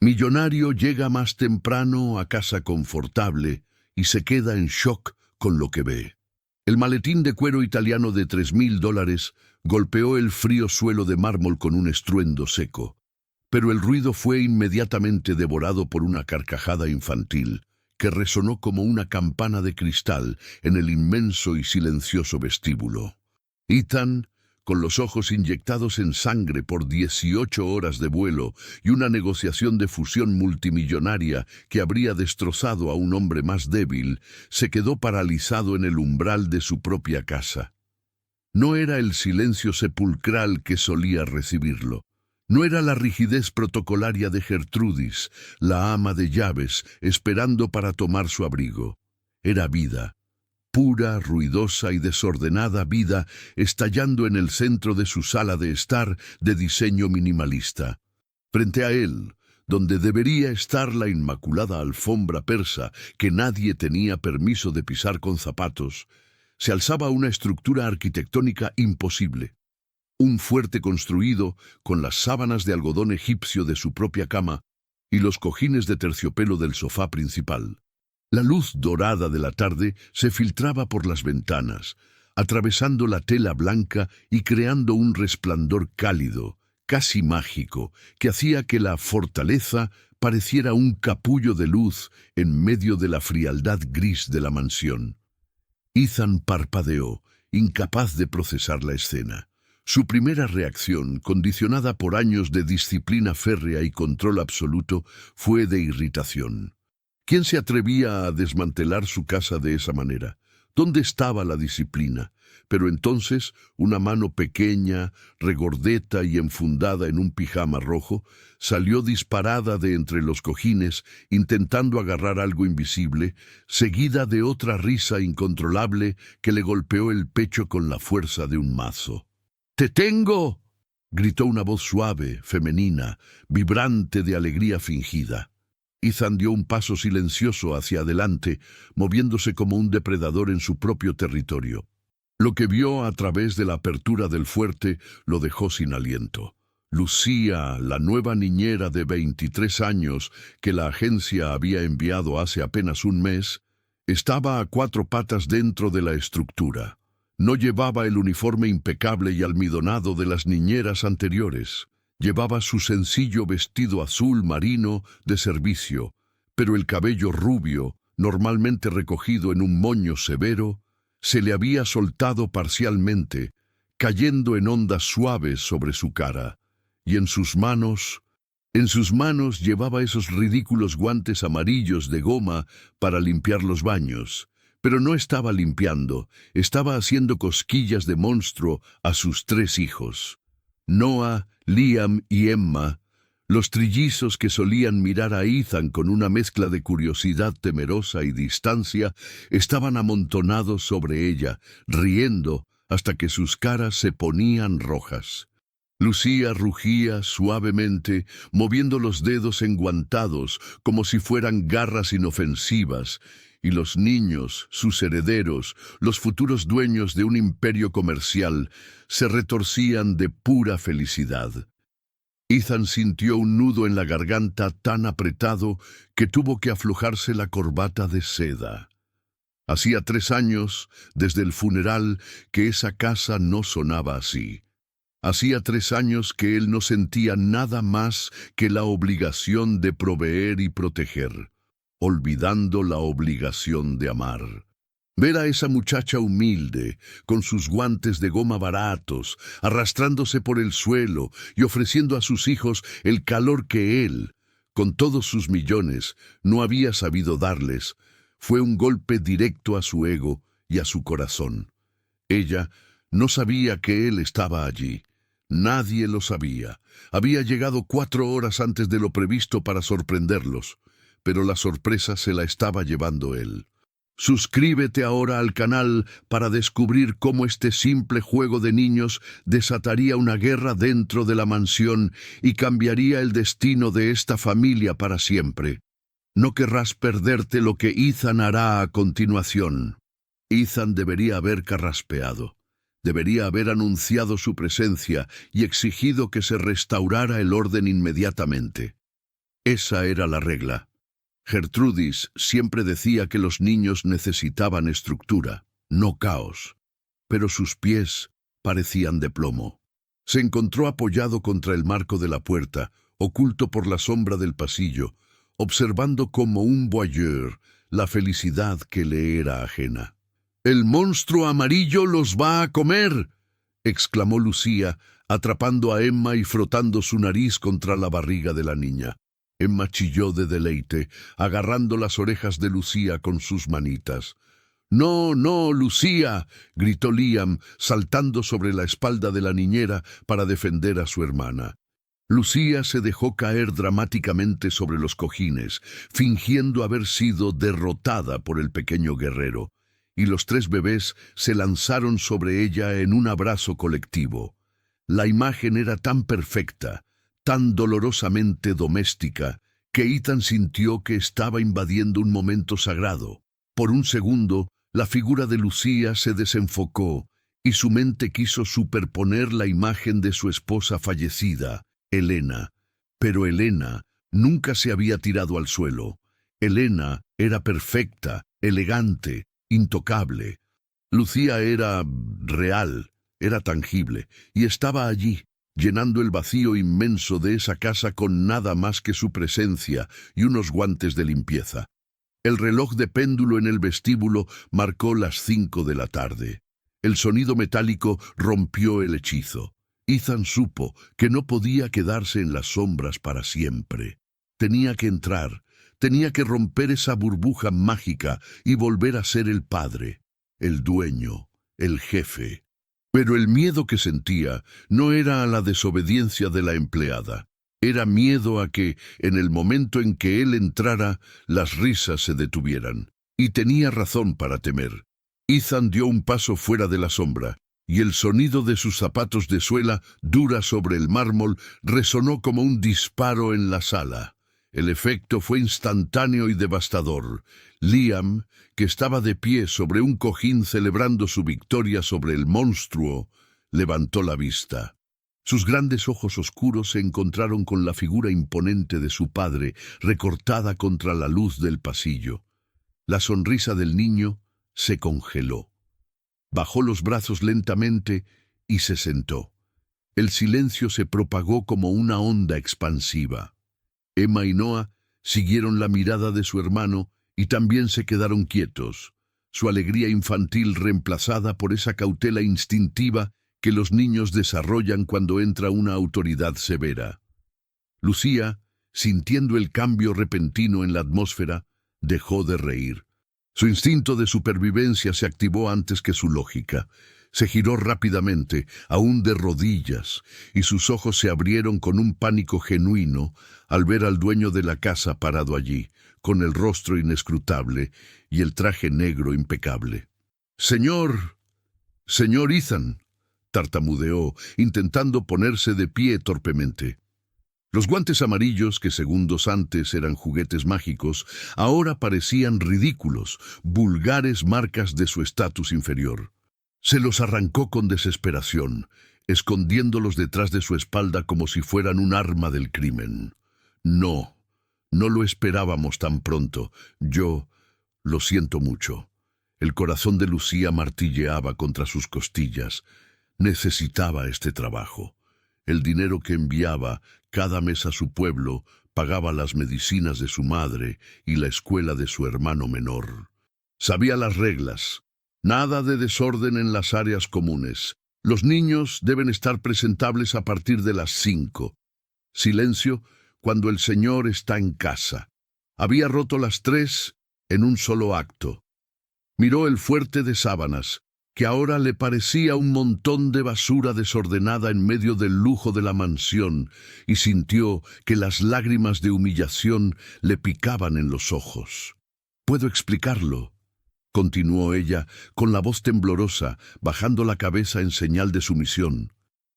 Millonario llega más temprano a casa confortable y se queda en shock con lo que ve. El maletín de cuero italiano de $3.000 golpeó el frío suelo de mármol con un estruendo seco, pero el ruido fue inmediatamente devorado por una carcajada infantil que resonó como una campana de cristal en el inmenso y silencioso vestíbulo. Ethan, con los ojos inyectados en sangre por 18 horas de vuelo y una negociación de fusión multimillonaria que habría destrozado a un hombre más débil, se quedó paralizado en el umbral de su propia casa. No era el silencio sepulcral que solía recibirlo. No era la rigidez protocolaria de Gertrudis, la ama de llaves, esperando para tomar su abrigo. Era vida. Pura, ruidosa y desordenada vida estallando en el centro de su sala de estar de diseño minimalista. Frente a él, donde debería estar la inmaculada alfombra persa que nadie tenía permiso de pisar con zapatos, se alzaba una estructura arquitectónica imposible. Un fuerte construido con las sábanas de algodón egipcio de su propia cama y los cojines de terciopelo del sofá principal. La luz dorada de la tarde se filtraba por las ventanas, atravesando la tela blanca y creando un resplandor cálido, casi mágico, que hacía que la fortaleza pareciera un capullo de luz en medio de la frialdad gris de la mansión. Ethan parpadeó, incapaz de procesar la escena. Su primera reacción, condicionada por años de disciplina férrea y control absoluto, fue de irritación. ¿Quién se atrevía a desmantelar su casa de esa manera? ¿Dónde estaba la disciplina? Pero entonces, una mano pequeña, regordeta y enfundada en un pijama rojo, salió disparada de entre los cojines, intentando agarrar algo invisible, seguida de otra risa incontrolable que le golpeó el pecho con la fuerza de un mazo. ¡Te tengo!, gritó una voz suave, femenina, vibrante de alegría fingida. Ethan dio un paso silencioso hacia adelante, moviéndose como un depredador en su propio territorio. Lo que vio a través de la apertura del fuerte lo dejó sin aliento. Lucía, la nueva niñera de 23 años que la agencia había enviado hace apenas un mes, estaba a 4 patas dentro de la estructura. No llevaba el uniforme impecable y almidonado de las niñeras anteriores. Llevaba su sencillo vestido azul marino de servicio, pero el cabello rubio, normalmente recogido en un moño severo, se le había soltado parcialmente, cayendo en ondas suaves sobre su cara, y en sus manos llevaba esos ridículos guantes amarillos de goma para limpiar los baños. Pero no estaba limpiando, estaba haciendo cosquillas de monstruo a sus 3 hijos. Noah, Liam y Emma, los trillizos que solían mirar a Ethan con una mezcla de curiosidad temerosa y distancia, estaban amontonados sobre ella, riendo hasta que sus caras se ponían rojas. Lucía rugía suavemente, moviendo los dedos enguantados como si fueran garras inofensivas, y los niños, sus herederos, los futuros dueños de un imperio comercial, se retorcían de pura felicidad. Ethan sintió un nudo en la garganta tan apretado que tuvo que aflojarse la corbata de seda. Hacía 3 años, desde el funeral, que esa casa no sonaba así. Hacía 3 años que él no sentía nada más que la obligación de proveer y proteger, olvidando la obligación de amar. Ver a esa muchacha humilde, con sus guantes de goma baratos, arrastrándose por el suelo y ofreciendo a sus hijos el calor que él, con todos sus millones, no había sabido darles, fue un golpe directo a su ego y a su corazón. Ella no sabía que él estaba allí. Nadie lo sabía. Había llegado 4 horas antes de lo previsto para sorprenderlos, pero la sorpresa se la estaba llevando él. Suscríbete ahora al canal para descubrir cómo este simple juego de niños desataría una guerra dentro de la mansión y cambiaría el destino de esta familia para siempre. No querrás perderte lo que Ethan hará a continuación. Ethan debería haber carraspeado. Debería haber anunciado su presencia y exigido que se restaurara el orden inmediatamente. Esa era la regla. Gertrudis siempre decía que los niños necesitaban estructura, no caos. Pero sus pies parecían de plomo. Se encontró apoyado contra el marco de la puerta, oculto por la sombra del pasillo, observando como un voyeur la felicidad que le era ajena. «¡El monstruo amarillo los va a comer!», exclamó Lucía, atrapando a Emma y frotando su nariz contra la barriga de la niña. Emma chilló de deleite, agarrando las orejas de Lucía con sus manitas. «¡No, no, Lucía!», gritó Liam, saltando sobre la espalda de la niñera para defender a su hermana. Lucía se dejó caer dramáticamente sobre los cojines, fingiendo haber sido derrotada por el pequeño guerrero, y los tres bebés se lanzaron sobre ella en un abrazo colectivo. La imagen era tan perfecta, tan dolorosamente doméstica, que Ethan sintió que estaba invadiendo un momento sagrado. Por un segundo, la figura de Lucía se desenfocó, y su mente quiso superponer la imagen de su esposa fallecida, Elena. Pero Elena nunca se había tirado al suelo. Elena era perfecta, elegante, intocable. Lucía era real, era tangible, y estaba allí, llenando el vacío inmenso de esa casa con nada más que su presencia y unos guantes de limpieza. El reloj de péndulo en el vestíbulo marcó las 5 de la tarde. El sonido metálico rompió el hechizo. Ethan supo que no podía quedarse en las sombras para siempre. Tenía que entrar, tenía que romper esa burbuja mágica y volver a ser el padre, el dueño, el jefe. Pero el miedo que sentía no era a la desobediencia de la empleada. Era miedo a que, en el momento en que él entrara, las risas se detuvieran. Y tenía razón para temer. Ethan dio un paso fuera de la sombra, y el sonido de sus zapatos de suela, dura sobre el mármol, resonó como un disparo en la sala. El efecto fue instantáneo y devastador. Liam, que estaba de pie sobre un cojín celebrando su victoria sobre el monstruo, levantó la vista. Sus grandes ojos oscuros se encontraron con la figura imponente de su padre, recortada contra la luz del pasillo. La sonrisa del niño se congeló. Bajó los brazos lentamente y se sentó. El silencio se propagó como una onda expansiva. Emma y Noah siguieron la mirada de su hermano y también se quedaron quietos, su alegría infantil reemplazada por esa cautela instintiva que los niños desarrollan cuando entra una autoridad severa. Lucía, sintiendo el cambio repentino en la atmósfera, dejó de reír. Su instinto de supervivencia se activó antes que su lógica. Se giró rápidamente, aún de rodillas, y sus ojos se abrieron con un pánico genuino al ver al dueño de la casa parado allí, con el rostro inescrutable y el traje negro impecable. «Señor Ethan», tartamudeó, intentando ponerse de pie torpemente. Los guantes amarillos, que segundos antes eran juguetes mágicos, ahora parecían ridículos, vulgares marcas de su estatus inferior. Se los arrancó con desesperación, escondiéndolos detrás de su espalda como si fueran un arma del crimen. No lo esperábamos tan pronto. Yo lo siento mucho. El corazón de Lucía martilleaba contra sus costillas. Necesitaba este trabajo. El dinero que enviaba cada mes a su pueblo pagaba las medicinas de su madre y la escuela de su hermano menor. Sabía las reglas. Nada de desorden en las áreas comunes. Los niños deben estar presentables a partir de las 5. Silencio cuando el señor está en casa. Había roto las 3 en un solo acto. Miró el fuerte de sábanas, que ahora le parecía un montón de basura desordenada en medio del lujo de la mansión, y sintió que las lágrimas de humillación le picaban en los ojos. «Puedo explicarlo», continuó ella, con la voz temblorosa, bajando la cabeza en señal de sumisión.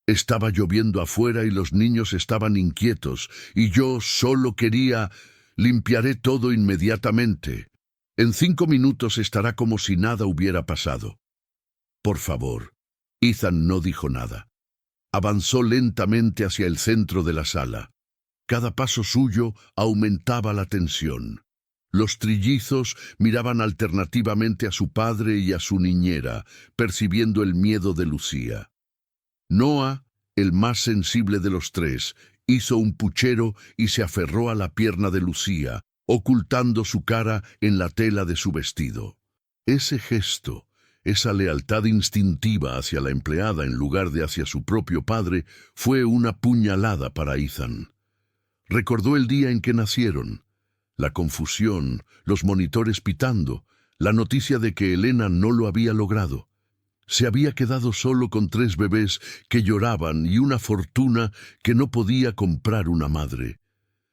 «Estaba lloviendo afuera y los niños estaban inquietos, y yo solo quería... Limpiaré todo inmediatamente. En 5 minutos estará como si nada hubiera pasado». «Por favor». Ethan no dijo nada. Avanzó lentamente hacia el centro de la sala. Cada paso suyo aumentaba la tensión. Los trillizos miraban alternativamente a su padre y a su niñera, percibiendo el miedo de Lucía. Noah, el más sensible de los tres, hizo un puchero y se aferró a la pierna de Lucía, ocultando su cara en la tela de su vestido. Ese gesto, esa lealtad instintiva hacia la empleada en lugar de hacia su propio padre, fue una puñalada para Ethan. Recordó el día en que nacieron, la confusión, los monitores pitando, la noticia de que Elena no lo había logrado. Se había quedado solo con 3 bebés que lloraban y una fortuna que no podía comprar una madre.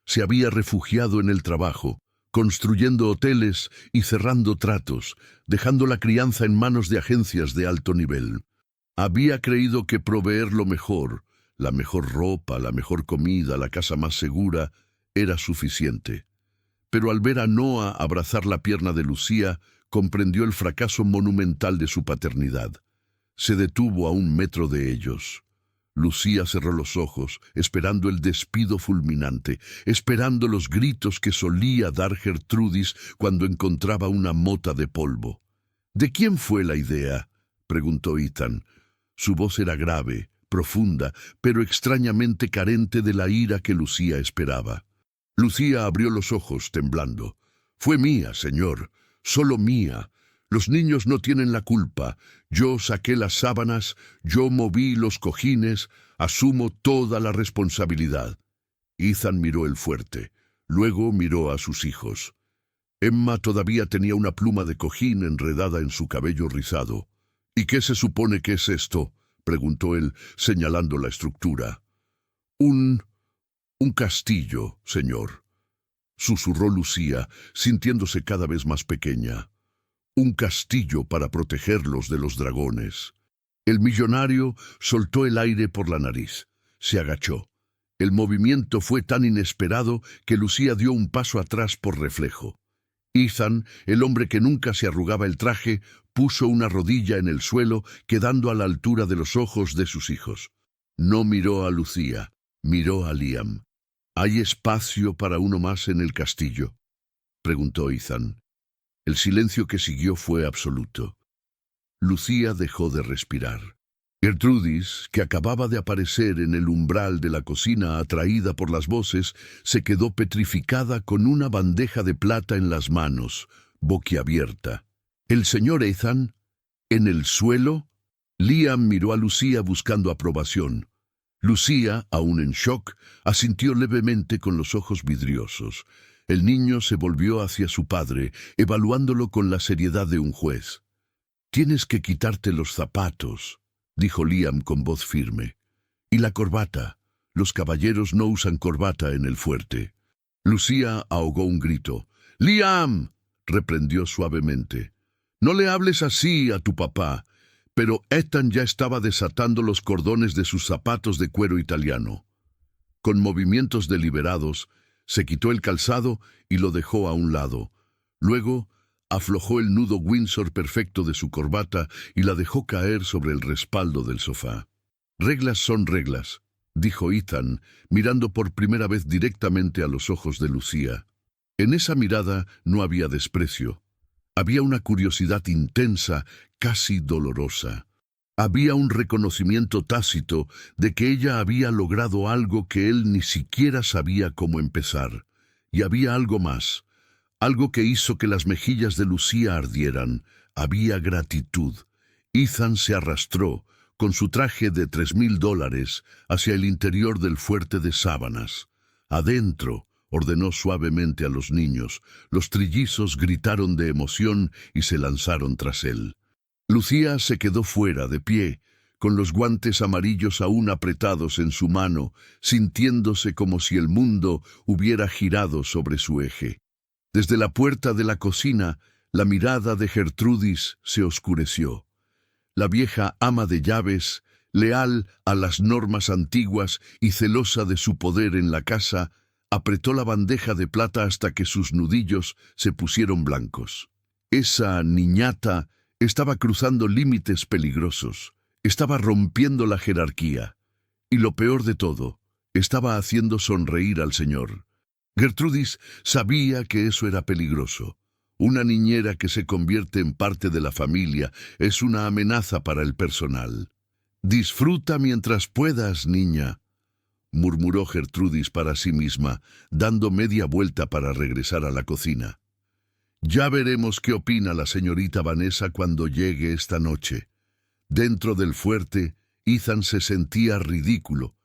Se había refugiado en el trabajo, construyendo hoteles y cerrando tratos, dejando la crianza en manos de agencias de alto nivel. Había creído que proveer lo mejor, la mejor ropa, la mejor comida, la casa más segura, era suficiente. Pero al ver a Noah abrazar la pierna de Lucía, comprendió el fracaso monumental de su paternidad. Se detuvo a 1 metro de ellos. Lucía cerró los ojos, esperando el despido fulminante, esperando los gritos que solía dar Gertrudis cuando encontraba una mota de polvo. ¿De quién fue la idea?, preguntó Ethan. Su voz era grave, profunda, pero extrañamente carente de la ira que Lucía esperaba. Lucía abrió los ojos, temblando. «Fue mía, señor, solo mía. Los niños no tienen la culpa. Yo saqué las sábanas, yo moví los cojines, asumo toda la responsabilidad». Ethan miró el fuerte, luego miró a sus hijos. Emma todavía tenía una pluma de cojín enredada en su cabello rizado. «¿Y qué se supone que es esto?», preguntó él, señalando la estructura. Un castillo, señor», susurró Lucía, sintiéndose cada vez más pequeña. «Un castillo para protegerlos de los dragones». El millonario soltó el aire por la nariz. Se agachó. El movimiento fue tan inesperado que Lucía dio un paso atrás por reflejo. Ethan, el hombre que nunca se arrugaba el traje, puso una rodilla en el suelo, quedando a la altura de los ojos de sus hijos. No miró a Lucía, miró a Liam. «¿Hay espacio para uno más en el castillo?», preguntó Ethan. El silencio que siguió fue absoluto. Lucía dejó de respirar. Gertrudis, que acababa de aparecer en el umbral de la cocina atraída por las voces, se quedó petrificada con una bandeja de plata en las manos, boquiabierta. «¿El señor Ethan? ¿En el suelo?». Liam miró a Lucía buscando aprobación. Lucía, aún en shock, asintió levemente con los ojos vidriosos. El niño se volvió hacia su padre, evaluándolo con la seriedad de un juez. «Tienes que quitarte los zapatos», dijo Liam con voz firme. «Y la corbata. Los caballeros no usan corbata en el fuerte». Lucía ahogó un grito. «¡Liam!», reprendió suavemente. «No le hables así a tu papá». Pero Ethan ya estaba desatando los cordones de sus zapatos de cuero italiano. Con movimientos deliberados, se quitó el calzado y lo dejó a un lado. Luego, aflojó el nudo Windsor perfecto de su corbata y la dejó caer sobre el respaldo del sofá. «Reglas son reglas», dijo Ethan, mirando por primera vez directamente a los ojos de Lucía. En esa mirada no había desprecio. Había una curiosidad intensa, casi dolorosa. Había un reconocimiento tácito de que ella había logrado algo que él ni siquiera sabía cómo empezar. Y había algo más, algo que hizo que las mejillas de Lucía ardieran. Había gratitud. Ethan se arrastró, con su traje de $3,000, hacia el interior del fuerte de sábanas. Adentro, ordenó suavemente a los niños. Los trillizos gritaron de emoción y se lanzaron tras él. Lucía se quedó fuera, de pie, con los guantes amarillos aún apretados en su mano, sintiéndose como si el mundo hubiera girado sobre su eje. Desde la puerta de la cocina, la mirada de Gertrudis se oscureció. La vieja ama de llaves, leal a las normas antiguas y celosa de su poder en la casa, apretó la bandeja de plata hasta que sus nudillos se pusieron blancos. Esa niñata estaba cruzando límites peligrosos, estaba rompiendo la jerarquía. Y lo peor de todo, Estaba haciendo sonreír al señor. Gertrudis sabía que eso era peligroso. Una niñera que se convierte en parte de la familia es una amenaza para el personal. «Disfruta mientras puedas, niña», murmuró Gertrudis para sí misma, dando media vuelta para regresar a la cocina. «Ya veremos qué opina la señorita Vanessa cuando llegue esta noche». Dentro del fuerte, Ethan se sentía ridículo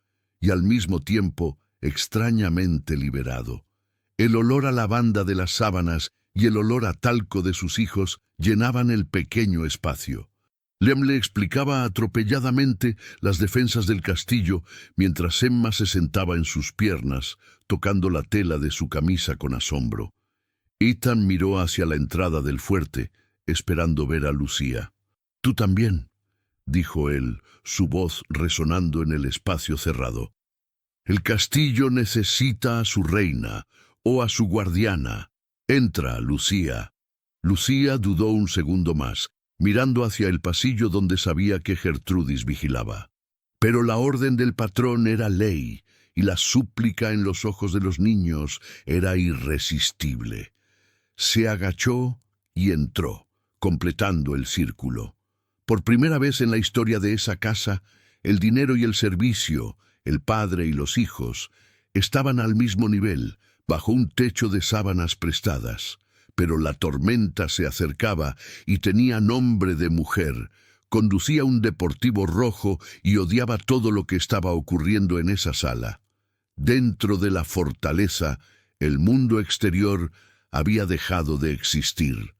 y al mismo tiempo extrañamente liberado. El olor a lavanda de las sábanas y el olor a talco de sus hijos llenaban el pequeño espacio. Lem le explicaba atropelladamente las defensas del castillo mientras Emma se sentaba en sus piernas, tocando la tela de su camisa con asombro. Ethan miró hacia la entrada del fuerte, esperando ver a Lucía. «Tú también», dijo él, su voz resonando en el espacio cerrado. «El castillo necesita a su reina, o a su guardiana. Entra, Lucía». Lucía dudó un segundo más, mirando hacia el pasillo donde sabía que Gertrudis vigilaba. Pero la orden del patrón era ley, y la súplica en los ojos de los niños era irresistible. Se agachó y entró, completando el círculo. Por primera vez en la historia de esa casa, el dinero y el servicio, el padre y los hijos, estaban al mismo nivel, bajo un techo de sábanas prestadas. Pero la tormenta se acercaba y tenía nombre de mujer. Conducía un deportivo rojo y odiaba todo lo que estaba ocurriendo en esa sala. Dentro de la fortaleza, el mundo exterior había dejado de existir.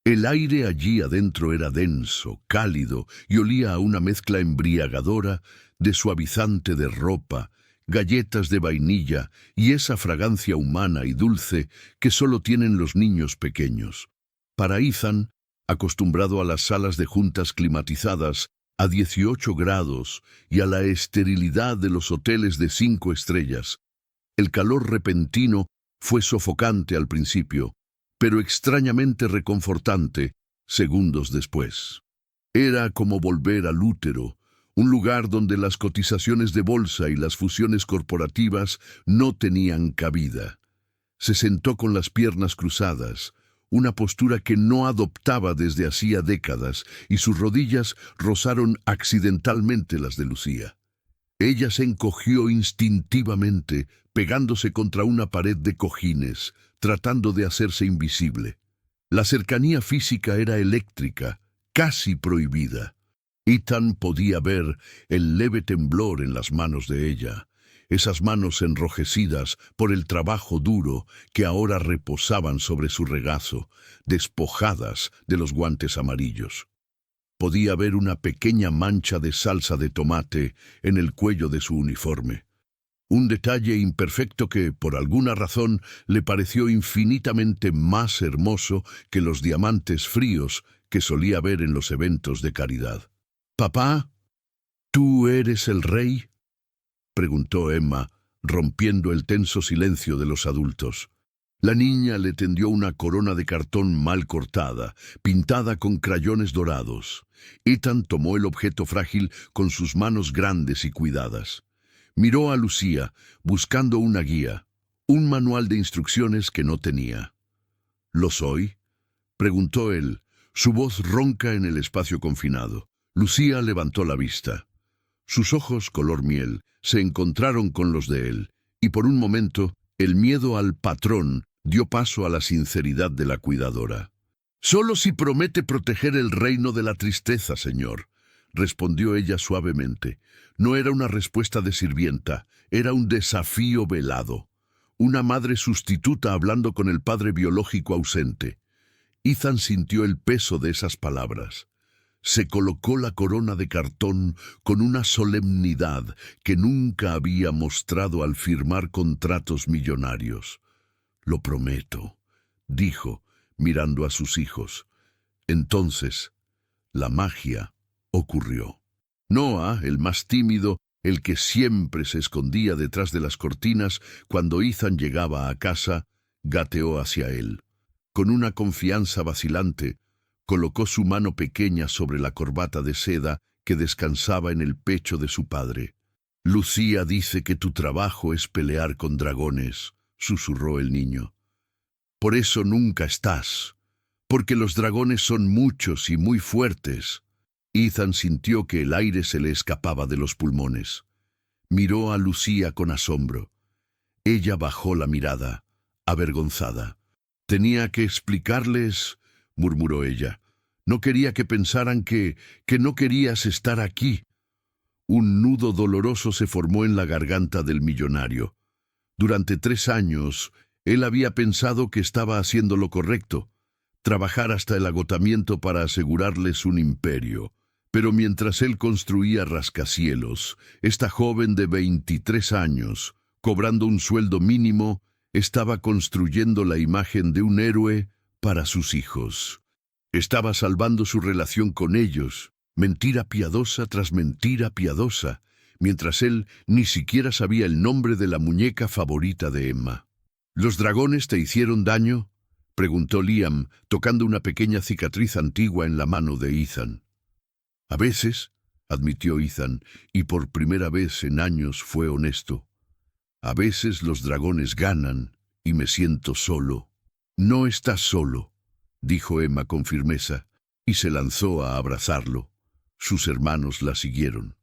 El aire allí adentro era denso, cálido y olía a una mezcla embriagadora de suavizante de ropa, galletas de vainilla y esa fragancia humana y dulce que solo tienen los niños pequeños. Para Ethan, acostumbrado a las salas de juntas climatizadas a 18 grados y a la esterilidad de los hoteles de 5 estrellas, el calor repentino fue sofocante al principio, pero extrañamente reconfortante segundos después. Era como volver al útero, un lugar donde las cotizaciones de bolsa y las fusiones corporativas no tenían cabida. Se sentó con las piernas cruzadas, una postura que no adoptaba desde hacía décadas, y sus rodillas rozaron accidentalmente las de Lucía. Ella se encogió instintivamente, pegándose contra una pared de cojines, tratando de hacerse invisible. La cercanía física era eléctrica, casi prohibida. Ethan podía ver el leve temblor en las manos de ella, esas manos enrojecidas por el trabajo duro que ahora reposaban sobre su regazo, despojadas de los guantes amarillos. Podía ver una pequeña mancha de salsa de tomate en el cuello de su uniforme. Un detalle imperfecto que, por alguna razón, le pareció infinitamente más hermoso que los diamantes fríos que solía ver en los eventos de caridad. «Papá, ¿tú eres el rey?», preguntó Emma, rompiendo el tenso silencio de los adultos. La niña le tendió una corona de cartón mal cortada, pintada con crayones dorados. Ethan tomó el objeto frágil con sus manos grandes y cuidadas. Miró a Lucía, buscando una guía, un manual de instrucciones que no tenía. «¿Lo soy?», preguntó él, su voz ronca en el espacio confinado. Lucía levantó la vista. Sus ojos, color miel, se encontraron con los de él, y por un momento el miedo al patrón dio paso a la sinceridad de la cuidadora. «Solo si promete proteger el reino de la tristeza, señor», respondió ella suavemente. No era una respuesta de sirvienta, era un desafío velado. Una madre sustituta hablando con el padre biológico ausente. Ethan sintió el peso de esas palabras. Se colocó la corona de cartón con una solemnidad que nunca había mostrado al firmar contratos millonarios. «Lo prometo», dijo, mirando a sus hijos. Entonces, la magia ocurrió. Noah, el más tímido, el que siempre se escondía detrás de las cortinas cuando Ethan llegaba a casa, gateó hacia él. Con una confianza vacilante, colocó su mano pequeña sobre la corbata de seda que descansaba en el pecho de su padre. Lucía dice que tu trabajo es pelear con dragones, susurró el niño. Por eso nunca estás, porque los dragones son muchos y muy fuertes. Ethan sintió que el aire se le escapaba de los pulmones. Miró a Lucía con asombro. Ella bajó la mirada, avergonzada. Tenía que explicarles, murmuró ella. No quería que pensaran que no querías estar aquí. Un nudo doloroso se formó en la garganta del millonario. Durante 3 años, él había pensado que estaba haciendo lo correcto, trabajar hasta el agotamiento para asegurarles un imperio. Pero mientras él construía rascacielos, esta joven de 23 años, cobrando un sueldo mínimo, estaba construyendo la imagen de un héroe para sus hijos. Estaba salvando su relación con ellos, mentira piadosa tras mentira piadosa, mientras él ni siquiera sabía el nombre de la muñeca favorita de Emma. ¿Los dragones te hicieron daño?, preguntó Liam, tocando una pequeña cicatriz antigua en la mano de Ethan. A veces, admitió Ethan, y por primera vez en años fue honesto. A veces los dragones ganan y me siento solo. No estás solo, dijo Emma con firmeza, y se lanzó a abrazarlo. Sus hermanos la siguieron.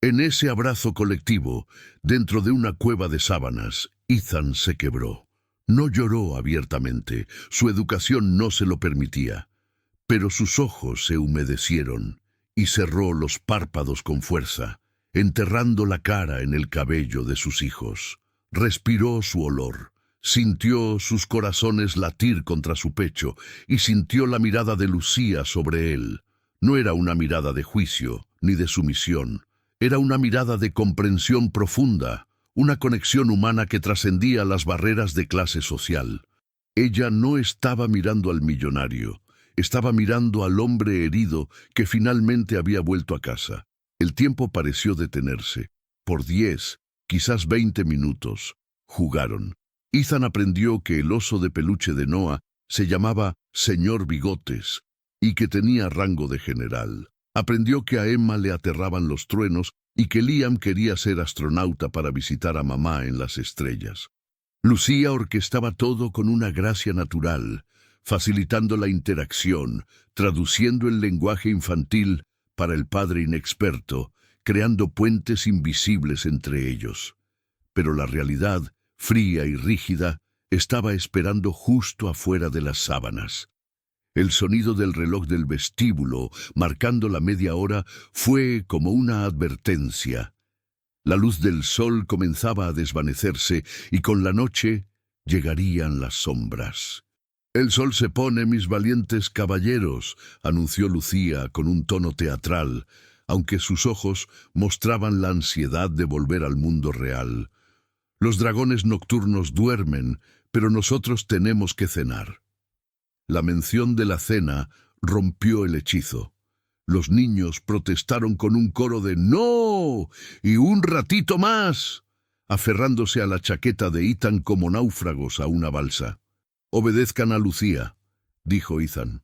En ese abrazo colectivo, dentro de una cueva de sábanas, Ethan se quebró. No lloró abiertamente, su educación no se lo permitía, pero sus ojos se humedecieron y cerró los párpados con fuerza, enterrando la cara en el cabello de sus hijos. Respiró su olor, sintió sus corazones latir contra su pecho y sintió la mirada de Lucía sobre él. No era una mirada de juicio ni de sumisión, era una mirada de comprensión profunda, una conexión humana que trascendía las barreras de clase social. Ella no estaba mirando al millonario, estaba mirando al hombre herido que finalmente había vuelto a casa. El tiempo pareció detenerse. Por 10, quizás 20 minutos, jugaron. Ethan aprendió que el oso de peluche de Noah se llamaba Señor Bigotes y que tenía rango de general. Aprendió que a Emma le aterraban los truenos y que Liam quería ser astronauta para visitar a mamá en las estrellas. Lucía orquestaba todo con una gracia natural, facilitando la interacción, traduciendo el lenguaje infantil para el padre inexperto, creando puentes invisibles entre ellos. Pero la realidad, fría y rígida, estaba esperando justo afuera de las sábanas. El sonido del reloj del vestíbulo, marcando la 1/2 fue como una advertencia. La luz del sol comenzaba a desvanecerse y con la noche llegarían las sombras. «El sol se pone, mis valientes caballeros», anunció Lucía con un tono teatral, aunque sus ojos mostraban la ansiedad de volver al mundo real. «Los dragones nocturnos duermen, pero nosotros tenemos que cenar». La mención de la cena rompió el hechizo. Los niños protestaron con un coro de «¡No! ¡Y un ratito más!», aferrándose a la chaqueta de Ethan como náufragos a una balsa. «Obedezcan a Lucía», dijo Ethan.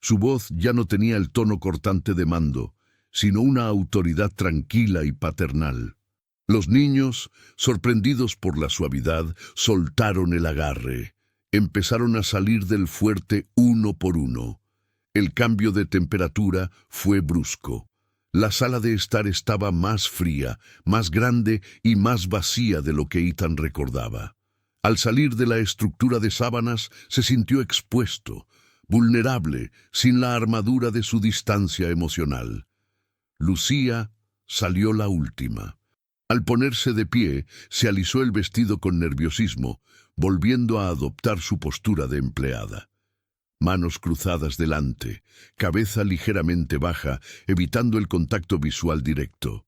Su voz ya no tenía el tono cortante de mando, sino una autoridad tranquila y paternal. Los niños, sorprendidos por la suavidad, soltaron el agarre. Empezaron a salir del fuerte uno por uno. El cambio de temperatura fue brusco. La sala de estar estaba más fría, más grande y más vacía de lo que Ethan recordaba. Al salir de la estructura de sábanas, se sintió expuesto, vulnerable, sin la armadura de su distancia emocional. Lucía salió la última. Al ponerse de pie, se alisó el vestido con nerviosismo, volviendo a adoptar su postura de empleada. Manos cruzadas delante, cabeza ligeramente baja, evitando el contacto visual directo.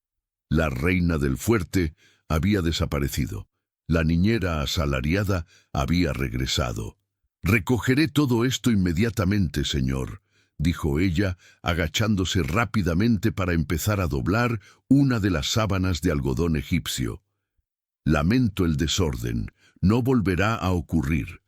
La reina del fuerte había desaparecido. La niñera asalariada había regresado. «Recogeré todo esto inmediatamente, señor», dijo ella, agachándose rápidamente para empezar a doblar una de las sábanas de algodón egipcio. «Lamento el desorden. No volverá a ocurrir».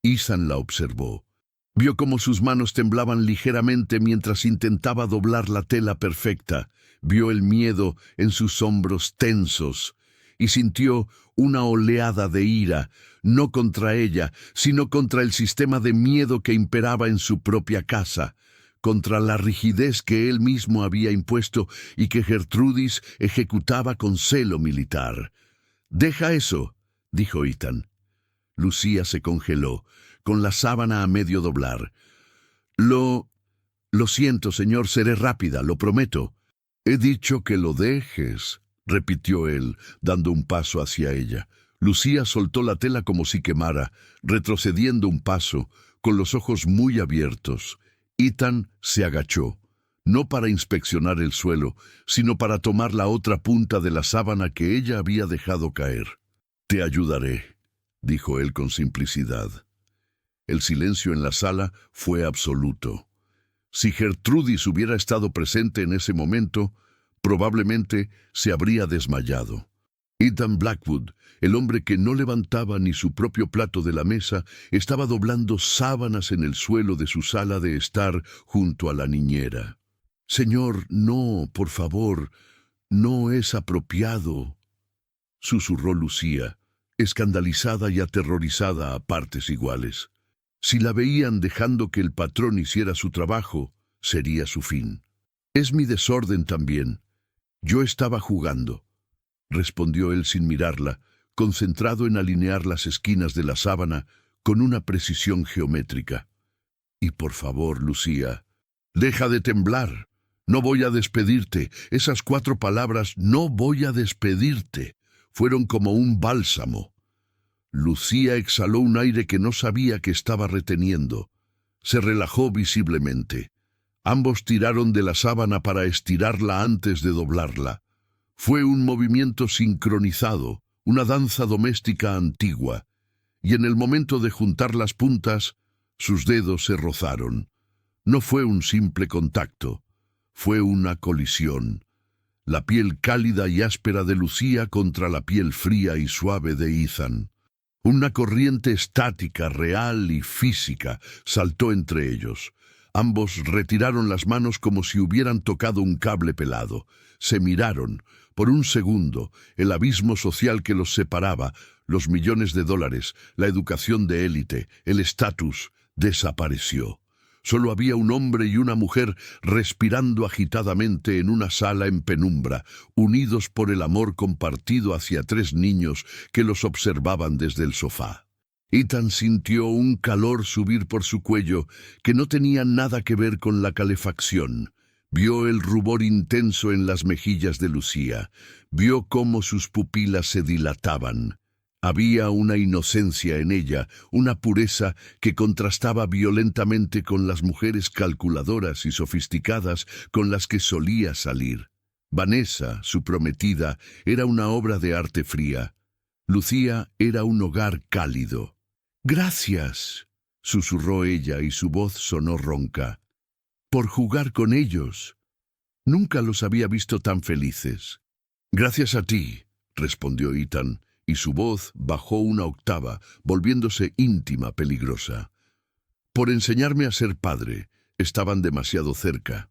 Ethan la observó. Vio cómo sus manos temblaban ligeramente mientras intentaba doblar la tela perfecta, Vio el miedo en sus hombros tensos y sintió una oleada de ira, no contra ella, sino contra el sistema de miedo que imperaba en su propia casa, contra la rigidez que él mismo había impuesto y que Gertrudis ejecutaba con celo militar. «Deja eso», dijo Ethan. Lucía se congeló, con la sábana a medio doblar. Lo siento, señor, seré rápida, lo prometo». «He dicho que lo dejes», repitió él, dando un paso hacia ella. Lucía soltó la tela como si quemara, retrocediendo un paso, con los ojos muy abiertos. Ethan se agachó, no para inspeccionar el suelo, sino para tomar la otra punta de la sábana que ella había dejado caer. «Te ayudaré», dijo él con simplicidad. El silencio en la sala fue absoluto. Si Gertrudis hubiera estado presente en ese momento, probablemente se habría desmayado. Ethan Blackwood, el hombre que no levantaba ni su propio plato de la mesa, estaba doblando sábanas en el suelo de su sala de estar junto a la niñera. «Señor, no, por favor, no es apropiado», susurró Lucía, escandalizada y aterrorizada a partes iguales. Si la veían dejando que el patrón hiciera su trabajo, sería su fin. «Es mi desorden también. Yo estaba jugando», respondió él sin mirarla, concentrado en alinear las esquinas de la sábana con una precisión geométrica. «Y por favor, Lucía, deja de temblar. No voy a despedirte». Esas 4 palabras, «no voy a despedirte», fueron como un bálsamo. Lucía exhaló un aire que no sabía que estaba reteniendo. Se relajó visiblemente. Ambos tiraron de la sábana para estirarla antes de doblarla. Fue un movimiento sincronizado, una danza doméstica antigua, y en el momento de juntar las puntas, sus dedos se rozaron. No fue un simple contacto, fue una colisión. La piel cálida y áspera de Lucía contra la piel fría y suave de Ethan. Una corriente estática, real y física saltó entre ellos. Ambos retiraron las manos como si hubieran tocado un cable pelado. Se miraron. Por un segundo, el abismo social que los separaba, los millones de dólares, la educación de élite, el estatus, desapareció. Solo había un hombre y una mujer respirando agitadamente en una sala en penumbra, unidos por el amor compartido hacia 3 niños que los observaban desde el sofá. Ethan sintió un calor subir por su cuello que no tenía nada que ver con la calefacción. Vio el rubor intenso en las mejillas de Lucía. Vio cómo sus pupilas se dilataban. Había una inocencia en ella, una pureza que contrastaba violentamente con las mujeres calculadoras y sofisticadas con las que solía salir. Vanessa, su prometida, era una obra de arte fría. Lucía era un hogar cálido. «Gracias», susurró ella y su voz sonó ronca. «Por jugar con ellos. Nunca los había visto tan felices». «Gracias a ti», respondió Ethan, y su voz bajó una octava, volviéndose íntima, peligrosa. «Por enseñarme a ser padre». Estaban demasiado cerca.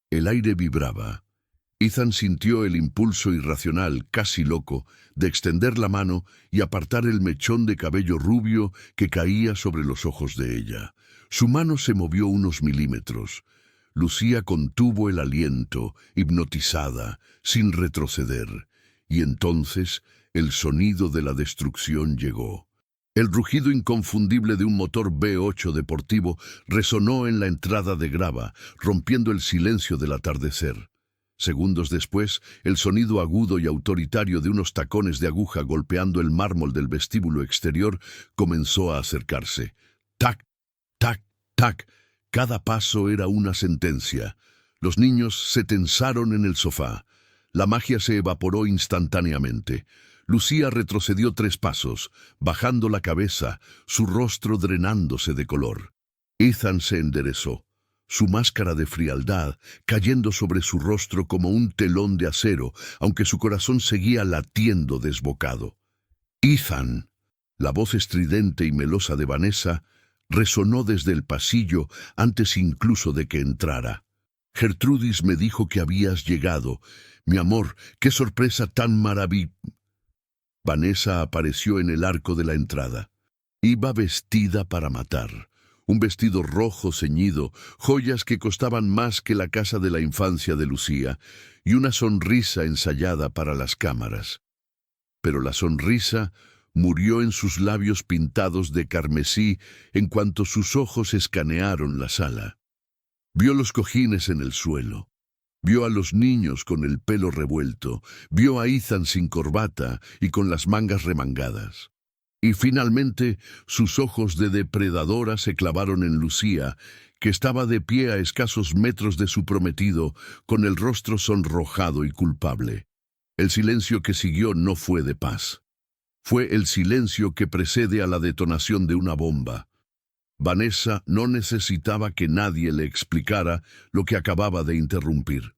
El aire vibraba. Ethan sintió el impulso irracional, casi loco, de extender la mano y apartar el mechón de cabello rubio que caía sobre los ojos de ella. Su mano se movió unos milímetros. Lucía contuvo el aliento, hipnotizada, sin retroceder. Y entonces el sonido de la destrucción llegó. El rugido inconfundible de un motor V8 deportivo resonó en la entrada de grava, rompiendo el silencio del atardecer. Segundos después, el sonido agudo y autoritario de unos tacones de aguja golpeando el mármol del vestíbulo exterior comenzó a acercarse. Tac, tac, tac. Cada paso era una sentencia. Los niños se tensaron en el sofá. La magia se evaporó instantáneamente. Lucía retrocedió 3 pasos, bajando la cabeza, su rostro drenándose de color. Ethan se enderezó, su máscara de frialdad cayendo sobre su rostro como un telón de acero, aunque su corazón seguía latiendo desbocado. «Ethan». La voz estridente y melosa de Vanessa resonó desde el pasillo antes incluso de que entrara. Gertrudis me dijo que habías llegado. Mi amor, qué sorpresa tan maravillosa. Vanessa apareció en el arco de la entrada. Iba vestida para matar. Un vestido rojo ceñido, joyas que costaban más que la casa de la infancia de Lucía, y una sonrisa ensayada para las cámaras. Pero la sonrisa murió en sus labios pintados de carmesí en cuanto sus ojos escanearon la sala. Vio los cojines en el suelo. Vio a los niños con el pelo revuelto, vio a Ethan sin corbata y con las mangas remangadas. Y finalmente sus ojos de depredadora se clavaron en Lucía, que estaba de pie a escasos metros de su prometido, con el rostro sonrojado y culpable. El silencio que siguió no fue de paz. Fue el silencio que precede a la detonación de una bomba. Vanessa no necesitaba que nadie le explicara lo que acababa de interrumpir.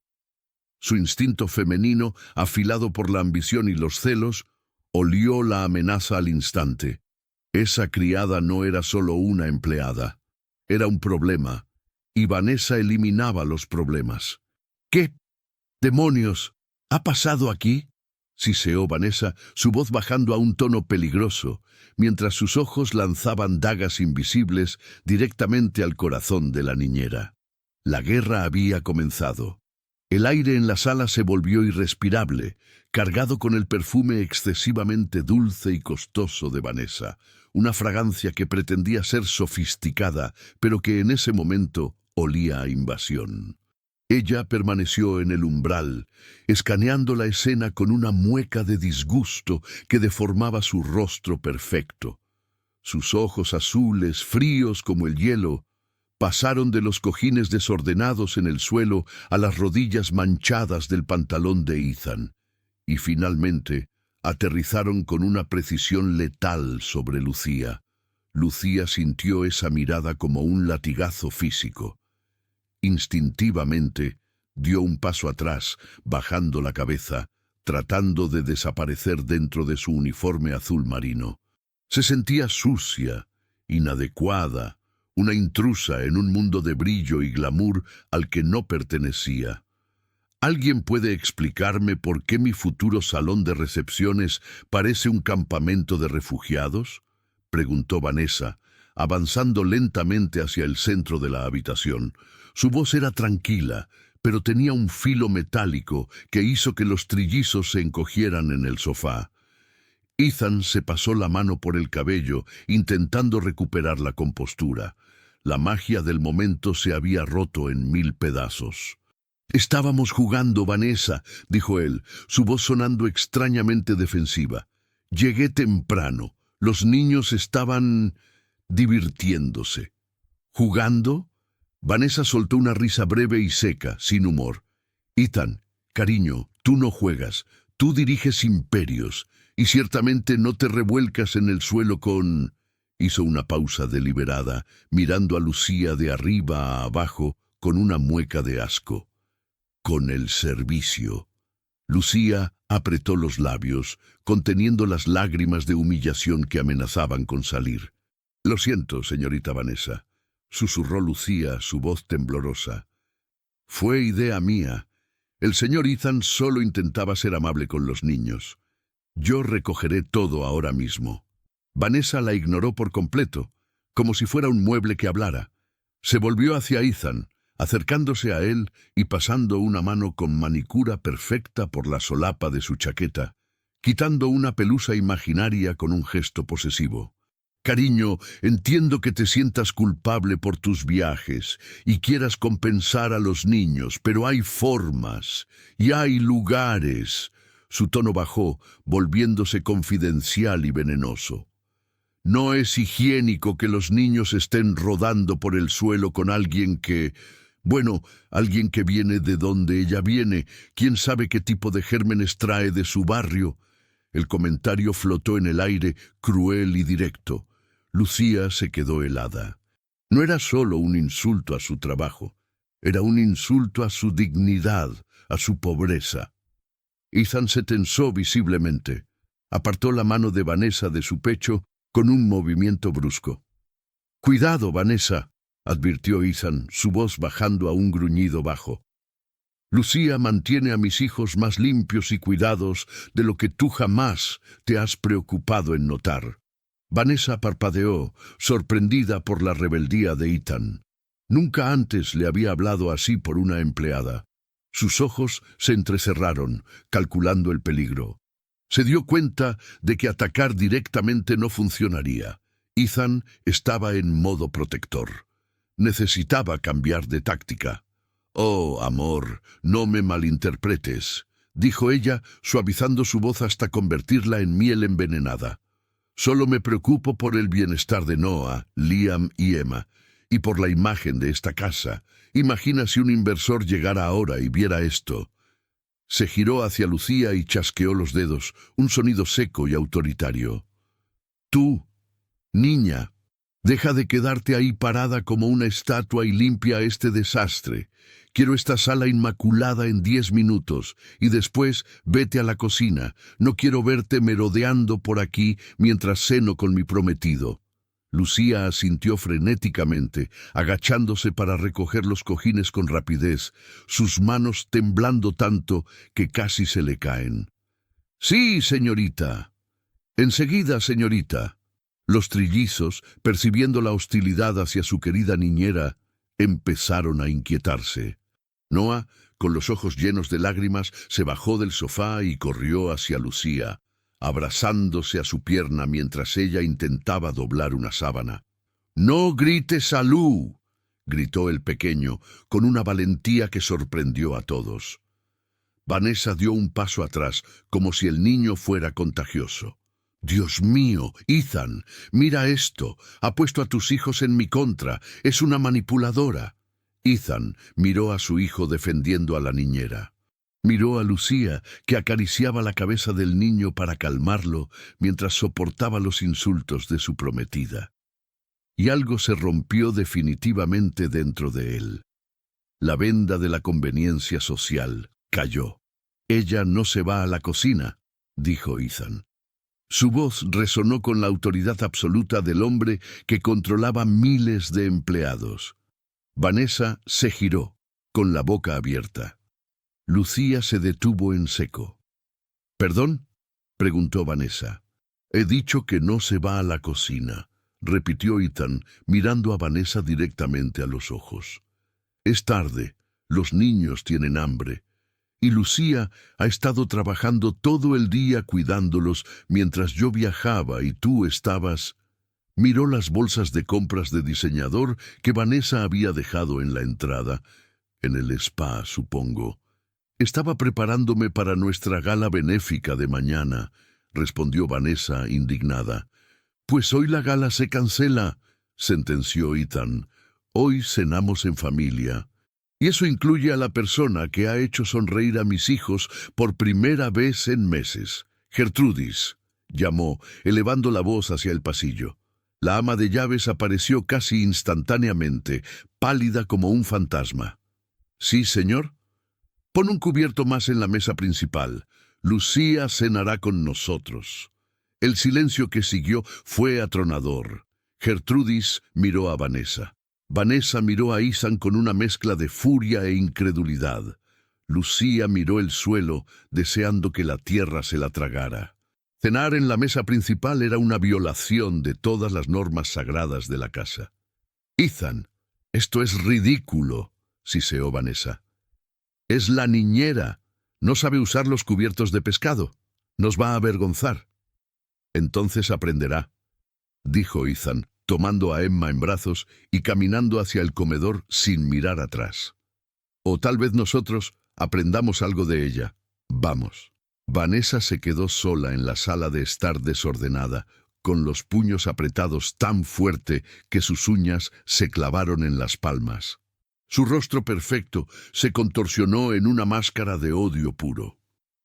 Su instinto femenino, afilado por la ambición y los celos, olió la amenaza al instante. Esa criada no era solo una empleada, era un problema, y Vanessa eliminaba los problemas. ¿Qué demonios ha pasado aquí?, siseó Vanessa, su voz bajando a un tono peligroso, mientras sus ojos lanzaban dagas invisibles directamente al corazón de la niñera. La guerra había comenzado. El aire en la sala se volvió irrespirable, cargado con el perfume excesivamente dulce y costoso de Vanessa, una fragancia que pretendía ser sofisticada, pero que en ese momento olía a invasión. Ella permaneció en el umbral, escaneando la escena con una mueca de disgusto que deformaba su rostro perfecto. Sus ojos azules, fríos como el hielo, pasaron de los cojines desordenados en el suelo a las rodillas manchadas del pantalón de Ethan, y finalmente aterrizaron con una precisión letal sobre Lucía. Lucía sintió esa mirada como un latigazo físico. Instintivamente dio un paso atrás, bajando la cabeza, tratando de desaparecer dentro de su uniforme azul marino. Se sentía sucia, inadecuada, una intrusa en un mundo de brillo y glamour al que no pertenecía. ¿Alguien puede explicarme por qué mi futuro salón de recepciones parece un campamento de refugiados?, preguntó Vanessa, avanzando lentamente hacia el centro de la habitación. Su voz era tranquila, pero tenía un filo metálico que hizo que los trillizos se encogieran en el sofá. Ethan se pasó la mano por el cabello, intentando recuperar la compostura. La magia del momento se había roto en 1000 pedazos. «Estábamos jugando, Vanessa», dijo él, su voz sonando extrañamente defensiva. «Llegué temprano. Los niños estaban divirtiéndose». «¿Jugando?». Vanessa soltó una risa breve y seca, sin humor. «Ethan, cariño, tú no juegas, tú diriges imperios, y ciertamente no te revuelcas en el suelo con...». Hizo una pausa deliberada, mirando a Lucía de arriba a abajo con una mueca de asco. «Con el servicio». Lucía apretó los labios, conteniendo las lágrimas de humillación que amenazaban con salir. «Lo siento, señorita Vanessa», susurró Lucía, su voz temblorosa. «Fue idea mía. El señor Ethan solo intentaba ser amable con los niños. Yo recogeré todo ahora mismo». Vanessa la ignoró por completo, como si fuera un mueble que hablara. Se volvió hacia Ethan, acercándose a él y pasando una mano con manicura perfecta por la solapa de su chaqueta, quitando una pelusa imaginaria con un gesto posesivo. «Cariño, entiendo que te sientas culpable por tus viajes y quieras compensar a los niños, pero hay formas y hay lugares». Su tono bajó, volviéndose confidencial y venenoso. «No es higiénico que los niños estén rodando por el suelo con alguien que... Bueno, alguien que viene de donde ella viene. ¿Quién sabe qué tipo de gérmenes trae de su barrio?» El comentario flotó en el aire, cruel y directo. Lucía se quedó helada. No era solo un insulto a su trabajo, era un insulto a su dignidad, a su pobreza. Ethan se tensó visiblemente. Apartó la mano de Vanessa de su pecho con un movimiento brusco. «Cuidado, Vanessa», advirtió Ethan, su voz bajando a un gruñido bajo. Lucía mantiene a mis hijos más limpios y cuidados de lo que tú jamás te has preocupado en notar. Vanessa parpadeó, sorprendida por la rebeldía de Ethan. Nunca antes le había hablado así por una empleada. Sus ojos se entrecerraron, calculando el peligro. Se dio cuenta de que atacar directamente no funcionaría. Ethan estaba en modo protector. Necesitaba cambiar de táctica. «Oh, amor, no me malinterpretes», dijo ella, suavizando su voz hasta convertirla en miel envenenada. «Solo me preocupo por el bienestar de Noah, Liam y Emma, y por la imagen de esta casa. Imagina si un inversor llegara ahora y viera esto». Se giró hacia Lucía y chasqueó los dedos, un sonido seco y autoritario. «Tú, niña, deja de quedarte ahí parada como una estatua y limpia este desastre. Quiero esta sala inmaculada en 10 minutos, y después vete a la cocina. No quiero verte merodeando por aquí mientras ceno con mi prometido». Lucía asintió frenéticamente, agachándose para recoger los cojines con rapidez, sus manos temblando tanto que casi se le caen. «Sí, señorita. Enseguida, señorita». Los trillizos, percibiendo la hostilidad hacia su querida niñera, empezaron a inquietarse. Noah, con los ojos llenos de lágrimas, se bajó del sofá y corrió hacia Lucía, abrazándose a su pierna mientras ella intentaba doblar una sábana. «¡No grites salud!», gritó el pequeño, con una valentía que sorprendió a todos. Vanessa dio un paso atrás, como si el niño fuera contagioso. «Dios mío, Ethan, mira esto. Ha puesto a tus hijos en mi contra. Es una manipuladora». Ethan miró a su hijo defendiendo a la niñera. Miró a Lucía, que acariciaba la cabeza del niño para calmarlo mientras soportaba los insultos de su prometida. Y algo se rompió definitivamente dentro de él. La venda de la conveniencia social cayó. «Ella no se va a la cocina», dijo Ethan. Su voz resonó con la autoridad absoluta del hombre que controlaba miles de empleados. Vanessa se giró, con la boca abierta. Lucía se detuvo en seco. «¿Perdón?», preguntó Vanessa. «He dicho que no se va a la cocina», repitió Ethan, mirando a Vanessa directamente a los ojos. «Es tarde, los niños tienen hambre. Y Lucía ha estado trabajando todo el día cuidándolos mientras yo viajaba y tú estabas...». Miró las bolsas de compras de diseñador que Vanessa había dejado en la entrada. «En el spa, supongo». «Estaba preparándome para nuestra gala benéfica de mañana», respondió Vanessa, indignada. «Pues hoy la gala se cancela», sentenció Ethan. «Hoy cenamos en familia. Y eso incluye a la persona que ha hecho sonreír a mis hijos por primera vez en meses. Gertrudis», llamó, elevando la voz hacia el pasillo. La ama de llaves apareció casi instantáneamente, pálida como un fantasma. «¿Sí, señor?» «Pon un cubierto más en la mesa principal. Lucía cenará con nosotros». El silencio que siguió fue atronador. Gertrudis miró a Vanessa. Vanessa miró a Ethan con una mezcla de furia e incredulidad. Lucía miró el suelo, deseando que la tierra se la tragara. Cenar en la mesa principal era una violación de todas las normas sagradas de la casa. «Ethan, esto es ridículo», siseó Vanessa. «Es la niñera. No sabe usar los cubiertos de pescado. Nos va a avergonzar». «Entonces aprenderá», dijo Ethan, tomando a Emma en brazos y caminando hacia el comedor sin mirar atrás. «O tal vez nosotros aprendamos algo de ella. Vamos». Vanessa se quedó sola en la sala de estar desordenada, con los puños apretados tan fuerte que sus uñas se clavaron en las palmas. Su rostro perfecto se contorsionó en una máscara de odio puro.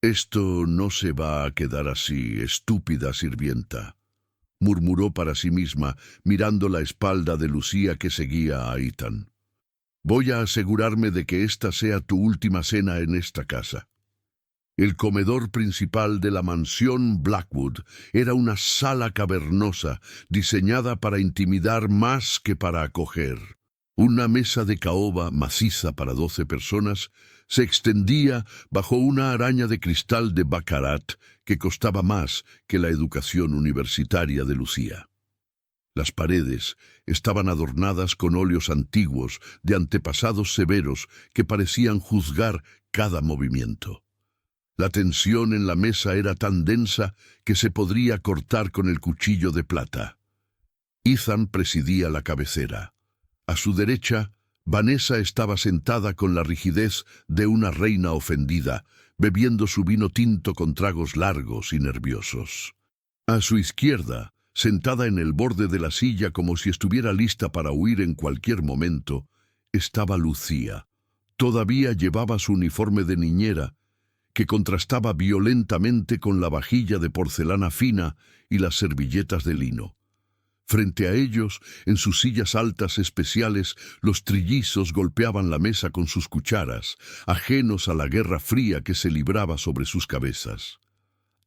«Esto no se va a quedar así, estúpida sirvienta», murmuró para sí misma, mirando la espalda de Lucía que seguía a Ethan. «Voy a asegurarme de que esta sea tu última cena en esta casa». El comedor principal de la mansión Blackwood era una sala cavernosa diseñada para intimidar más que para acoger. Una mesa de caoba maciza para 12 personas se extendía bajo una araña de cristal de baccarat que costaba más que la educación universitaria de Lucía. Las paredes estaban adornadas con óleos antiguos de antepasados severos que parecían juzgar cada movimiento. La tensión en la mesa era tan densa que se podría cortar con el cuchillo de plata. Ethan presidía la cabecera. A su derecha, Vanessa estaba sentada con la rigidez de una reina ofendida, bebiendo su vino tinto con tragos largos y nerviosos. A su izquierda, sentada en el borde de la silla como si estuviera lista para huir en cualquier momento, estaba Lucía. Todavía llevaba su uniforme de niñera, que contrastaba violentamente con la vajilla de porcelana fina y las servilletas de lino. Frente a ellos, en sus sillas altas especiales, los trillizos golpeaban la mesa con sus cucharas, ajenos a la guerra fría que se libraba sobre sus cabezas.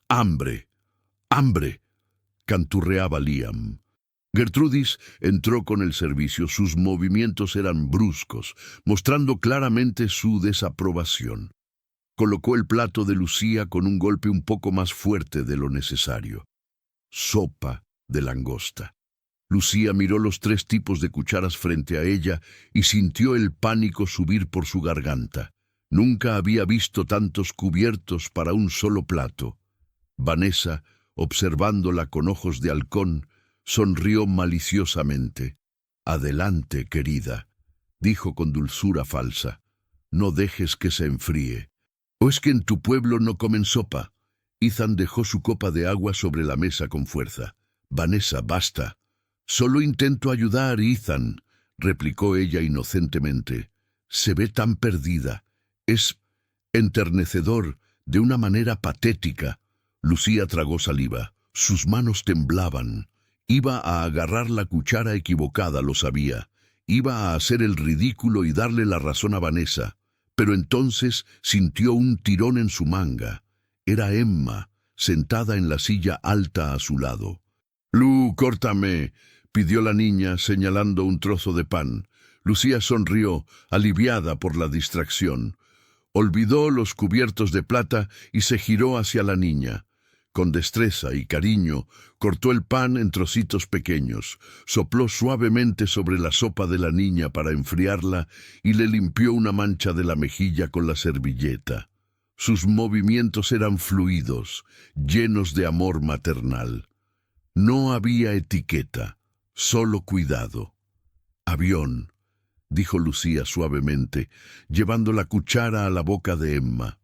¡Hambre! ¡Hambre!, canturreaba Liam. Gertrudis entró con el servicio. Sus movimientos eran bruscos, mostrando claramente su desaprobación. Colocó el plato de Lucía con un golpe un poco más fuerte de lo necesario. Sopa de langosta. Lucía miró los 3 tipos de cucharas frente a ella y sintió el pánico subir por su garganta. Nunca había visto tantos cubiertos para un solo plato. Vanessa, observándola con ojos de halcón, sonrió maliciosamente. «Adelante, querida», dijo con dulzura falsa. «No dejes que se enfríe. ¿O es que en tu pueblo no comen sopa?» Ethan dejó su copa de agua sobre la mesa con fuerza. «Vanessa, basta». «Solo intento ayudar, Ethan», replicó ella inocentemente. «Se ve tan perdida. Es enternecedor, de una manera patética». Lucía tragó saliva. Sus manos temblaban. Iba a agarrar la cuchara equivocada, lo sabía. Iba a hacer el ridículo y darle la razón a Vanessa. Pero entonces sintió un tirón en su manga. Era Emma, sentada en la silla alta a su lado. «Lu, córtame», pidió la niña, señalando un trozo de pan. Lucía sonrió, aliviada por la distracción. Olvidó los cubiertos de plata y se giró hacia la niña. Con destreza y cariño, cortó el pan en trocitos pequeños, sopló suavemente sobre la sopa de la niña para enfriarla y le limpió una mancha de la mejilla con la servilleta. Sus movimientos eran fluidos, llenos de amor maternal. No había etiqueta, solo cuidado. «Avión», dijo Lucía suavemente, llevando la cuchara a la boca de Emma.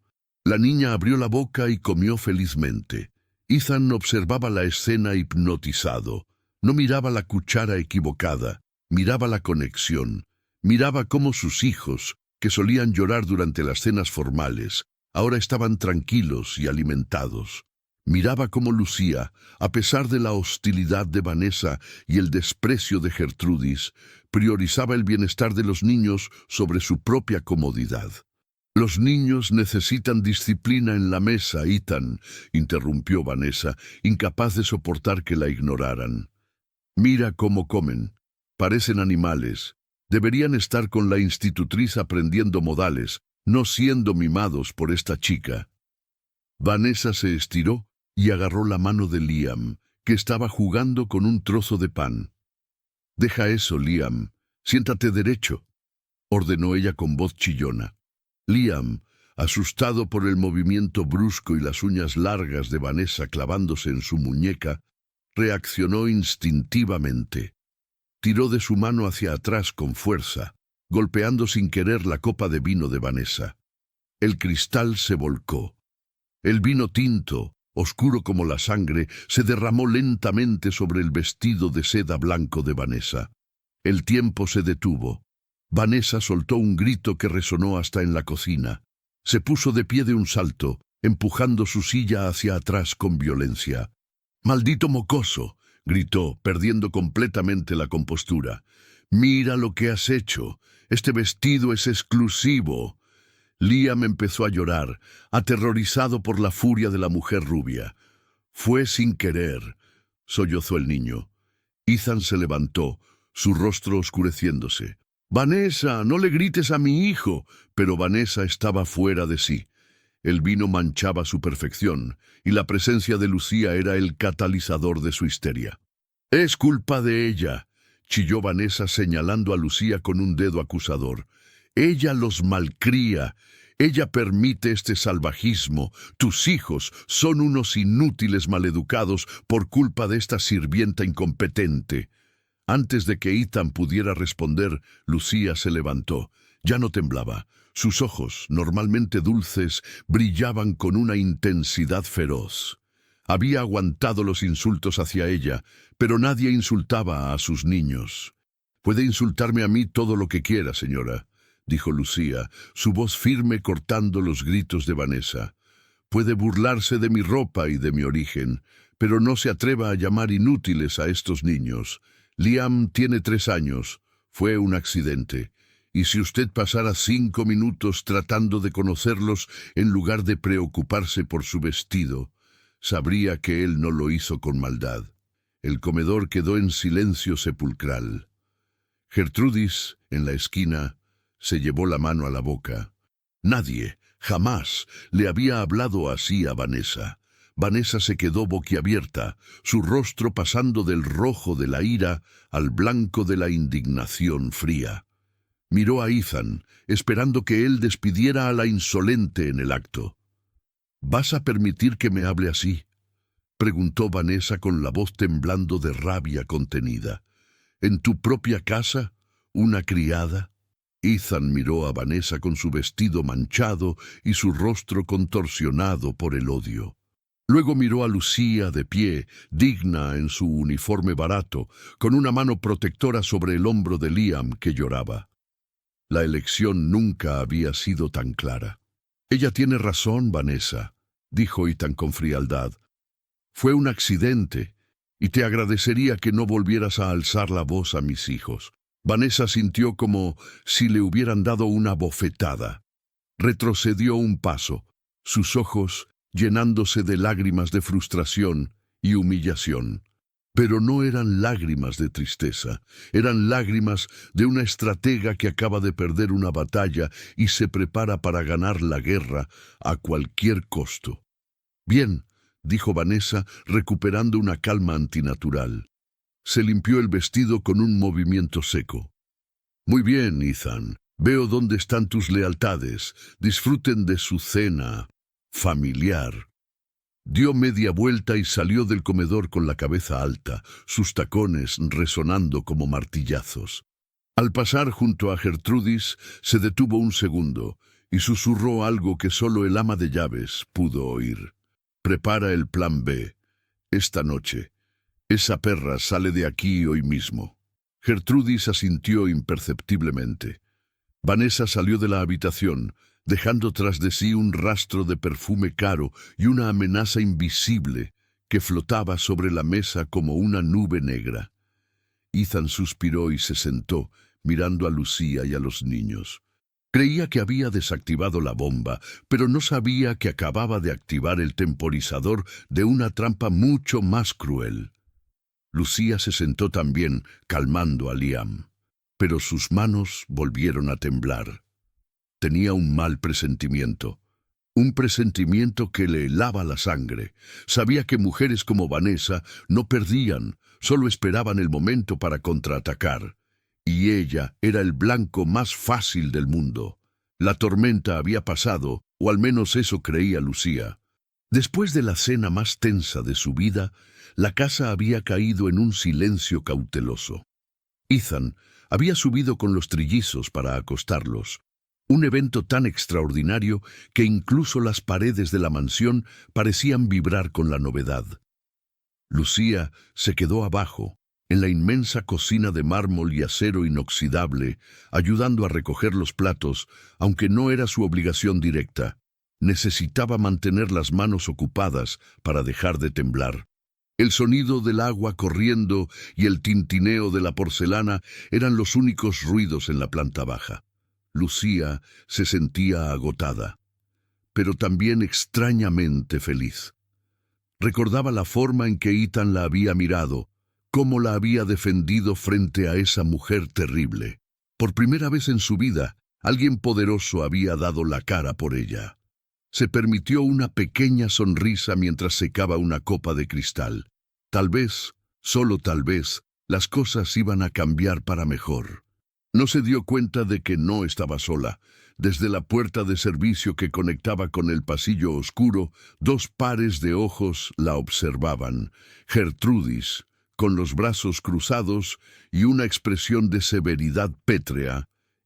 La niña abrió la boca y comió felizmente. Ethan observaba la escena hipnotizado. No miraba la cuchara equivocada, miraba la conexión. Miraba cómo sus hijos, que solían llorar durante las cenas formales, ahora estaban tranquilos y alimentados. Miraba cómo Lucía, a pesar de la hostilidad de Vanessa y el desprecio de Gertrudis, priorizaba el bienestar de los niños sobre su propia comodidad. «Los niños necesitan disciplina en la mesa, Ethan», interrumpió Vanessa, incapaz de soportar que la ignoraran. «Mira cómo comen. Parecen animales. Deberían estar con la institutriz aprendiendo modales, no siendo mimados por esta chica». Vanessa se estiró y agarró la mano de Liam, que estaba jugando con un trozo de pan. «Deja eso, Liam. Siéntate derecho», ordenó ella con voz chillona. Liam, asustado por el movimiento brusco y las uñas largas de Vanessa clavándose en su muñeca, reaccionó instintivamente. Tiró de su mano hacia atrás con fuerza, golpeando sin querer la copa de vino de Vanessa. El cristal se volcó. El vino tinto, oscuro como la sangre, se derramó lentamente sobre el vestido de seda blanco de Vanessa. El tiempo se detuvo. Vanessa soltó un grito que resonó hasta en la cocina. Se puso de pie de un salto, empujando su silla hacia atrás con violencia. «¡Maldito mocoso!», gritó, perdiendo completamente la compostura. «¡Mira lo que has hecho! Este vestido es exclusivo». Liam empezó a llorar, aterrorizado por la furia de la mujer rubia. «Fue sin querer», sollozó el niño. Ethan se levantó, su rostro oscureciéndose. «Vanessa, no le grites a mi hijo». Pero Vanessa estaba fuera de sí. El vino manchaba su perfección, y la presencia de Lucía era el catalizador de su histeria. «Es culpa de ella», chilló Vanessa señalando a Lucía con un dedo acusador. «Ella los malcría. Ella permite este salvajismo. Tus hijos son unos inútiles maleducados por culpa de esta sirvienta incompetente». Antes de que Ethan pudiera responder, Lucía se levantó. Ya no temblaba. Sus ojos, normalmente dulces, brillaban con una intensidad feroz. Había aguantado los insultos hacia ella, pero nadie insultaba a sus niños. «Puede insultarme a mí todo lo que quiera, señora», dijo Lucía, su voz firme cortando los gritos de Vanessa. «Puede burlarse de mi ropa y de mi origen, pero no se atreva a llamar inútiles a estos niños. Liam tiene 3 años. Fue un accidente. Y si usted pasara 5 minutos tratando de conocerlos en lugar de preocuparse por su vestido, sabría que él no lo hizo con maldad». El comedor quedó en silencio sepulcral. Gertrudis, en la esquina, se llevó la mano a la boca. Nadie, jamás, le había hablado así a Vanessa. Vanessa se quedó boquiabierta, su rostro pasando del rojo de la ira al blanco de la indignación fría. Miró a Ethan, esperando que él despidiera a la insolente en el acto. «¿Vas a permitir que me hable así?», preguntó Vanessa con la voz temblando de rabia contenida. «¿En tu propia casa? ¿Una criada?». Ethan miró a Vanessa con su vestido manchado y su rostro contorsionado por el odio. Luego miró a Lucía de pie, digna en su uniforme barato, con una mano protectora sobre el hombro de Liam, que lloraba. La elección nunca había sido tan clara. «Ella tiene razón, Vanessa», dijo Ethan con frialdad. «Fue un accidente, y te agradecería que no volvieras a alzar la voz a mis hijos». Vanessa sintió como si le hubieran dado una bofetada. Retrocedió un paso, sus ojos llenándose de lágrimas de frustración y humillación. Pero no eran lágrimas de tristeza, eran lágrimas de una estratega que acaba de perder una batalla y se prepara para ganar la guerra a cualquier costo. «Bien», dijo Vanessa, recuperando una calma antinatural. Se limpió el vestido con un movimiento seco. «Muy bien, Ethan. Veo dónde están tus lealtades. Disfruten de su cena familiar». Dio media vuelta y salió del comedor con la cabeza alta, sus tacones resonando como martillazos. Al pasar junto a Gertrudis, se detuvo un segundo y susurró algo que solo el ama de llaves pudo oír. «Prepara el plan B. Esta noche. Esa perra sale de aquí hoy mismo». Gertrudis asintió imperceptiblemente. Vanessa salió de la habitación, dejando tras de sí un rastro de perfume caro y una amenaza invisible que flotaba sobre la mesa como una nube negra. Ethan suspiró y se sentó, mirando a Lucía y a los niños. Creía que había desactivado la bomba, pero no sabía que acababa de activar el temporizador de una trampa mucho más cruel. Lucía se sentó también, calmando a Liam, pero sus manos volvieron a temblar. Tenía un mal presentimiento, un presentimiento que le helaba la sangre. Sabía que mujeres como Vanessa no perdían, solo esperaban el momento para contraatacar. Y ella era el blanco más fácil del mundo. La tormenta había pasado, o al menos eso creía Lucía. Después de la cena más tensa de su vida, la casa había caído en un silencio cauteloso. Ethan había subido con los trillizos para acostarlos, un evento tan extraordinario que incluso las paredes de la mansión parecían vibrar con la novedad. Lucía se quedó abajo, en la inmensa cocina de mármol y acero inoxidable, ayudando a recoger los platos, aunque no era su obligación directa. Necesitaba mantener las manos ocupadas para dejar de temblar. El sonido del agua corriendo y el tintineo de la porcelana eran los únicos ruidos en la planta baja. Lucía se sentía agotada, pero también extrañamente feliz. Recordaba la forma en que Ethan la había mirado, cómo la había defendido frente a esa mujer terrible. Por primera vez en su vida, alguien poderoso había dado la cara por ella. Se permitió una pequeña sonrisa mientras secaba una copa de cristal. Tal vez, solo tal vez, las cosas iban a cambiar para mejor. No se dio cuenta de que no estaba sola. Desde la puerta de servicio que conectaba con el pasillo oscuro, dos pares de ojos la observaban. Gertrudis, con los brazos cruzados y una expresión de severidad pétrea,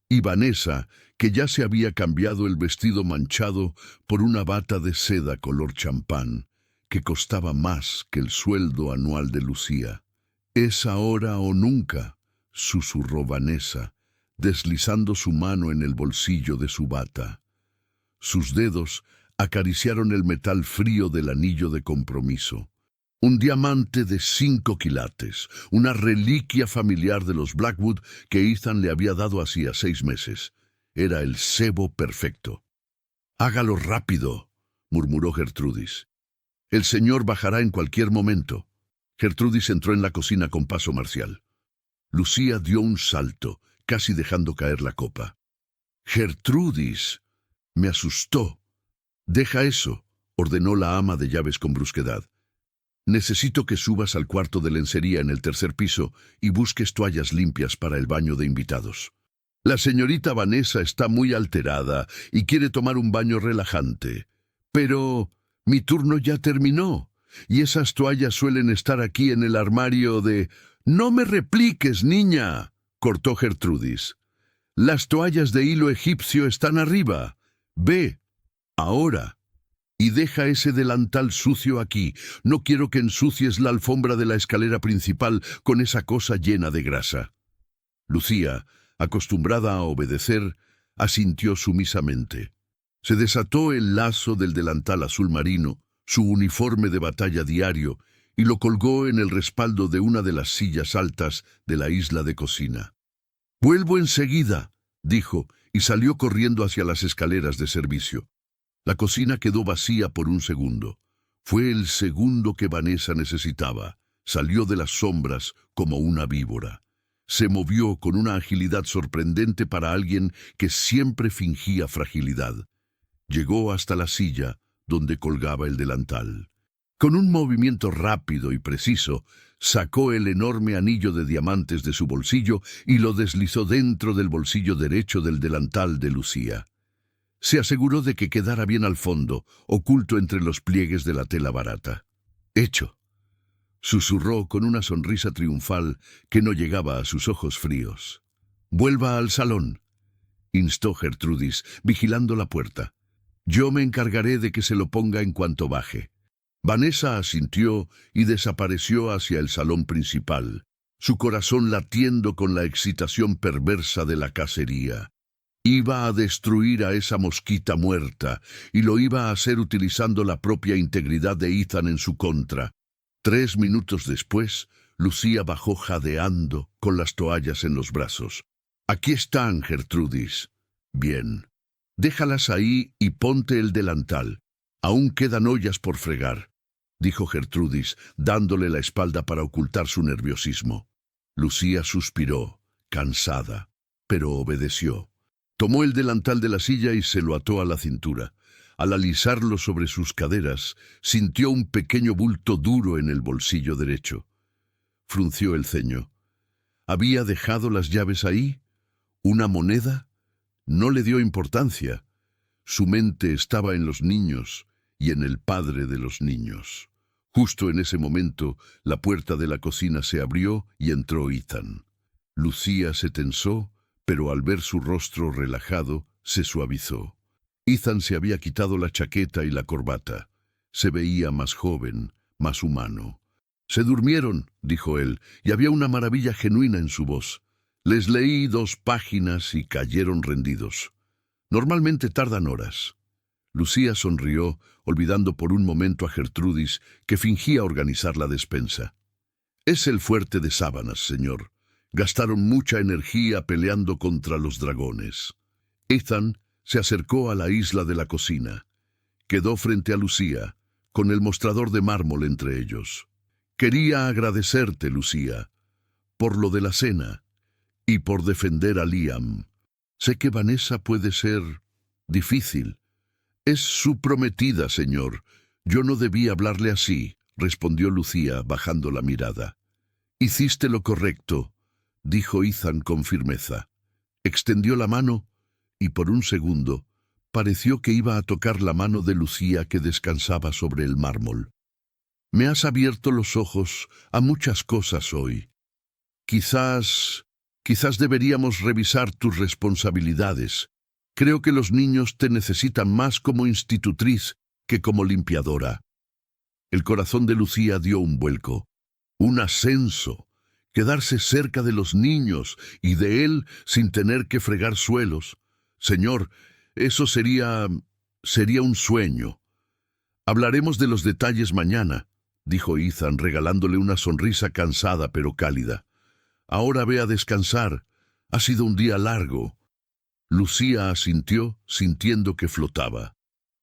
y Vanessa, que ya se había cambiado el vestido manchado por una bata de seda color champán, que costaba más que el sueldo anual de Lucía. «Es ahora o nunca», susurró Vanessa, deslizando su mano en el bolsillo de su bata. Sus dedos acariciaron el metal frío del anillo de compromiso. Un diamante de 5 quilates, una reliquia familiar de los Blackwood que Ethan le había dado hacía 6 meses. Era el cebo perfecto. «Hágalo rápido», murmuró Gertrudis. «El señor bajará en cualquier momento». Gertrudis entró en la cocina con paso marcial. Lucía dio un salto, casi dejando caer la copa. «Gertrudis», me asustó. «Deja eso», ordenó la ama de llaves con brusquedad. «Necesito que subas al cuarto de lencería en el tercer piso y busques toallas limpias para el baño de invitados. La señorita Vanessa está muy alterada y quiere tomar un baño relajante. Pero mi turno ya terminó, y esas toallas suelen estar aquí en el armario de...» «No me repliques, niña», cortó Gertrudis. «Las toallas de hilo egipcio están arriba. Ve, ahora. Y deja ese delantal sucio aquí. No quiero que ensucies la alfombra de la escalera principal con esa cosa llena de grasa». Lucía, acostumbrada a obedecer, asintió sumisamente. Se desató el lazo del delantal azul marino, su uniforme de batalla diario, y lo colgó en el respaldo de una de las sillas altas de la isla de cocina. «Vuelvo enseguida», dijo, y salió corriendo hacia las escaleras de servicio. La cocina quedó vacía por un segundo. Fue el segundo que Vanessa necesitaba. Salió de las sombras como una víbora. Se movió con una agilidad sorprendente para alguien que siempre fingía fragilidad. Llegó hasta la silla donde colgaba el delantal. Con un movimiento rápido y preciso, sacó el enorme anillo de diamantes de su bolsillo y lo deslizó dentro del bolsillo derecho del delantal de Lucía. Se aseguró de que quedara bien al fondo, oculto entre los pliegues de la tela barata. «Hecho», susurró con una sonrisa triunfal que no llegaba a sus ojos fríos. «Vuelva al salón», instó Gertrudis, vigilando la puerta. «Yo me encargaré de que se lo ponga en cuanto baje». Vanessa asintió y desapareció hacia el salón principal, su corazón latiendo con la excitación perversa de la cacería. Iba a destruir a esa mosquita muerta, y lo iba a hacer utilizando la propia integridad de Ethan en su contra. 3 minutos después, Lucía bajó jadeando, con las toallas en los brazos. «Aquí están, Gertrudis». «Bien. Déjalas ahí y ponte el delantal. Aún quedan ollas por fregar», dijo Gertrudis, dándole la espalda para ocultar su nerviosismo. Lucía suspiró, cansada, pero obedeció. Tomó el delantal de la silla y se lo ató a la cintura. Al alisarlo sobre sus caderas, sintió un pequeño bulto duro en el bolsillo derecho. Frunció el ceño. ¿Había dejado las llaves ahí? ¿Una moneda? No le dio importancia. Su mente estaba en los niños y en el padre de los niños. Justo en ese momento, la puerta de la cocina se abrió y entró Ethan. Lucía se tensó, pero al ver su rostro relajado, se suavizó. Ethan se había quitado la chaqueta y la corbata. Se veía más joven, más humano. «Se durmieron», dijo él, y había una maravilla genuina en su voz. «Les leí 2 páginas y cayeron rendidos. Normalmente tardan horas». Lucía sonrió, olvidando por un momento a Gertrudis, que fingía organizar la despensa. «Es el fuerte de sábanas, señor. Gastaron mucha energía peleando contra los dragones». Ethan se acercó a la isla de la cocina. Quedó frente a Lucía, con el mostrador de mármol entre ellos. «Quería agradecerte, Lucía, por lo de la cena». y por defender a Liam. Sé que Vanessa puede ser difícil. Es su prometida, señor. Yo no debí hablarle así, respondió Lucía, bajando la mirada. Hiciste lo correcto, dijo Ethan con firmeza. Extendió la mano y por un segundo pareció que iba a tocar la mano de Lucía que descansaba sobre el mármol. Me has abierto los ojos a muchas cosas hoy. Quizás deberíamos revisar tus responsabilidades. Creo que los niños te necesitan más como institutriz que como limpiadora. El corazón de Lucía dio un vuelco, un ascenso, quedarse cerca de los niños y de él sin tener que fregar suelos. Señor, eso sería un sueño. Hablaremos de los detalles mañana, dijo Ethan, regalándole una sonrisa cansada pero cálida. Ahora ve a descansar. Ha sido un día largo. Lucía asintió, sintiendo que flotaba.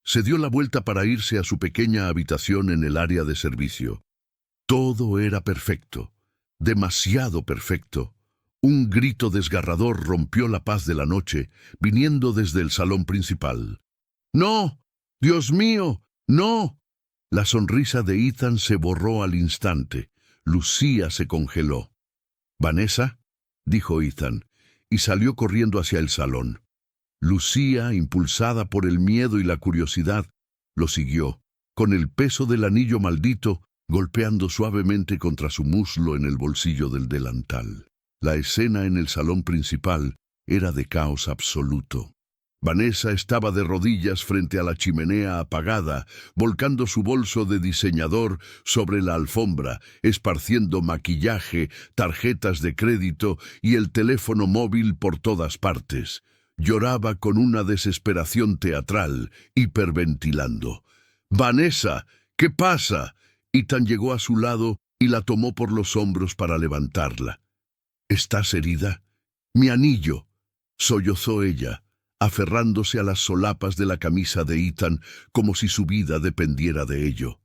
Se dio la vuelta para irse a su pequeña habitación en el área de servicio. Todo era perfecto, demasiado perfecto. Un grito desgarrador rompió la paz de la noche, viniendo desde el salón principal. ¡No! ¡Dios mío! ¡No! La sonrisa de Ethan se borró al instante. Lucía se congeló. «¿Vanessa?», dijo Ethan, y salió corriendo hacia el salón. Lucía, impulsada por el miedo y la curiosidad, lo siguió, con el peso del anillo maldito golpeando suavemente contra su muslo en el bolsillo del delantal. La escena en el salón principal era de caos absoluto. Vanessa estaba de rodillas frente a la chimenea apagada, volcando su bolso de diseñador sobre la alfombra, esparciendo maquillaje, tarjetas de crédito y el teléfono móvil por todas partes. Lloraba con una desesperación teatral, hiperventilando. «¡Vanessa! ¿Qué pasa?». Ethan llegó a su lado y la tomó por los hombros para levantarla. «¿Estás herida?». «Mi anillo», sollozó ella, aferrándose a las solapas de la camisa de Ethan como si su vida dependiera de ello.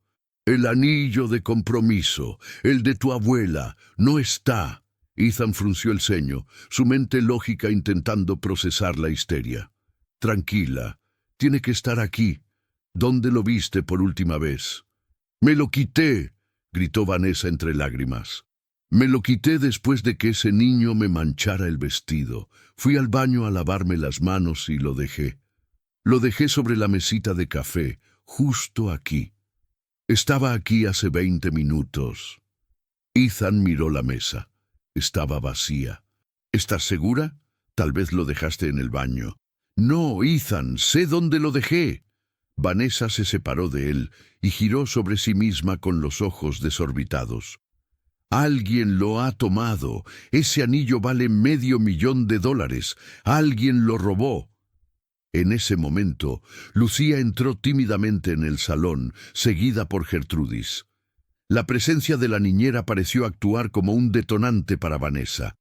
«El anillo de compromiso, el de tu abuela, no está». Ethan frunció el ceño, su mente lógica intentando procesar la histeria. «Tranquila, tiene que estar aquí. ¿Dónde lo viste por última vez?». «Me lo quité», gritó Vanessa entre lágrimas. «Me lo quité después de que ese niño me manchara el vestido. Fui al baño a lavarme las manos y lo dejé. Lo dejé sobre la mesita de café, justo aquí. Estaba aquí hace 20 minutos». Ethan miró la mesa. Estaba vacía. «¿Estás segura? Tal vez lo dejaste en el baño». «No, Ethan, sé dónde lo dejé». Vanessa se separó de él y giró sobre sí misma con los ojos desorbitados. «Alguien lo ha tomado. Ese anillo vale $500,000. Alguien lo robó». En ese momento, Lucía entró tímidamente en el salón, seguida por Gertrudis. La presencia de la niñera pareció actuar como un detonante para Vanessa.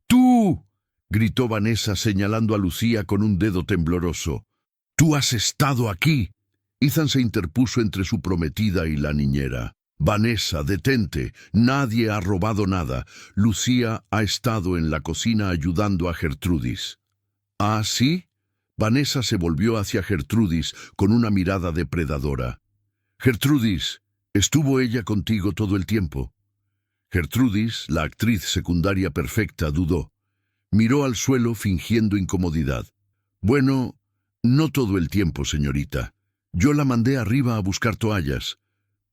«¡Tú!», gritó Vanessa señalando a Lucía con un dedo tembloroso. «¡Tú has estado aquí!». Ethan se interpuso entre su prometida y la niñera. «Vanessa, detente. Nadie ha robado nada. Lucía ha estado en la cocina ayudando a Gertrudis». «¿Ah, sí?». Vanessa se volvió hacia Gertrudis con una mirada depredadora. «Gertrudis, ¿estuvo ella contigo todo el tiempo?». Gertrudis, la actriz secundaria perfecta, dudó. Miró al suelo fingiendo incomodidad. «Bueno, no todo el tiempo, señorita. Yo la mandé arriba a buscar toallas.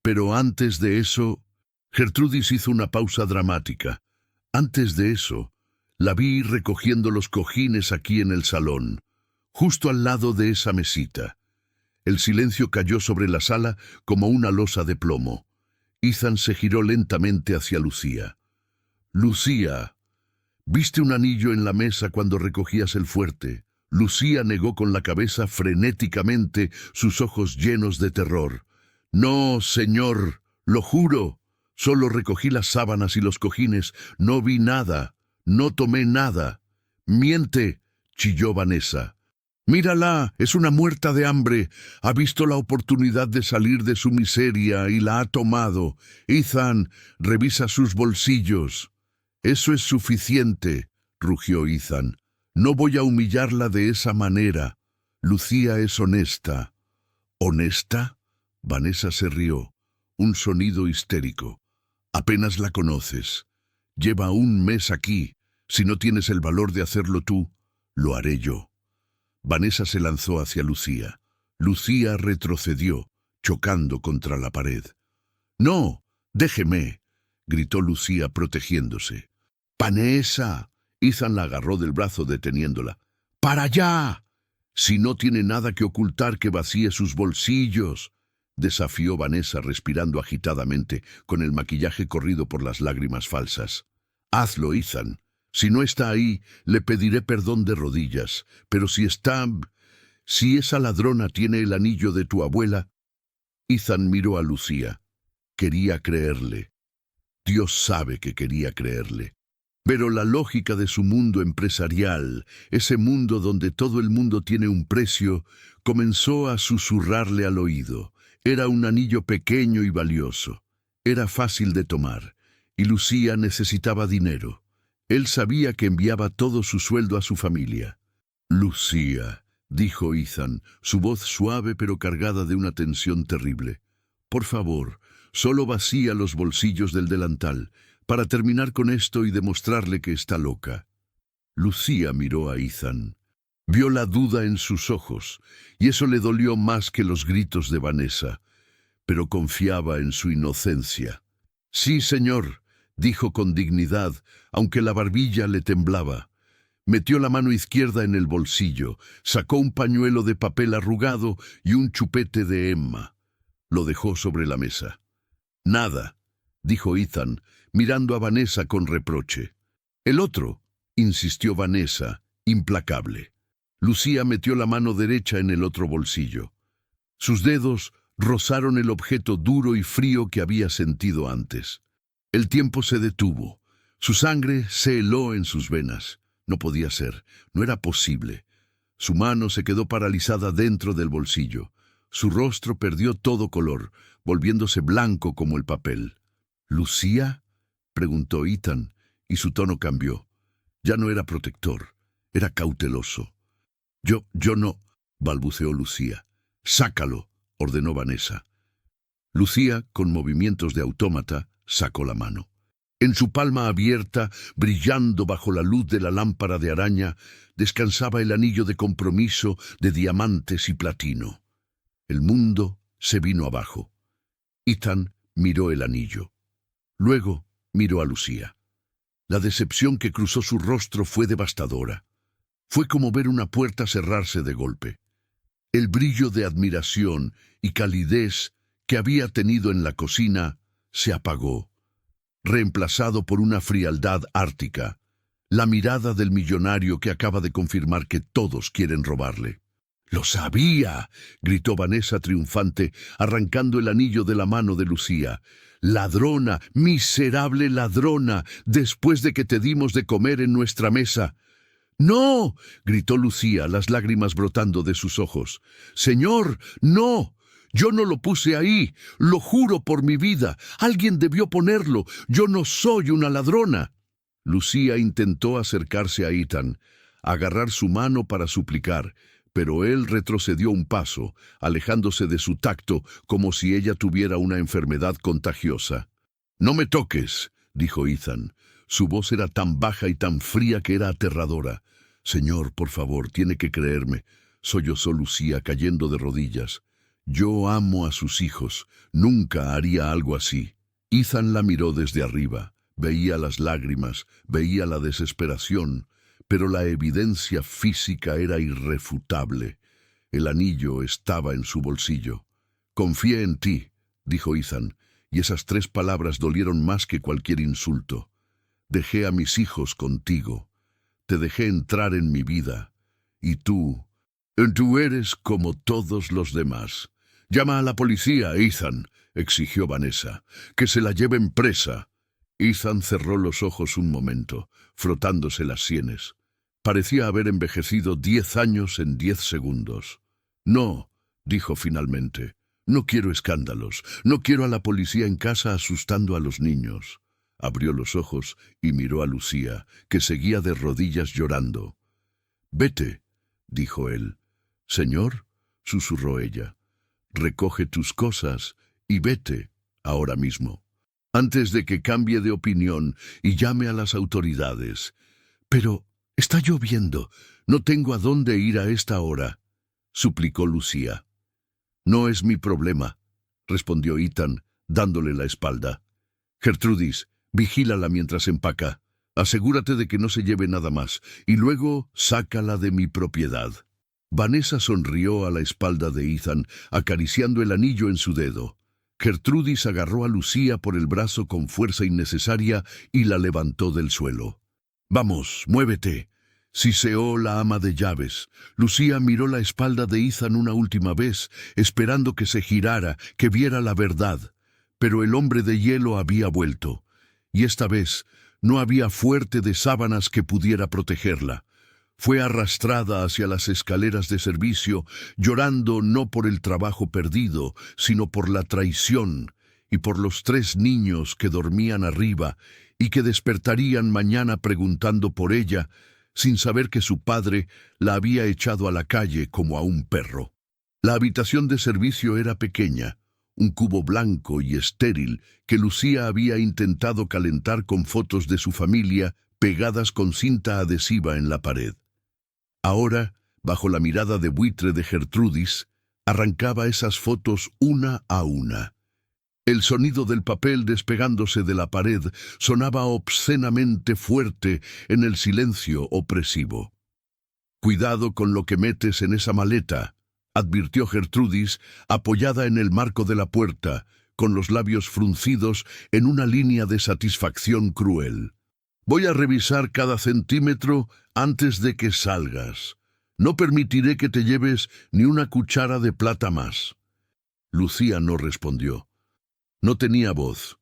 Pero antes de eso...». Gertrudis hizo una pausa dramática. «Antes de eso, la vi recogiendo los cojines aquí en el salón, justo al lado de esa mesita». El silencio cayó sobre la sala como una losa de plomo. Ethan se giró lentamente hacia Lucía. «Lucía, ¿viste un anillo en la mesa cuando recogías el fuerte?». Lucía negó con la cabeza frenéticamente, sus ojos llenos de terror. «No, señor, lo juro. Solo recogí las sábanas y los cojines. No vi nada. No tomé nada». «Miente», chilló Vanessa. «Mírala, es una muerta de hambre. Ha visto la oportunidad de salir de su miseria y la ha tomado. Ethan, revisa sus bolsillos». «Eso es suficiente», rugió Ethan. «No voy a humillarla de esa manera. Lucía es honesta». «¿Honesta?». Vanessa se rió. Un sonido histérico. «Apenas la conoces. Lleva un mes aquí. Si no tienes el valor de hacerlo tú, lo haré yo». Vanessa se lanzó hacia Lucía. Lucía retrocedió, chocando contra la pared. «No, déjeme», gritó Lucía protegiéndose. «Vanessa». Ethan la agarró del brazo deteniéndola. «¡Para allá! Si no tiene nada que ocultar, que vacíe sus bolsillos», desafió Vanessa respirando agitadamente, con el maquillaje corrido por las lágrimas falsas. «Hazlo, Ethan. Si no está ahí, le pediré perdón de rodillas. Pero si está... si esa ladrona tiene el anillo de tu abuela...». Ethan miró a Lucía. Quería creerle. Dios sabe que quería creerle. Pero la lógica de su mundo empresarial, ese mundo donde todo el mundo tiene un precio, comenzó a susurrarle al oído. Era un anillo pequeño y valioso. Era fácil de tomar. Y Lucía necesitaba dinero. Él sabía que enviaba todo su sueldo a su familia. «Lucía», dijo Ethan, su voz suave pero cargada de una tensión terrible. «Por favor, solo vacía los bolsillos del delantal, para terminar con esto y demostrarle que está loca». Lucía miró a Ethan. Vio la duda en sus ojos, y eso le dolió más que los gritos de Vanessa, pero confiaba en su inocencia. «Sí, señor», dijo con dignidad, aunque la barbilla le temblaba. Metió la mano izquierda en el bolsillo, sacó un pañuelo de papel arrugado y un chupete de Emma. Lo dejó sobre la mesa. «Nada», dijo Ethan, mirando a Vanessa con reproche. «El otro», insistió Vanessa, implacable. Lucía metió la mano derecha en el otro bolsillo. Sus dedos rozaron el objeto duro y frío que había sentido antes. El tiempo se detuvo. Su sangre se heló en sus venas. No podía ser, no era posible. Su mano se quedó paralizada dentro del bolsillo. Su rostro perdió todo color, volviéndose blanco como el papel. «¿Lucía?», preguntó Ethan, y su tono cambió. Ya no era protector, era cauteloso. Yo no», balbuceó Lucía. «Sácalo», ordenó Vanessa. Lucía, con movimientos de autómata, sacó la mano. En su palma abierta, brillando bajo la luz de la lámpara de araña, descansaba el anillo de compromiso de diamantes y platino. El mundo se vino abajo. Ethan miró el anillo. Luego miró a Lucía. La decepción que cruzó su rostro fue devastadora. Fue como ver una puerta cerrarse de golpe. El brillo de admiración y calidez que había tenido en la cocina se apagó, reemplazado por una frialdad ártica, la mirada del millonario que acaba de confirmar que todos quieren robarle. «¡Lo sabía!», gritó Vanessa triunfante, arrancando el anillo de la mano de Lucía. «Ladrona, miserable ladrona, después de que te dimos de comer en nuestra mesa». «¡No!», gritó Lucía, las lágrimas brotando de sus ojos. «Señor, no. Yo no lo puse ahí. Lo juro por mi vida. Alguien debió ponerlo. Yo no soy una ladrona». Lucía intentó acercarse a Ethan, agarrar su mano para suplicar, pero él retrocedió un paso, alejándose de su tacto como si ella tuviera una enfermedad contagiosa. «No me toques», dijo Ethan. Su voz era tan baja y tan fría que era aterradora. «Señor, por favor, tiene que creerme», sollozó Lucía cayendo de rodillas. «Yo amo a sus hijos. Nunca haría algo así». Ethan la miró desde arriba. Veía las lágrimas, veía la desesperación, pero la evidencia física era irrefutable. El anillo estaba en su bolsillo. «Confié en ti», dijo Ethan, y esas 3 palabras dolieron más que cualquier insulto. «Dejé a mis hijos contigo. Te dejé entrar en mi vida. Y tú eres como todos los demás». «Llama a la policía, Ethan», exigió Vanessa. «Que se la lleven presa». Ethan cerró los ojos un momento, frotándose las sienes. Parecía haber envejecido 10 años en 10 segundos. «No», dijo finalmente. «No quiero escándalos. No quiero a la policía en casa asustando a los niños». Abrió los ojos y miró a Lucía, que seguía de rodillas llorando. «Vete», dijo él. «Señor», susurró ella, «recoge tus cosas y vete ahora mismo, antes de que cambie de opinión y llame a las autoridades». «Pero está lloviendo, no tengo a dónde ir a esta hora», suplicó Lucía. «No es mi problema», respondió Ethan, dándole la espalda. «Gertrudis, vigílala mientras empaca. Asegúrate de que no se lleve nada más, y luego sácala de mi propiedad». Vanessa sonrió a la espalda de Ethan, acariciando el anillo en su dedo. Gertrudis agarró a Lucía por el brazo con fuerza innecesaria y la levantó del suelo. «Vamos, muévete», siseó la ama de llaves. Lucía miró la espalda de Ethan una última vez, esperando que se girara, que viera la verdad. Pero el hombre de hielo había vuelto, y esta vez no había fuerte de sábanas que pudiera protegerla. Fue arrastrada hacia las escaleras de servicio, llorando no por el trabajo perdido, sino por la traición y por los 3 niños que dormían arriba y que despertarían mañana preguntando por ella, sin saber que su padre la había echado a la calle como a un perro. La habitación de servicio era pequeña, un cubo blanco y estéril que Lucía había intentado calentar con fotos de su familia pegadas con cinta adhesiva en la pared. Ahora, bajo la mirada de buitre de Gertrudis, arrancaba esas fotos una a una. El sonido del papel despegándose de la pared sonaba obscenamente fuerte en el silencio opresivo. «Cuidado con lo que metes en esa maleta», advirtió Gertrudis, apoyada en el marco de la puerta, con los labios fruncidos en una línea de satisfacción cruel. «Voy a revisar cada centímetro antes de que salgas. No permitiré que te lleves ni una cuchara de plata más». Lucía no respondió. No tenía voz.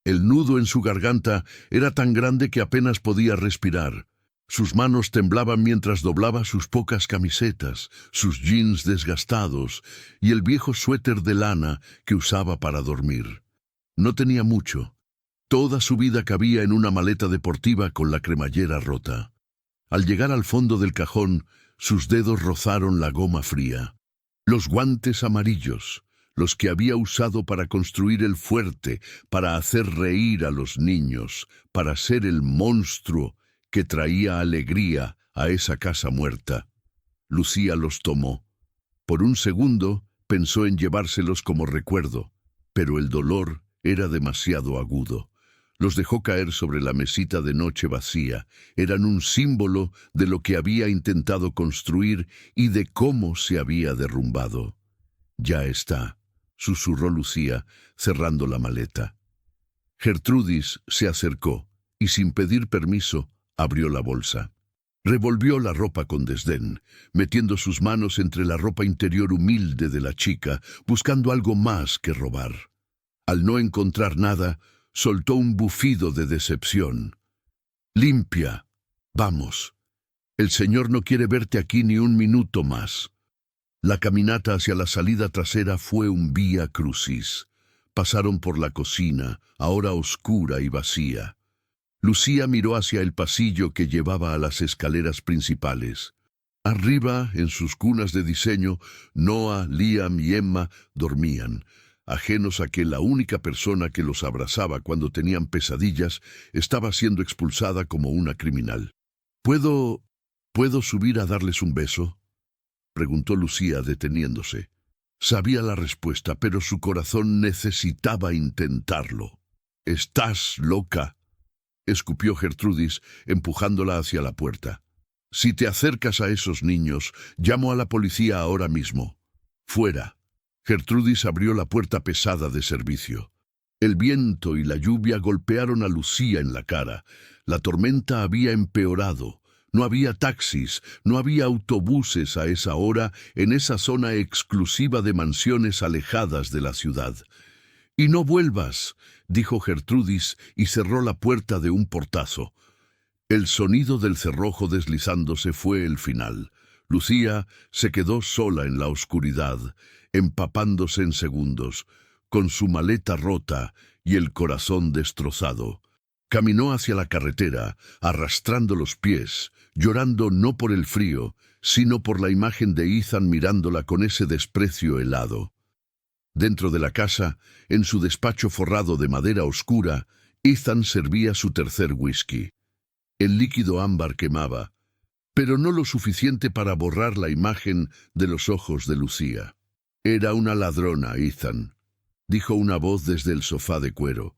El nudo en su garganta era tan grande que apenas podía respirar. Sus manos temblaban mientras doblaba sus pocas camisetas, sus jeans desgastados y el viejo suéter de lana que usaba para dormir. No tenía mucho. Toda su vida cabía en una maleta deportiva con la cremallera rota. Al llegar al fondo del cajón, sus dedos rozaron la goma fría. Los guantes amarillos, los que había usado para construir el fuerte, para hacer reír a los niños, para ser el monstruo que traía alegría a esa casa muerta. Lucía los tomó. Por un segundo pensó en llevárselos como recuerdo, pero el dolor era demasiado agudo. Los dejó caer sobre la mesita de noche vacía. Eran un símbolo de lo que había intentado construir y de cómo se había derrumbado. «Ya está», susurró Lucía, cerrando la maleta. Gertrudis se acercó y, sin pedir permiso, abrió la bolsa. Revolvió la ropa con desdén, metiendo sus manos entre la ropa interior humilde de la chica, buscando algo más que robar. Al no encontrar nada, soltó un bufido de decepción. «Limpia. Vamos. El señor no quiere verte aquí ni un minuto más». La caminata hacia la salida trasera fue un vía crucis. Pasaron por la cocina, ahora oscura y vacía. Lucía miró hacia el pasillo que llevaba a las escaleras principales. Arriba, en sus cunas de diseño, Noah, Liam y Emma dormían, ajenos a que la única persona que los abrazaba cuando tenían pesadillas estaba siendo expulsada como una criminal. ¿Puedo subir a darles un beso?», preguntó Lucía deteniéndose. Sabía la respuesta, pero su corazón necesitaba intentarlo. «¿Estás loca?», escupió Gertrudis, empujándola hacia la puerta. «Si te acercas a esos niños, llamo a la policía ahora mismo. Fuera». Gertrudis abrió la puerta pesada de servicio. El viento y la lluvia golpearon a Lucía en la cara. La tormenta había empeorado. No había taxis, no había autobuses a esa hora en esa zona exclusiva de mansiones alejadas de la ciudad. «Y no vuelvas», dijo Gertrudis y cerró la puerta de un portazo. El sonido del cerrojo deslizándose fue el final. Lucía se quedó sola en la oscuridad, empapándose en segundos, con su maleta rota y el corazón destrozado. Caminó hacia la carretera, arrastrando los pies, llorando no por el frío, sino por la imagen de Ethan mirándola con ese desprecio helado. Dentro de la casa, en su despacho forrado de madera oscura, Ethan servía su tercer whisky. El líquido ámbar quemaba, pero no lo suficiente para borrar la imagen de los ojos de Lucía. «Era una ladrona, Ethan», dijo una voz desde el sofá de cuero.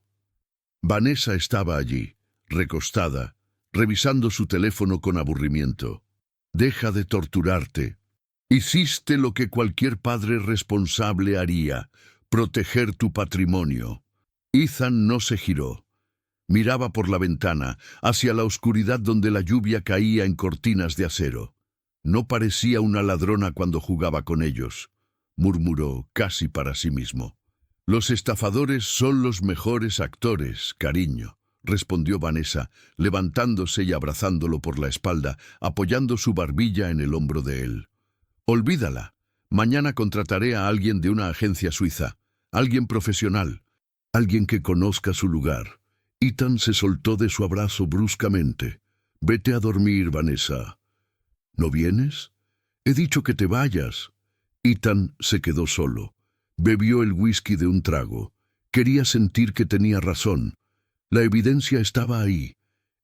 Vanessa estaba allí, recostada, revisando su teléfono con aburrimiento. «Deja de torturarte. Hiciste lo que cualquier padre responsable haría, proteger tu patrimonio». Ethan no se giró. Miraba por la ventana, hacia la oscuridad donde la lluvia caía en cortinas de acero. «No parecía una ladrona cuando jugaba con ellos», murmuró casi para sí mismo. «Los estafadores son los mejores actores, cariño», respondió Vanessa, levantándose y abrazándolo por la espalda, apoyando su barbilla en el hombro de él. «Olvídala. Mañana contrataré a alguien de una agencia suiza, alguien profesional, alguien que conozca su lugar». Ethan se soltó de su abrazo bruscamente. «Vete a dormir, Vanessa». «¿No vienes? He dicho que te vayas». Ethan se quedó solo. Bebió el whisky de un trago. Quería sentir que tenía razón. La evidencia estaba ahí.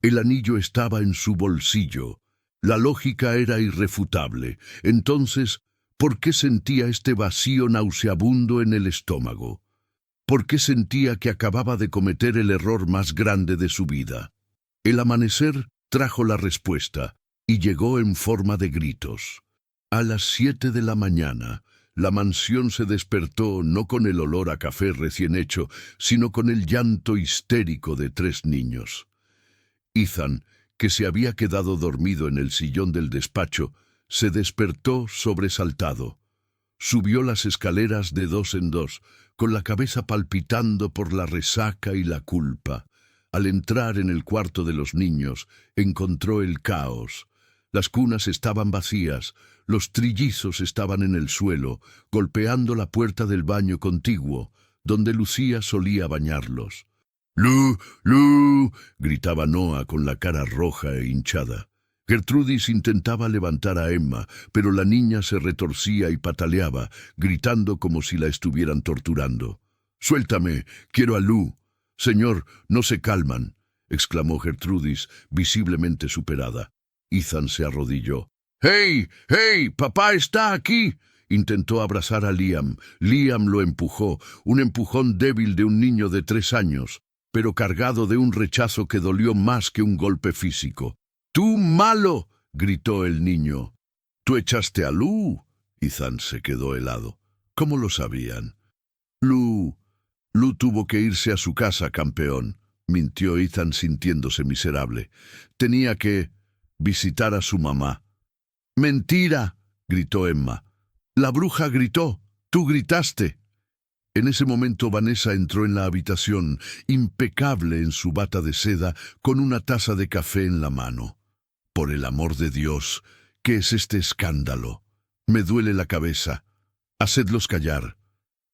El anillo estaba en su bolsillo. La lógica era irrefutable. Entonces, ¿por qué sentía este vacío nauseabundo en el estómago? ¿Por qué sentía que acababa de cometer el error más grande de su vida? El amanecer trajo la respuesta y llegó en forma de gritos. A las 7 de la mañana, la mansión se despertó no con el olor a café recién hecho, sino con el llanto histérico de 3 niños. Ethan, que se había quedado dormido en el sillón del despacho, se despertó sobresaltado. Subió las escaleras de 2 en 2, con la cabeza palpitando por la resaca y la culpa. Al entrar en el cuarto de los niños, encontró el caos. Las cunas estaban vacías, los trillizos estaban en el suelo, golpeando la puerta del baño contiguo, donde Lucía solía bañarlos. «¡Lu! ¡Lu!», gritaba Noah con la cara roja e hinchada. Gertrudis intentaba levantar a Emma, pero la niña se retorcía y pataleaba, gritando como si la estuvieran torturando. «¡Suéltame! ¡Quiero a Lu!». «Señor, no se calman», exclamó Gertrudis, visiblemente superada. Ethan se arrodilló. «¡Hey! ¡Hey! ¡Papá está aquí!». Intentó abrazar a Liam. Liam lo empujó, un empujón débil de un niño de 3 años, pero cargado de un rechazo que dolió más que un golpe físico. «¡Tú malo!», gritó el niño. «¿Tú echaste a Lu?». Ethan se quedó helado. ¿Cómo lo sabían? Lu tuvo que irse a su casa, campeón», mintió Ethan sintiéndose miserable. «Tenía que visitar a su mamá». «¡Mentira!», gritó Emma. «La bruja gritó. Tú gritaste». En ese momento Vanessa entró en la habitación, impecable en su bata de seda, con una taza de café en la mano. «Por el amor de Dios, ¿qué es este escándalo? Me duele la cabeza. Hacedlos callar».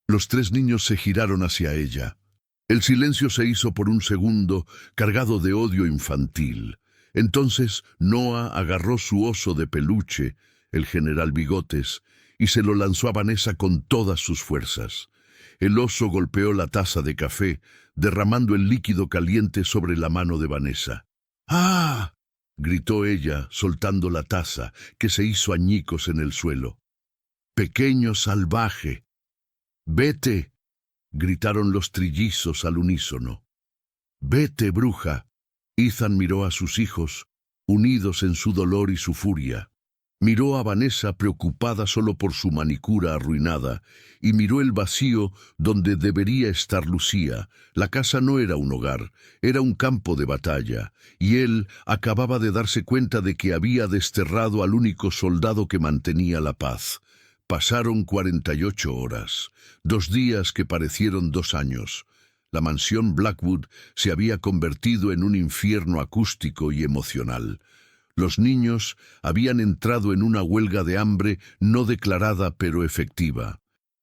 Los 3 niños se giraron hacia ella. El silencio se hizo por un segundo, cargado de odio infantil. Entonces Noah agarró su oso de peluche, el general Bigotes, y se lo lanzó a Vanessa con todas sus fuerzas. El oso golpeó la taza de café, derramando el líquido caliente sobre la mano de Vanessa. «¡Ah!», gritó ella, soltando la taza, que se hizo añicos en el suelo. «Pequeño salvaje». «¡Vete!», gritaron los trillizos al unísono. «¡Vete, bruja!». Ethan miró a sus hijos, unidos en su dolor y su furia. Miró a Vanessa preocupada solo por su manicura arruinada, y miró el vacío donde debería estar Lucía. La casa no era un hogar, era un campo de batalla, y él acababa de darse cuenta de que había desterrado al único soldado que mantenía la paz. Pasaron 48 horas, 2 días que parecieron 2 años. La mansión Blackwood se había convertido en un infierno acústico y emocional. Los niños habían entrado en una huelga de hambre no declarada pero efectiva.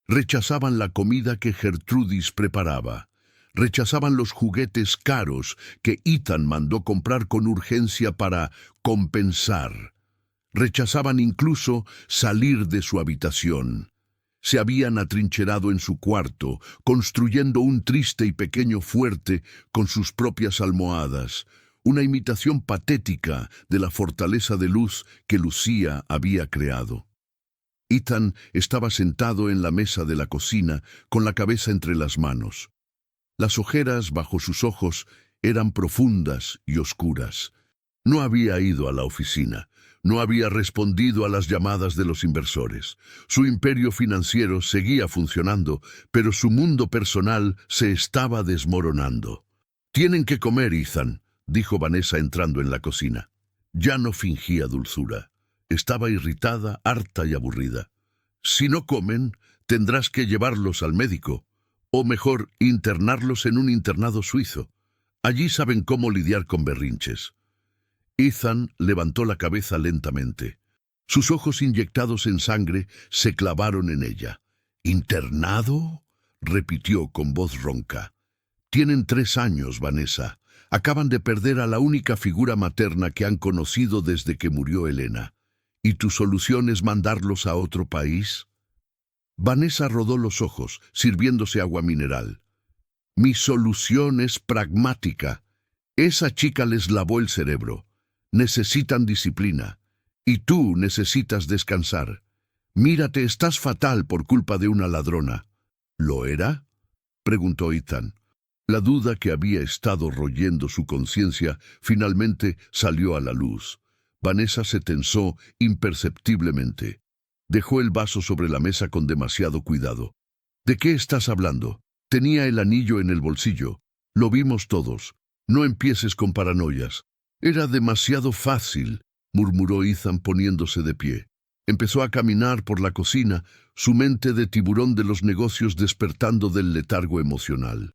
Rechazaban la comida que Gertrudis preparaba. Rechazaban los juguetes caros que Ethan mandó comprar con urgencia para compensar. Rechazaban incluso salir de su habitación. Se habían atrincherado en su cuarto, construyendo un triste y pequeño fuerte con sus propias almohadas, una imitación patética de la fortaleza de luz que Lucía había creado. Ethan estaba sentado en la mesa de la cocina, con la cabeza entre las manos. Las ojeras bajo sus ojos eran profundas y oscuras. No había ido a la oficina. No había respondido a las llamadas de los inversores. Su imperio financiero seguía funcionando, pero su mundo personal se estaba desmoronando. «Tienen que comer, Ethan», dijo Vanessa entrando en la cocina. Ya no fingía dulzura. Estaba irritada, harta y aburrida. «Si no comen, tendrás que llevarlos al médico, o mejor, internarlos en un internado suizo. Allí saben cómo lidiar con berrinches». Ethan levantó la cabeza lentamente. Sus ojos inyectados en sangre se clavaron en ella. «¿Internado?», repitió con voz ronca. «Tienen 3 años, Vanessa. Acaban de perder a la única figura materna que han conocido desde que murió Elena. ¿Y tu solución es mandarlos a otro país?». Vanessa rodó los ojos, sirviéndose agua mineral. «Mi solución es pragmática. Esa chica les lavó el cerebro. Necesitan disciplina. Y tú necesitas descansar. Mírate, estás fatal por culpa de una ladrona». «¿Lo era?», preguntó Ethan. La duda que había estado royendo su conciencia finalmente salió a la luz. Vanessa se tensó imperceptiblemente. Dejó el vaso sobre la mesa con demasiado cuidado. «¿De qué estás hablando? Tenía el anillo en el bolsillo. Lo vimos todos. No empieces con paranoias». «Era demasiado fácil», murmuró Ethan poniéndose de pie. Empezó a caminar por la cocina, su mente de tiburón de los negocios despertando del letargo emocional.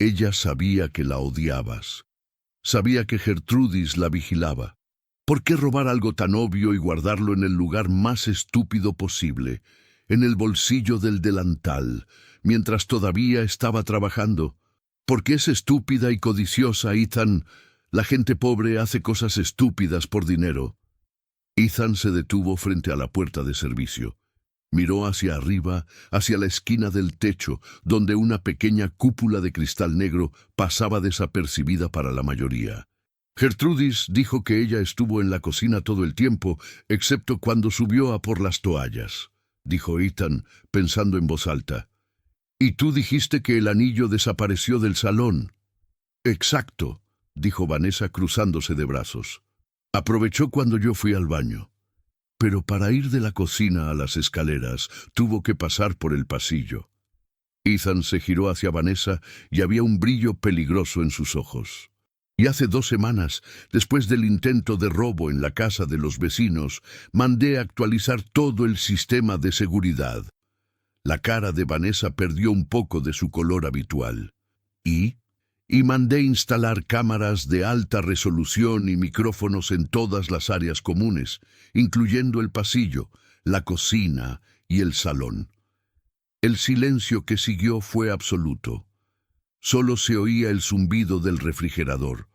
Ella sabía que la odiabas. Sabía que Gertrudis la vigilaba. ¿Por qué robar algo tan obvio y guardarlo en el lugar más estúpido posible, en el bolsillo del delantal, mientras todavía estaba trabajando? ¿Por qué es estúpida y codiciosa, Ethan? La gente pobre hace cosas estúpidas por dinero». Ethan se detuvo frente a la puerta de servicio. Miró hacia arriba, hacia la esquina del techo, donde una pequeña cúpula de cristal negro pasaba desapercibida para la mayoría. «Gertrudis dijo que ella estuvo en la cocina todo el tiempo, excepto cuando subió a por las toallas», dijo Ethan, pensando en voz alta. «Y tú dijiste que el anillo desapareció del salón». «Exacto», dijo Vanessa cruzándose de brazos. «Aprovechó cuando yo fui al baño. Pero para ir de la cocina a las escaleras tuvo que pasar por el pasillo». Ethan se giró hacia Vanessa y había un brillo peligroso en sus ojos. «Y hace 2 semanas, después del intento de robo en la casa de los vecinos, mandé actualizar todo el sistema de seguridad». La cara de Vanessa perdió un poco de su color habitual. «¿Y?» «Y mandé instalar cámaras de alta resolución y micrófonos en todas las áreas comunes, incluyendo el pasillo, la cocina y el salón». El silencio que siguió fue absoluto. Solo se oía el zumbido del refrigerador.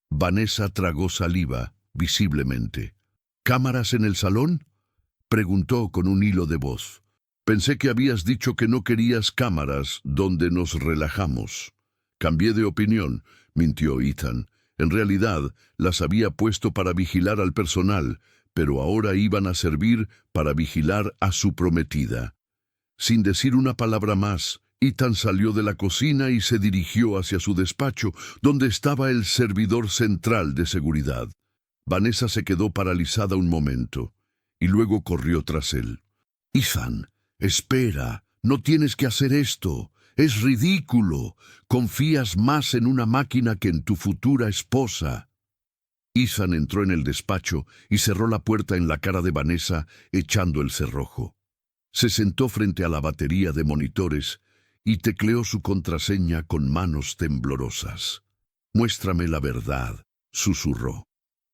Vanessa tragó saliva, visiblemente. «¿Cámaras en el salón?», preguntó con un hilo de voz. «Pensé que habías dicho que no querías cámaras donde nos relajamos». «Cambié de opinión», mintió Ethan. «En realidad, las había puesto para vigilar al personal, pero ahora iban a servir para vigilar a su prometida». Sin decir una palabra más, Ethan salió de la cocina y se dirigió hacia su despacho, donde estaba el servidor central de seguridad. Vanessa se quedó paralizada un momento, y luego corrió tras él. «Ethan, espera, no tienes que hacer esto. Es ridículo. Confías más en una máquina que en tu futura esposa». Ethan entró en el despacho y cerró la puerta en la cara de Vanessa, echando el cerrojo. Se sentó frente a la batería de monitores y tecleó su contraseña con manos temblorosas. «Muéstrame la verdad», susurró.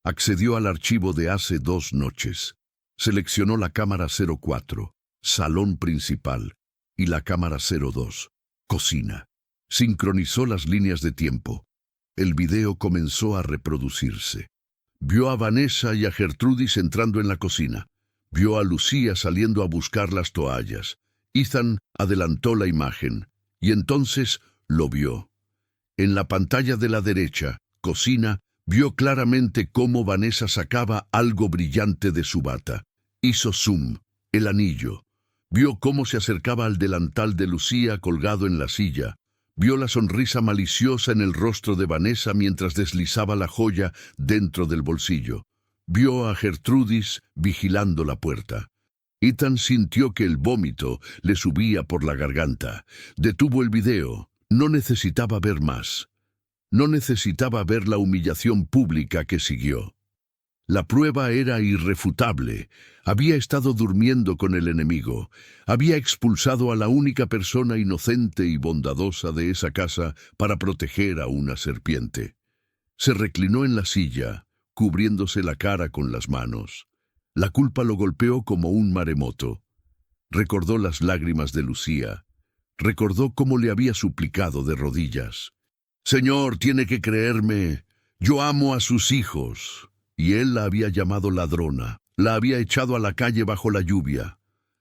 Accedió al archivo de hace 2 noches. Seleccionó la cámara 04, salón principal, y la cámara 02, cocina. Sincronizó las líneas de tiempo. El video comenzó a reproducirse. Vio a Vanessa y a Gertrudis entrando en la cocina. Vio a Lucía saliendo a buscar las toallas. Ethan adelantó la imagen, y entonces lo vio. En la pantalla de la derecha, cocina, vio claramente cómo Vanessa sacaba algo brillante de su bata. Hizo zoom, el anillo. Vio cómo se acercaba al delantal de Lucía colgado en la silla. Vio la sonrisa maliciosa en el rostro de Vanessa mientras deslizaba la joya dentro del bolsillo. Vio a Gertrudis vigilando la puerta. Ethan sintió que el vómito le subía por la garganta. Detuvo el video. No necesitaba ver más. No necesitaba ver la humillación pública que siguió. La prueba era irrefutable. Había estado durmiendo con el enemigo. Había expulsado a la única persona inocente y bondadosa de esa casa para proteger a una serpiente. Se reclinó en la silla, cubriéndose la cara con las manos. La culpa lo golpeó como un maremoto. Recordó las lágrimas de Lucía. Recordó cómo le había suplicado de rodillas. «Señor, tiene que creerme. Yo amo a sus hijos». Y él la había llamado ladrona. La había echado a la calle bajo la lluvia.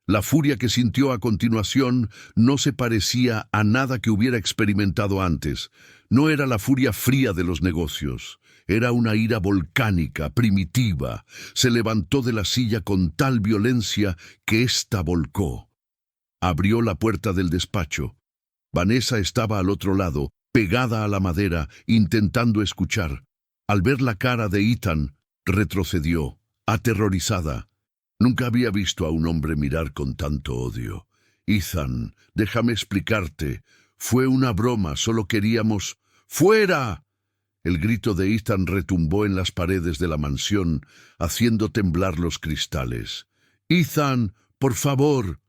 La furia que sintió a continuación no se parecía a nada que hubiera experimentado antes. No era la furia fría de los negocios. Era una ira volcánica, primitiva. Se levantó de la silla con tal violencia que ésta volcó. Abrió la puerta del despacho. Vanessa estaba al otro lado, pegada a la madera, intentando escuchar. Al ver la cara de Ethan, retrocedió, aterrorizada. Nunca había visto a un hombre mirar con tanto odio. «Ethan, déjame explicarte. Fue una broma, solo queríamos...» «¡Fuera!». El grito de Ethan retumbó en las paredes de la mansión, haciendo temblar los cristales. «Ethan, por favor,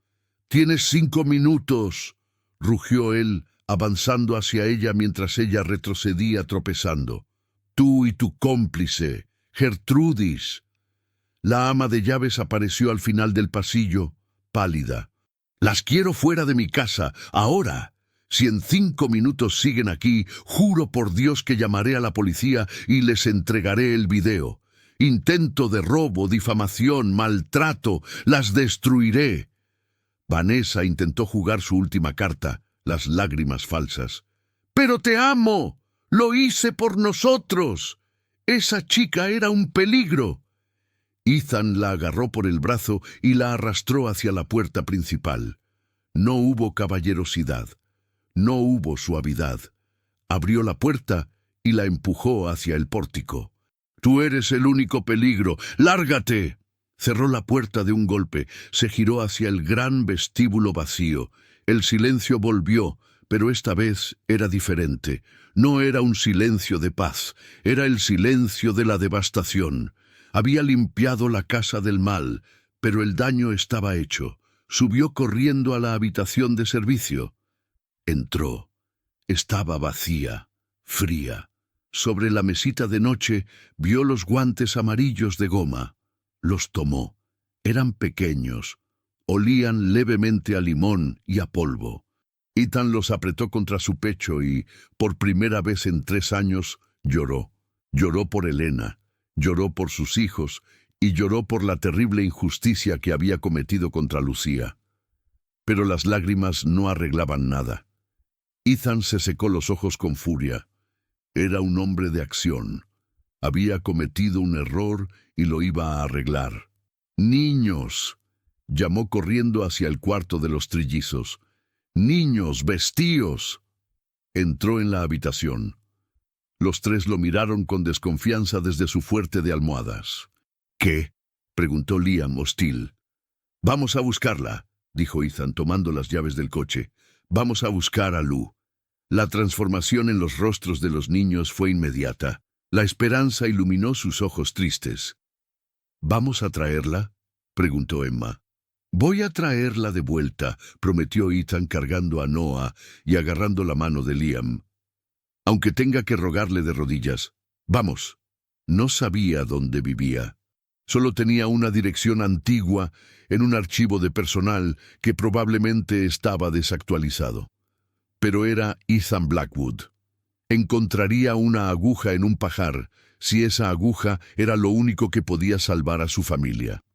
tienes 5 minutos», rugió él, avanzando hacia ella mientras ella retrocedía tropezando. «Tú y tu cómplice, Gertrudis». La ama de llaves apareció al final del pasillo, pálida. «Las quiero fuera de mi casa, ahora. Si en 5 minutos siguen aquí, juro por Dios que llamaré a la policía y les entregaré el video. Intento de robo, difamación, maltrato, las destruiré». Vanessa intentó jugar su última carta, las lágrimas falsas. «Pero te amo. Lo hice por nosotros. Esa chica era un peligro». Ethan la agarró por el brazo y la arrastró hacia la puerta principal. No hubo caballerosidad. No hubo suavidad. Abrió la puerta y la empujó hacia el pórtico. «Tú eres el único peligro. ¡Lárgate!». Cerró la puerta de un golpe. Se giró hacia el gran vestíbulo vacío. El silencio volvió, pero esta vez era diferente. No era un silencio de paz, era el silencio de la devastación. Había limpiado la casa del mal, pero el daño estaba hecho. Subió corriendo a la habitación de servicio. Entró. Estaba vacía, fría. Sobre la mesita de noche vio los guantes amarillos de goma. Los tomó. Eran pequeños. Olían levemente a limón y a polvo. Ethan los apretó contra su pecho y, por primera vez en 3 años, lloró. Lloró por Elena, lloró por sus hijos y lloró por la terrible injusticia que había cometido contra Lucía. Pero las lágrimas no arreglaban nada. Ethan se secó los ojos con furia. Era un hombre de acción. Había cometido un error y lo iba a arreglar. «¡Niños!», llamó corriendo hacia el cuarto de los trillizos. «¡Niños, vestíos!». Entró en la habitación. Los 3 lo miraron con desconfianza desde su fuerte de almohadas. «¿Qué?», preguntó Liam, hostil. «Vamos a buscarla», dijo Ethan tomando las llaves del coche. «Vamos a buscar a Lou». La transformación en los rostros de los niños fue inmediata. La esperanza iluminó sus ojos tristes. «¿Vamos a traerla?», preguntó Emma. «Voy a traerla de vuelta», prometió Ethan cargando a Noah y agarrando la mano de Liam. «Aunque tenga que rogarle de rodillas. Vamos». No sabía dónde vivía. Solo tenía una dirección antigua en un archivo de personal que probablemente estaba desactualizado. pero era Ethan Blackwood. Encontraría una aguja en un pajar, si esa aguja era lo único que podía salvar a su familia.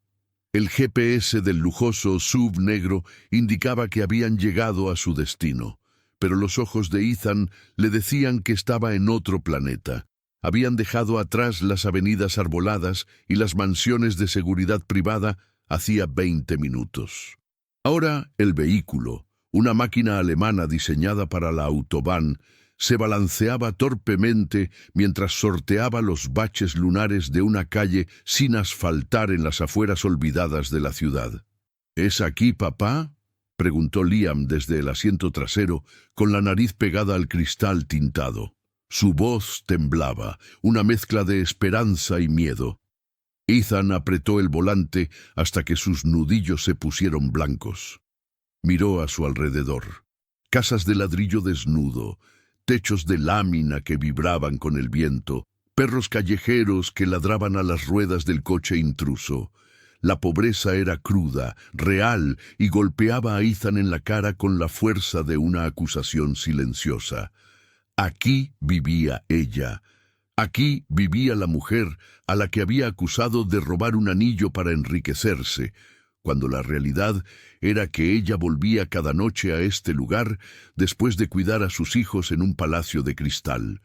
El GPS del lujoso SUV negro indicaba que habían llegado a su destino, pero los ojos de Ethan le decían que estaba en otro planeta. Habían dejado atrás las avenidas arboladas y las mansiones de seguridad privada hacía 20 minutos. Ahora el vehículo, una máquina alemana diseñada para la autobahn, se balanceaba torpemente mientras sorteaba los baches lunares de una calle sin asfaltar en las afueras olvidadas de la ciudad. ¿Es aquí, papá?, preguntó Liam desde el asiento trasero, con la nariz pegada al cristal tintado. Su voz temblaba, una mezcla de esperanza y miedo. Ethan apretó el volante hasta que sus nudillos se pusieron blancos. Miró a su alrededor. Casas de ladrillo desnudo, techos de lámina que vibraban con el viento, perros callejeros que ladraban a las ruedas del coche intruso. La pobreza era cruda, real, y golpeaba a Ethan en la cara con la fuerza de una acusación silenciosa. Aquí vivía ella. Aquí vivía la mujer a la que había acusado de robar un anillo para enriquecerse, cuando la realidad era que ella volvía cada noche a este lugar después de cuidar a sus hijos en un palacio de cristal.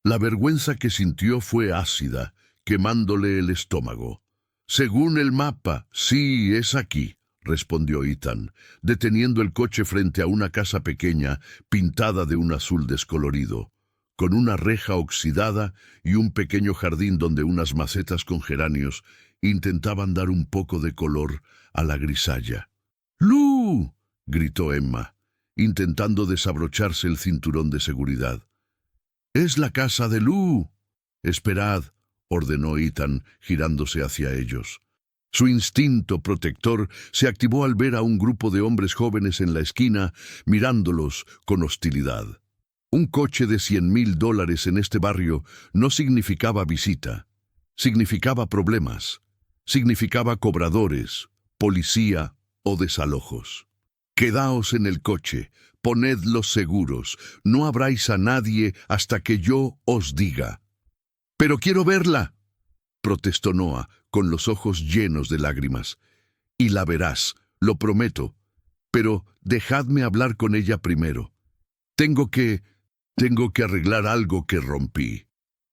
La vergüenza que sintió fue ácida, quemándole el estómago. «Según el mapa, sí, es aquí», respondió Ethan, deteniendo el coche frente a una casa pequeña pintada de un azul descolorido, con una reja oxidada y un pequeño jardín donde unas macetas con geranios intentaban dar un poco de color a la grisalla. «¡Lou!», gritó Emma, intentando desabrocharse el cinturón de seguridad. «¡Es la casa de Lou!». «Esperad», ordenó Ethan, girándose hacia ellos. Su instinto protector se activó al ver a un grupo de hombres jóvenes en la esquina, mirándolos con hostilidad. Un coche de $100,000 en este barrio no significaba visita, significaba problemas, significaba cobradores, policía o desalojos. «Quedaos en el coche, ponedlos seguros, no abráis a nadie hasta que yo os diga». «¡Pero quiero verla!», protestó Noah, con los ojos llenos de lágrimas. «Y la verás, lo prometo. Pero dejadme hablar con ella primero. Tengo que arreglar algo que rompí».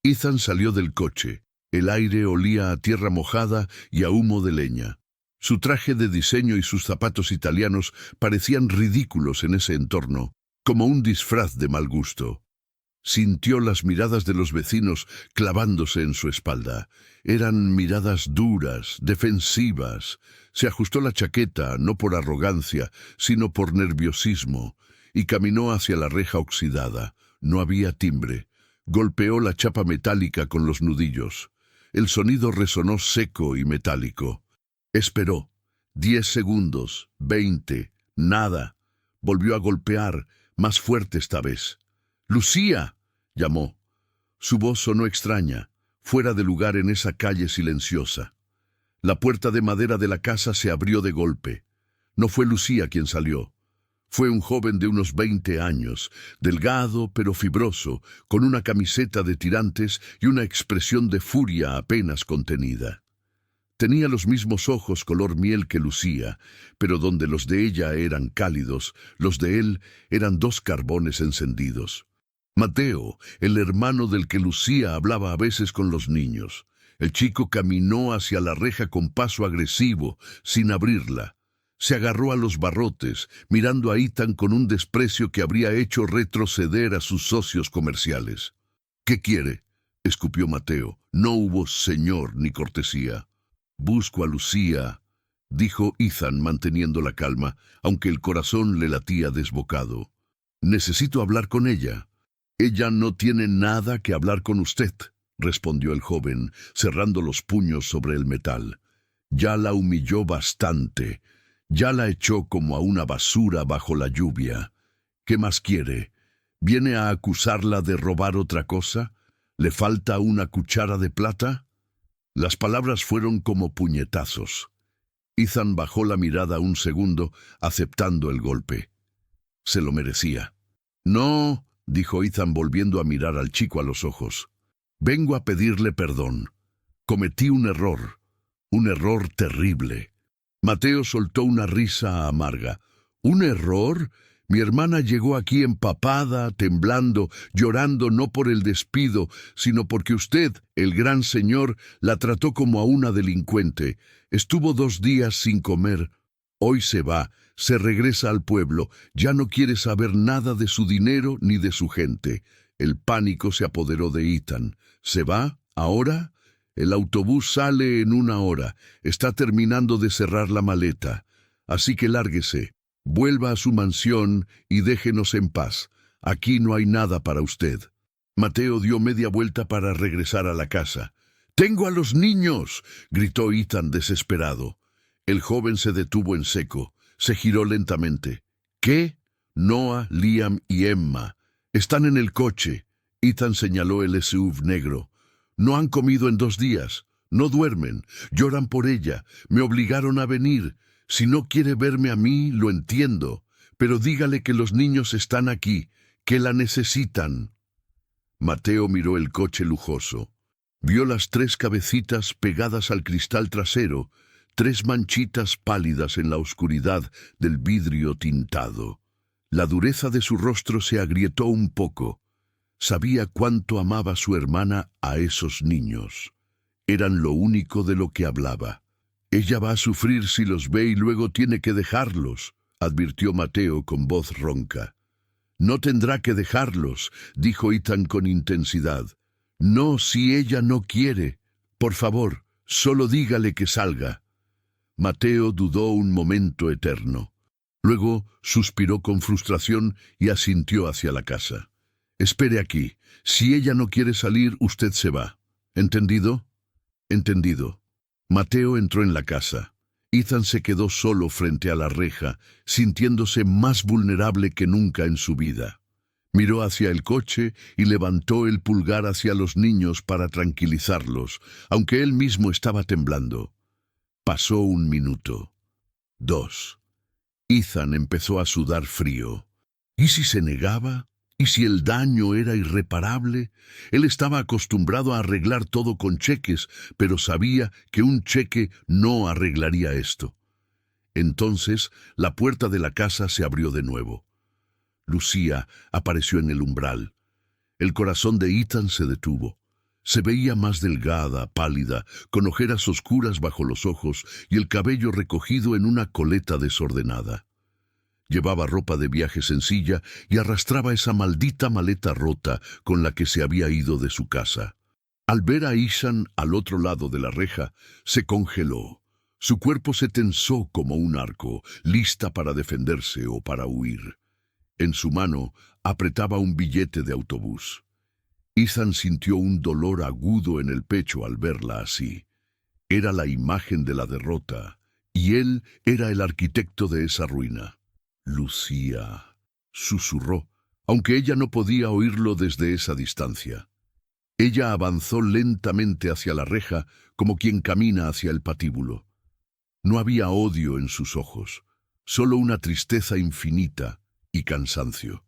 Ethan salió del coche. El aire olía a tierra mojada y a humo de leña. Su traje de diseño y sus zapatos italianos parecían ridículos en ese entorno, como un disfraz de mal gusto. Sintió las miradas de los vecinos clavándose en su espalda. Eran miradas duras, defensivas. Se ajustó la chaqueta, no por arrogancia, sino por nerviosismo, y caminó hacia la reja oxidada. No había timbre. Golpeó la chapa metálica con los nudillos. El sonido resonó seco y metálico. Esperó. 10 segundos, 20, nada. Volvió a golpear, más fuerte esta vez. «¡Lucía!», llamó. Su voz sonó extraña, fuera de lugar en esa calle silenciosa. La puerta de madera de la casa se abrió de golpe. No fue Lucía quien salió. Fue un joven de unos 20 años, delgado pero fibroso, con una camiseta de tirantes y una expresión de furia apenas contenida. Tenía los mismos ojos color miel que Lucía, pero donde los de ella eran cálidos, los de él eran 2 carbones encendidos. Mateo, el hermano del que Lucía hablaba a veces con los niños. El chico caminó hacia la reja con paso agresivo, sin abrirla. Se agarró a los barrotes, mirando a Ethan con un desprecio que habría hecho retroceder a sus socios comerciales. «¿Qué quiere?», escupió Mateo. No hubo señor ni cortesía. «Busco a Lucía», dijo Ethan manteniendo la calma, aunque el corazón le latía desbocado. «Necesito hablar con ella». «Ella no tiene nada que hablar con usted», respondió el joven, cerrando los puños sobre el metal. «Ya la humilló bastante. Ya la echó como a una basura bajo la lluvia. ¿Qué más quiere? ¿Viene a acusarla de robar otra cosa? ¿Le falta una cuchara de plata?». Las palabras fueron como puñetazos. Ethan bajó la mirada un segundo, aceptando el golpe. Se lo merecía. No, dijo Ethan volviendo a mirar al chico a los ojos. Vengo a pedirle perdón. Cometí un error terrible. Mateo soltó una risa amarga. ¿Un error? Mi hermana llegó aquí empapada, temblando, llorando no por el despido, sino porque usted, el gran señor, la trató como a una delincuente. Estuvo 2 días sin comer. Hoy se va, se regresa al pueblo, ya no quiere saber nada de su dinero ni de su gente. El pánico se apoderó de Ethan. ¿Se va? ¿Ahora? El autobús sale en 1 hora. Está terminando de cerrar la maleta. Así que lárguese. Vuelva a su mansión y déjenos en paz. Aquí no hay nada para usted. Mateo dio media vuelta para regresar a la casa. ¡Tengo a los niños!, gritó Ethan desesperado. El joven se detuvo en seco. Se giró lentamente. ¿Qué? Noah, Liam y Emma. Están en el coche. Ethan señaló el SUV negro. No han comido en 2 días. No duermen. Lloran por ella. Me obligaron a venir. Si no quiere verme a mí, lo entiendo. Pero dígale que los niños están aquí, que la necesitan. Mateo miró el coche lujoso. Vio las 3 cabecitas pegadas al cristal trasero, 3 manchitas pálidas en la oscuridad del vidrio tintado. La dureza de su rostro se agrietó un poco. Sabía cuánto amaba a su hermana a esos niños. Eran lo único de lo que hablaba. Ella va a sufrir si los ve y luego tiene que dejarlos, advirtió Mateo con voz ronca. No tendrá que dejarlos, dijo Ethan con intensidad. No, si ella no quiere. Por favor, solo dígale que salga. Mateo dudó un momento eterno. Luego suspiró con frustración y asintió hacia la casa. Espere aquí. Si ella no quiere salir, usted se va. ¿Entendido? Entendido. Mateo entró en la casa. Ethan se quedó solo frente a la reja, sintiéndose más vulnerable que nunca en su vida. Miró hacia el coche y levantó el pulgar hacia los niños para tranquilizarlos, aunque él mismo estaba temblando. Pasó 1 minuto. 2. Ethan empezó a sudar frío. ¿Y si se negaba? ¿Y si el daño era irreparable? Él estaba acostumbrado a arreglar todo con cheques, pero sabía que un cheque no arreglaría esto. Entonces, la puerta de la casa se abrió de nuevo. Lucía apareció en el umbral. El corazón de Ethan se detuvo. Se veía más delgada, pálida, con ojeras oscuras bajo los ojos y el cabello recogido en una coleta desordenada. Llevaba ropa de viaje sencilla y arrastraba esa maldita maleta rota con la que se había ido de su casa. Al ver a Ethan al otro lado de la reja, se congeló. Su cuerpo se tensó como un arco, lista para defenderse o para huir. En su mano apretaba un billete de autobús. Ethan sintió un dolor agudo en el pecho al verla así. Era la imagen de la derrota, y él era el arquitecto de esa ruina. Lucía, susurró, aunque ella no podía oírlo desde esa distancia. Ella avanzó lentamente hacia la reja, como quien camina hacia el patíbulo. No había odio en sus ojos, solo una tristeza infinita y cansancio.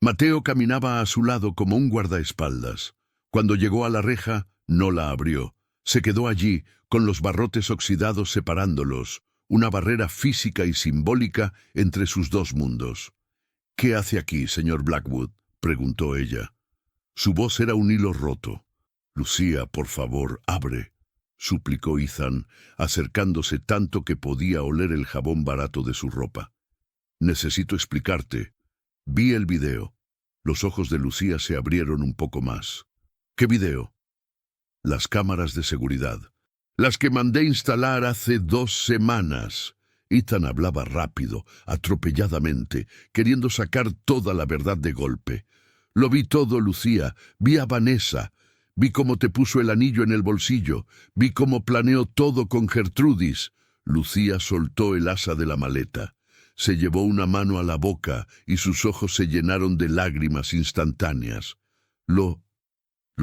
Mateo caminaba a su lado como un guardaespaldas. Cuando llegó a la reja, no la abrió. Se quedó allí, con los barrotes oxidados separándolos, una barrera física y simbólica entre sus 2 mundos. «¿Qué hace aquí, señor Blackwood?», preguntó ella. Su voz era un hilo roto. «Lucía, por favor, abre», suplicó Ethan, acercándose tanto que podía oler el jabón barato de su ropa. «Necesito explicarte. Vi el video». Los ojos de Lucía se abrieron un poco más. «¿Qué video?» «Las cámaras de seguridad. Las que mandé instalar hace 2 semanas». Ethan hablaba rápido, atropelladamente, queriendo sacar toda la verdad de golpe. «Lo vi todo, Lucía. Vi a Vanessa. Vi cómo te puso el anillo en el bolsillo. Vi cómo planeó todo con Gertrudis». Lucía soltó el asa de la maleta. Se llevó una mano a la boca y sus ojos se llenaron de lágrimas instantáneas. ¿Lo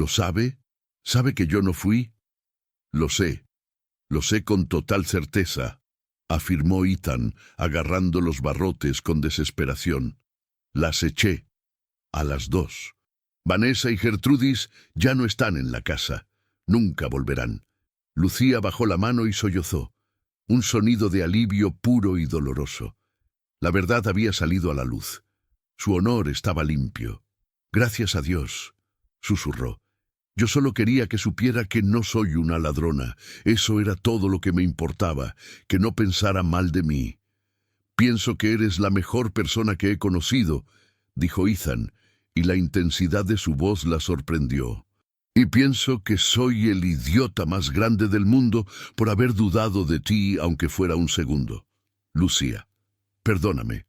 sabe? ¿Sabe que yo no fui?» «Lo sé con total certeza», afirmó Ethan, agarrando los barrotes con desesperación. «Las eché». A las 2. Vanessa y Gertrudis ya no están en la casa. Nunca volverán. Lucía bajó la mano y sollozó. Un sonido de alivio puro y doloroso. La verdad había salido a la luz. Su honor estaba limpio. Gracias a Dios, susurró. Yo solo quería que supiera que no soy una ladrona. Eso era todo lo que me importaba, que no pensara mal de mí. Pienso que eres la mejor persona que he conocido, dijo Ethan, y la intensidad de su voz la sorprendió. Y pienso que soy el idiota más grande del mundo por haber dudado de ti, aunque fuera un segundo. Lucía, perdóname.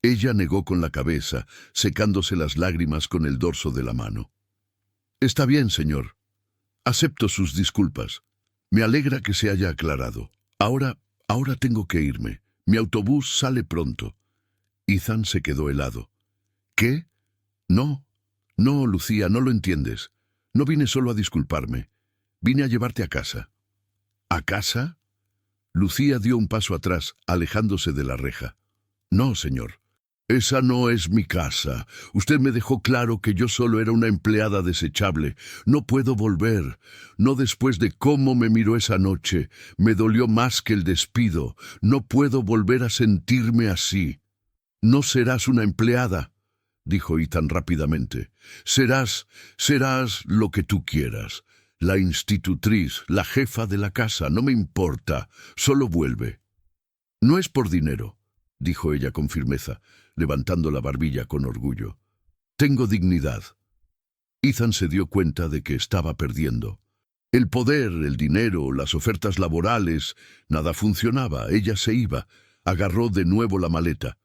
Ella negó con la cabeza, secándose las lágrimas con el dorso de la mano. Está bien, señor. Acepto sus disculpas. Me alegra que se haya aclarado. Ahora tengo que irme. Mi autobús sale pronto. Ethan se quedó helado. ¿Qué? No, Lucía, no lo entiendes. No vine solo a disculparme. Vine a llevarte a casa. ¿A casa? Lucía dio un paso atrás, alejándose de la reja. No, señor. Esa no es mi casa. Usted me dejó claro que yo solo era una empleada desechable. No puedo volver. No después de cómo me miró esa noche. Me dolió más que el despido. No puedo volver a sentirme así. No serás una empleada, dijo Ethan rápidamente. Serás lo que tú quieras. La institutriz, la jefa de la casa, no me importa. Solo vuelve. No es por dinero, dijo ella con firmeza, levantando la barbilla con orgullo. Tengo dignidad. Ethan se dio cuenta de que estaba perdiendo. El poder, el dinero, las ofertas laborales, nada funcionaba. Ella se iba. Agarró de nuevo la maleta.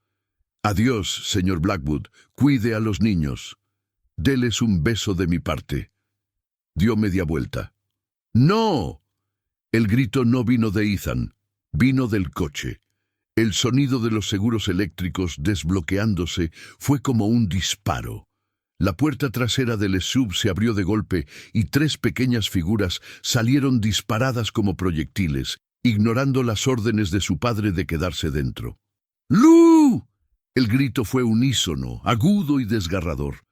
Adiós, señor Blackwood. Cuide a los niños. Déles un beso de mi parte. Dio media vuelta. ¡No! El grito no vino de Ethan. Vino del coche. El sonido de los seguros eléctricos desbloqueándose fue como un disparo. La puerta trasera del SUV se abrió de golpe y 3 pequeñas figuras salieron disparadas como proyectiles, ignorando las órdenes de su padre de quedarse dentro. ¡Lu! El grito fue unísono, agudo y desgarrador.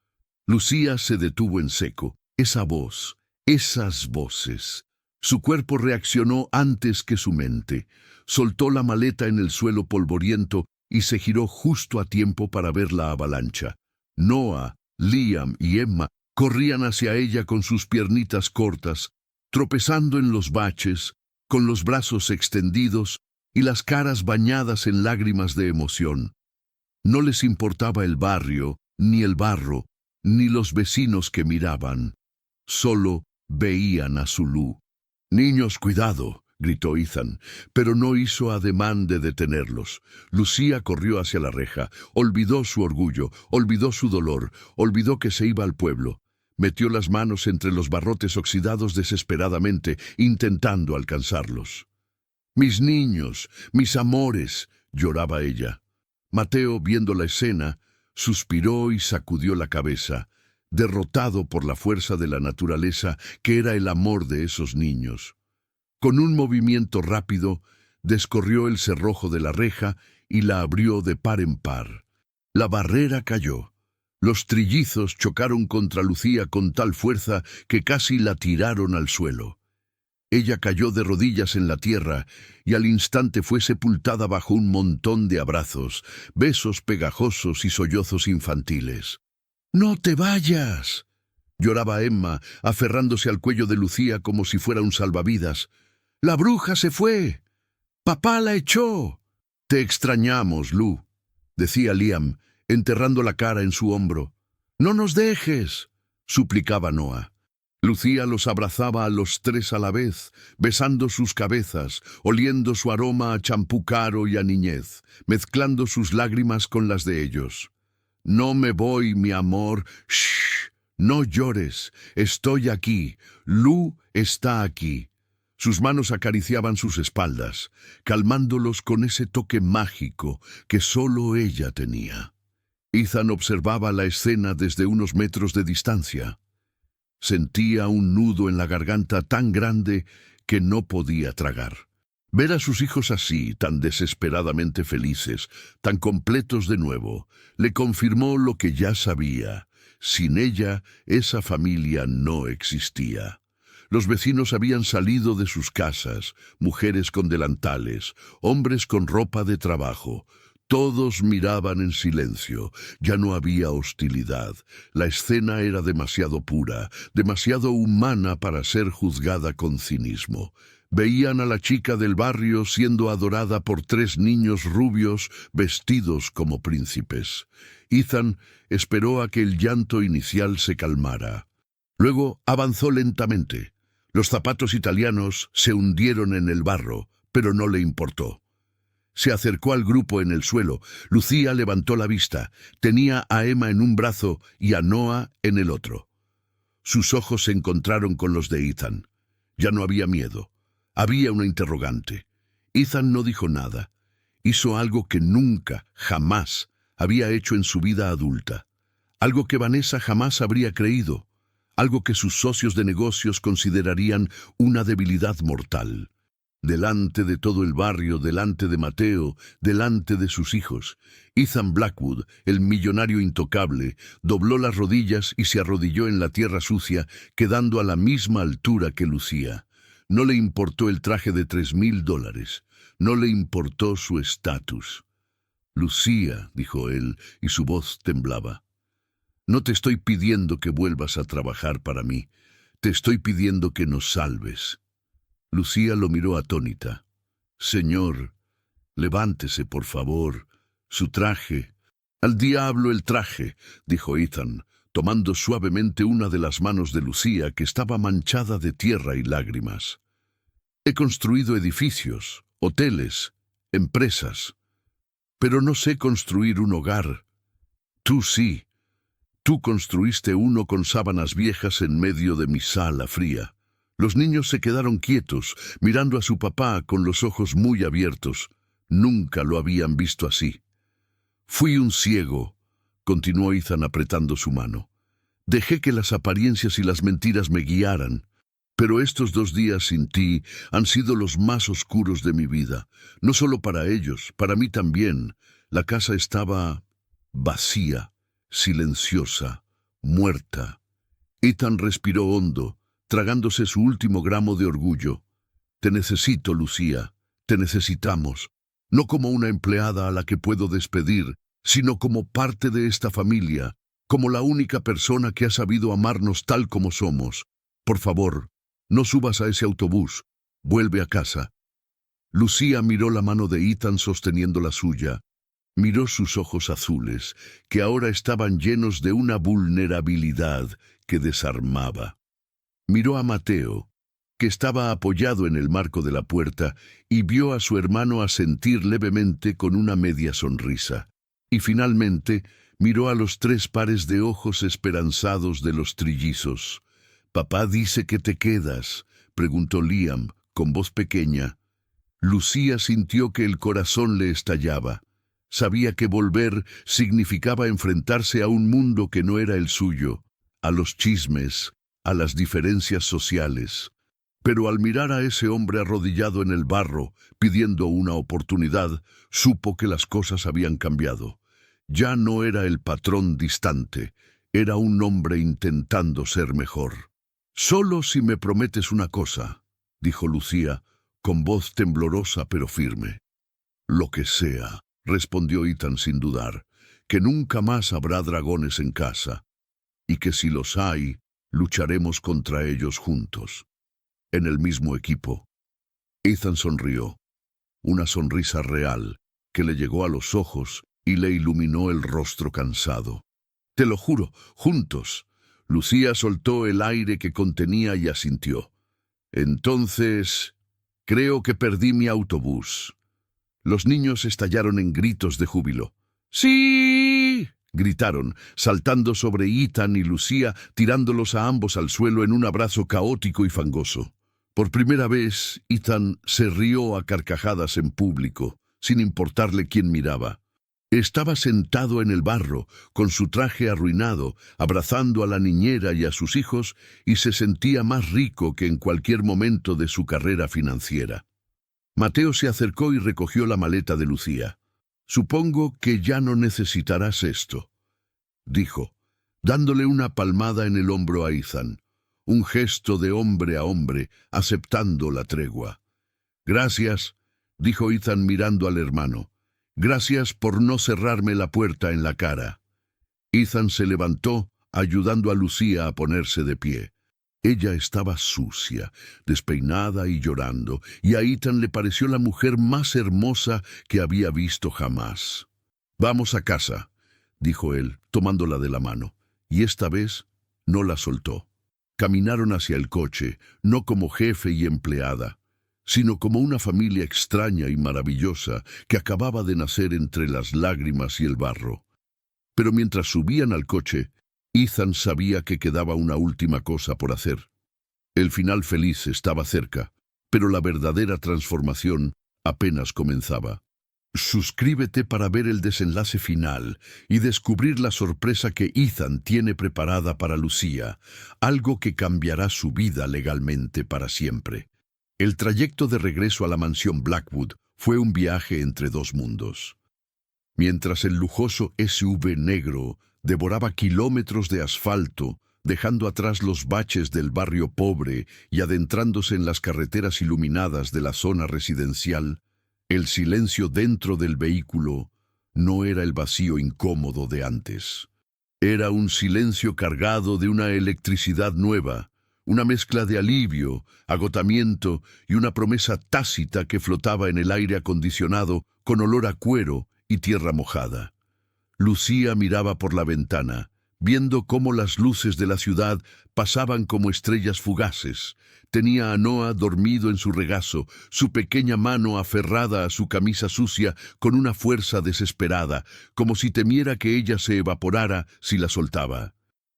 Lucía se detuvo en seco. Esa voz, esas voces. Su cuerpo reaccionó antes que su mente. Soltó la maleta en el suelo polvoriento y se giró justo a tiempo para ver la avalancha. Noah, Liam y Emma corrían hacia ella con sus piernitas cortas, tropezando en los baches, con los brazos extendidos y las caras bañadas en lágrimas de emoción. No les importaba el barrio, ni el barro, ni los vecinos que miraban. Solo veían a su Lu. «Niños, cuidado», gritó Ethan, pero no hizo ademán de detenerlos. Lucía corrió hacia la reja, olvidó su orgullo, olvidó su dolor, olvidó que se iba al pueblo. Metió las manos entre los barrotes oxidados desesperadamente, intentando alcanzarlos. «Mis niños, mis amores», lloraba ella. Mateo, viendo la escena, suspiró y sacudió la cabeza, derrotado por la fuerza de la naturaleza que era el amor de esos niños. Con un movimiento rápido, descorrió el cerrojo de la reja y la abrió de par en par. La barrera cayó. Los trillizos chocaron contra Lucía con tal fuerza que casi la tiraron al suelo. Ella cayó de rodillas en la tierra y al instante fue sepultada bajo un montón de abrazos, besos pegajosos y sollozos infantiles. «¡No te vayas!», lloraba Emma, aferrándose al cuello de Lucía como si fuera un salvavidas. «¡La bruja se fue! ¡Papá la echó!». «Te extrañamos, Lu», decía Liam, enterrando la cara en su hombro. «¡No nos dejes!», suplicaba Noah. Lucía los abrazaba a los 3 a la vez, besando sus cabezas, oliendo su aroma a champú caro y a niñez, mezclando sus lágrimas con las de ellos. «No me voy, mi amor. Shh, no llores. Estoy aquí. Lu está aquí». Sus manos acariciaban sus espaldas, calmándolos con ese toque mágico que solo ella tenía. Ethan observaba la escena desde unos metros de distancia. Sentía un nudo en la garganta tan grande que no podía tragar. Ver a sus hijos así, tan desesperadamente felices, tan completos de nuevo, le confirmó lo que ya sabía. Sin ella, esa familia no existía. Los vecinos habían salido de sus casas, mujeres con delantales, hombres con ropa de trabajo. Todos miraban en silencio. Ya no había hostilidad. La escena era demasiado pura, demasiado humana para ser juzgada con cinismo. Veían a la chica del barrio siendo adorada por 3 niños rubios vestidos como príncipes. Ethan esperó a que el llanto inicial se calmara. Luego avanzó lentamente. Los zapatos italianos se hundieron en el barro, pero no le importó. Se acercó al grupo en el suelo. Lucía levantó la vista. Tenía a Emma en un brazo y a Noah en el otro. Sus ojos se encontraron con los de Ethan. Ya no había miedo. Había una interrogante. Ethan no dijo nada. Hizo algo que nunca, jamás, había hecho en su vida adulta. Algo que Vanessa jamás habría creído. Algo que sus socios de negocios considerarían una debilidad mortal. Delante de todo el barrio, delante de Mateo, delante de sus hijos, Ethan Blackwood, el millonario intocable, dobló las rodillas y se arrodilló en la tierra sucia, quedando a la misma altura que Lucía. No le importó el traje de $3,000. No le importó su estatus. «Lucía», dijo él, y su voz temblaba. «No te estoy pidiendo que vuelvas a trabajar para mí. Te estoy pidiendo que nos salves». Lucía lo miró atónita. «Señor, levántese, por favor. Su traje». «Al diablo el traje», dijo Ethan, tomando suavemente una de las manos de Lucía, que estaba manchada de tierra y lágrimas. «He construido edificios, hoteles, empresas, pero no sé construir un hogar. Tú sí. Tú construiste uno con sábanas viejas en medio de mi sala fría». Los niños se quedaron quietos, mirando a su papá con los ojos muy abiertos. Nunca lo habían visto así. «Fui un ciego», continuó Ethan apretando su mano. «Dejé que las apariencias y las mentiras me guiaran. Pero estos 2 días sin ti han sido los más oscuros de mi vida. No solo para ellos, para mí también. La casa estaba vacía, silenciosa, muerta». Ethan respiró hondo, tragándose su último gramo de orgullo. «Te necesito, Lucía. Te necesitamos. No como una empleada a la que puedo despedir, sino como parte de esta familia, como la única persona que ha sabido amarnos tal como somos. Por favor, no subas a ese autobús. Vuelve a casa». Lucía miró la mano de Ethan sosteniendo la suya. Miró sus ojos azules, que ahora estaban llenos de una vulnerabilidad que desarmaba. Miró a Mateo, que estaba apoyado en el marco de la puerta, y vio a su hermano asentir levemente con una media sonrisa. Y finalmente miró a los 3 pares de ojos esperanzados de los trillizos. «¿Papá dice que te quedas?», preguntó Liam, con voz pequeña. Lucía sintió que el corazón le estallaba. Sabía que volver significaba enfrentarse a un mundo que no era el suyo, a los chismes, a las diferencias sociales. Pero al mirar a ese hombre arrodillado en el barro, pidiendo una oportunidad, supo que las cosas habían cambiado. Ya no era el patrón distante, era un hombre intentando ser mejor. «Solo si me prometes una cosa», dijo Lucía, con voz temblorosa pero firme. «Lo que sea», respondió Ethan sin dudar, «que nunca más habrá dragones en casa, y que si los hay, lucharemos contra ellos juntos, en el mismo equipo». Ethan sonrió, una sonrisa real que le llegó a los ojos y le iluminó el rostro cansado. «Te lo juro, juntos». Lucía soltó el aire que contenía y asintió. «Entonces, creo que perdí mi autobús». Los niños estallaron en gritos de júbilo. «¡Sí!», gritaron, saltando sobre Ethan y Lucía, tirándolos a ambos al suelo en un abrazo caótico y fangoso. Por primera vez, Ethan se rió a carcajadas en público, sin importarle quién miraba. Estaba sentado en el barro, con su traje arruinado, abrazando a la niñera y a sus hijos, y se sentía más rico que en cualquier momento de su carrera financiera. Mateo se acercó y recogió la maleta de Lucía. «Supongo que ya no necesitarás esto», dijo. dándole una palmada en el hombro a Ethan, un gesto de hombre a hombre, aceptando la tregua. «Gracias», dijo Ethan mirando al hermano. «Gracias por no cerrarme la puerta en la cara». Ethan se levantó, ayudando a Lucía a ponerse de pie. Ella estaba sucia, despeinada y llorando, y a Ethan le pareció la mujer más hermosa que había visto jamás. «Vamos a casa», dijo él, tomándola de la mano, y esta vez no la soltó. Caminaron hacia el coche, no como jefe y empleada, sino como una familia extraña y maravillosa que acababa de nacer entre las lágrimas y el barro. Pero mientras subían al coche, Ethan sabía que quedaba una última cosa por hacer. El final feliz estaba cerca, pero la verdadera transformación apenas comenzaba. Suscríbete para ver el desenlace final y descubrir la sorpresa que Ethan tiene preparada para Lucía, algo que cambiará su vida legalmente para siempre. El trayecto de regreso a la mansión Blackwood fue un viaje entre dos mundos. Mientras el lujoso SUV negro devoraba kilómetros de asfalto, dejando atrás los baches del barrio pobre y adentrándose en las carreteras iluminadas de la zona residencial, el silencio dentro del vehículo no era el vacío incómodo de antes. Era un silencio cargado de una electricidad nueva, una mezcla de alivio, agotamiento y una promesa tácita que flotaba en el aire acondicionado con olor a cuero y tierra mojada. Lucía miraba por la ventana, viendo cómo las luces de la ciudad pasaban como estrellas fugaces. Tenía a Noah dormido en su regazo, su pequeña mano aferrada a su camisa sucia con una fuerza desesperada, como si temiera que ella se evaporara si la soltaba.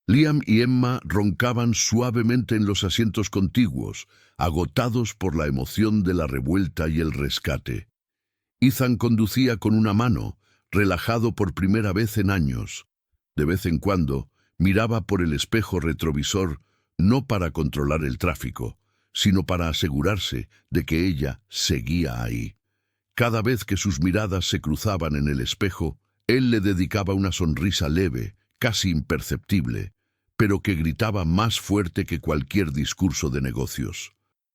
Liam y Emma roncaban suavemente en los asientos contiguos, agotados por la emoción de la revuelta y el rescate. Ethan conducía con una mano, relajado por primera vez en años. De vez en cuando, miraba por el espejo retrovisor, no para controlar el tráfico, sino para asegurarse de que ella seguía ahí. Cada vez que sus miradas se cruzaban en el espejo, él le dedicaba una sonrisa leve, casi imperceptible, pero que gritaba más fuerte que cualquier discurso de negocios.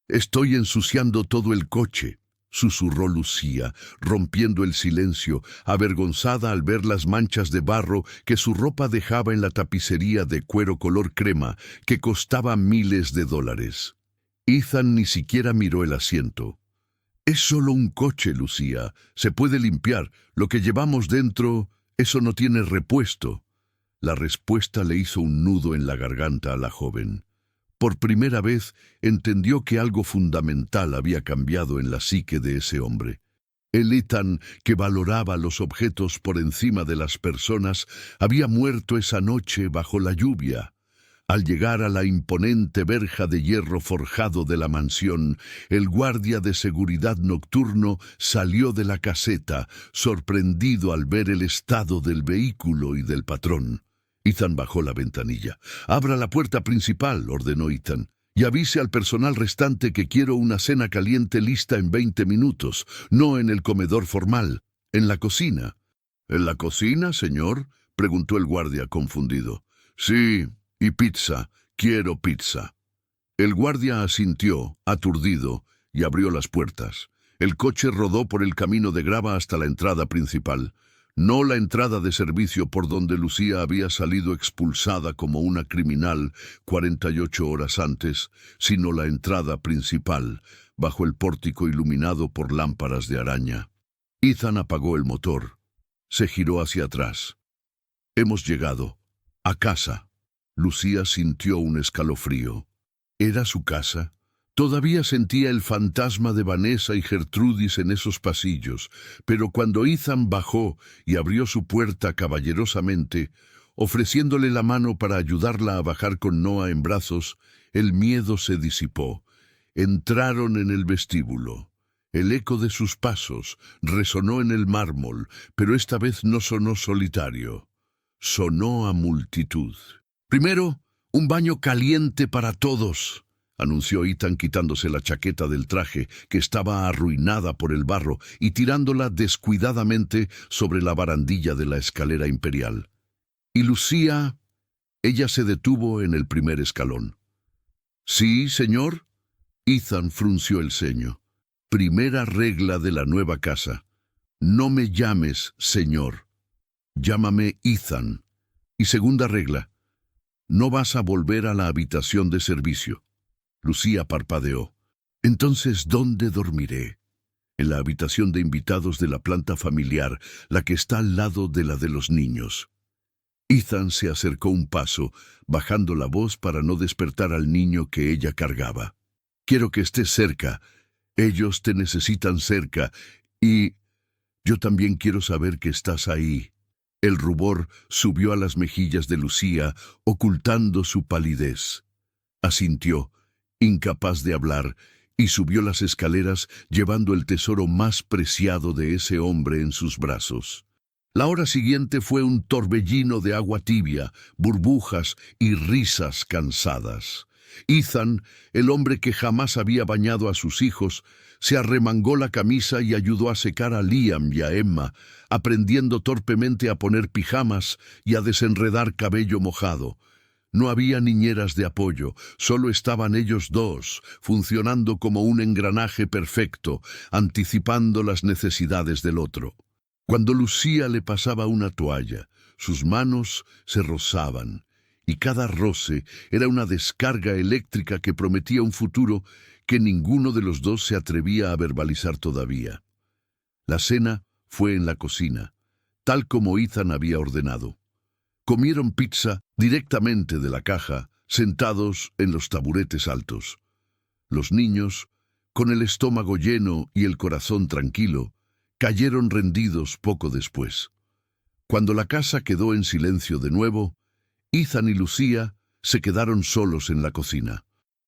«Estoy ensuciando todo el coche», susurró Lucía, rompiendo el silencio, avergonzada al ver las manchas de barro que su ropa dejaba en la tapicería de cuero color crema que costaba miles de dólares. Ethan ni siquiera miró el asiento. «Es solo un coche, Lucía. Se puede limpiar. Lo que llevamos dentro, eso no tiene repuesto». La respuesta le hizo un nudo en la garganta a la joven. Por primera vez entendió que algo fundamental había cambiado en la psique de ese hombre. El Ethan, que valoraba los objetos por encima de las personas, había muerto esa noche bajo la lluvia. Al llegar a la imponente verja de hierro forjado de la mansión, el guardia de seguridad nocturno salió de la caseta, sorprendido al ver el estado del vehículo y del patrón. Ethan bajó la ventanilla. «Abra la puerta principal», ordenó Ethan, «y avise al personal restante que quiero una cena caliente lista en 20 minutos, no en el comedor formal, en la cocina». «¿En la cocina, señor?», preguntó el guardia confundido. «Sí, y pizza. Quiero pizza». El guardia asintió, aturdido, y abrió las puertas. El coche rodó por el camino de grava hasta la entrada principal. No la entrada de servicio por donde Lucía había salido expulsada como una criminal 48 horas antes, sino la entrada principal, bajo el pórtico iluminado por lámparas de araña. Ethan apagó el motor. Se giró hacia atrás. «Hemos llegado. A casa». Lucía sintió un escalofrío. ¿Era su casa? Todavía sentía el fantasma de Vanessa y Gertrudis en esos pasillos, pero cuando Ethan bajó y abrió su puerta caballerosamente, ofreciéndole la mano para ayudarla a bajar con Noah en brazos, el miedo se disipó. Entraron en el vestíbulo. El eco de sus pasos resonó en el mármol, pero esta vez no sonó solitario. Sonó a multitud. «Primero, un baño caliente para todos», anunció Ethan quitándose la chaqueta del traje, que estaba arruinada por el barro, y tirándola descuidadamente sobre la barandilla de la escalera imperial. Y Lucía Ella se detuvo en el primer escalón. «¿Sí, señor?» Ethan frunció el ceño. Primera regla de la nueva casa. No me llames señor. Llámame Ethan. Y segunda regla. No vas a volver a la habitación de servicio. Lucía parpadeó. Entonces, ¿dónde dormiré? En la habitación de invitados de la planta familiar, la que está al lado de la de los niños. Ethan se acercó un paso, bajando la voz para no despertar al niño que ella cargaba. Quiero que estés cerca. Ellos te necesitan cerca. Y yo también quiero saber que estás ahí. El rubor subió a las mejillas de Lucía, ocultando su palidez. Asintió, incapaz de hablar, y subió las escaleras llevando el tesoro más preciado de ese hombre en sus brazos. La hora siguiente fue un torbellino de agua tibia, burbujas y risas cansadas. Ethan, el hombre que jamás había bañado a sus hijos, se arremangó la camisa y ayudó a secar a Liam y a Emma, aprendiendo torpemente a poner pijamas y a desenredar cabello mojado. No había niñeras de apoyo, solo estaban ellos dos, funcionando como un engranaje perfecto, anticipando las necesidades del otro. Cuando Lucía le pasaba una toalla, sus manos se rozaban, y cada roce era una descarga eléctrica que prometía un futuro que ninguno de los dos se atrevía a verbalizar todavía. La cena fue en la cocina, tal como Ethan había ordenado. Comieron pizza directamente de la caja, sentados en los taburetes altos. Los niños, con el estómago lleno y el corazón tranquilo, cayeron rendidos poco después. Cuando la casa quedó en silencio de nuevo, Ethan y Lucía se quedaron solos en la cocina.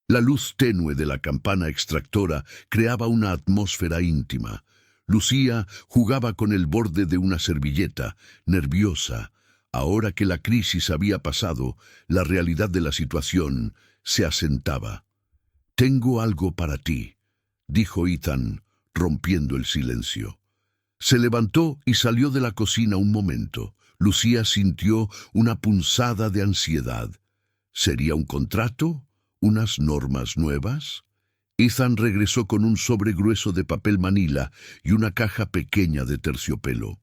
La luz tenue de la campana extractora creaba una atmósfera íntima. Lucía jugaba con el borde de una servilleta, nerviosa. Ahora que la crisis había pasado, la realidad de la situación se asentaba. «Tengo algo para ti», dijo Ethan, rompiendo el silencio. Se levantó y salió de la cocina un momento. Lucía sintió una punzada de ansiedad. ¿Sería un contrato? ¿Unas normas nuevas? Ethan regresó con un sobre grueso de papel manila y una caja pequeña de terciopelo.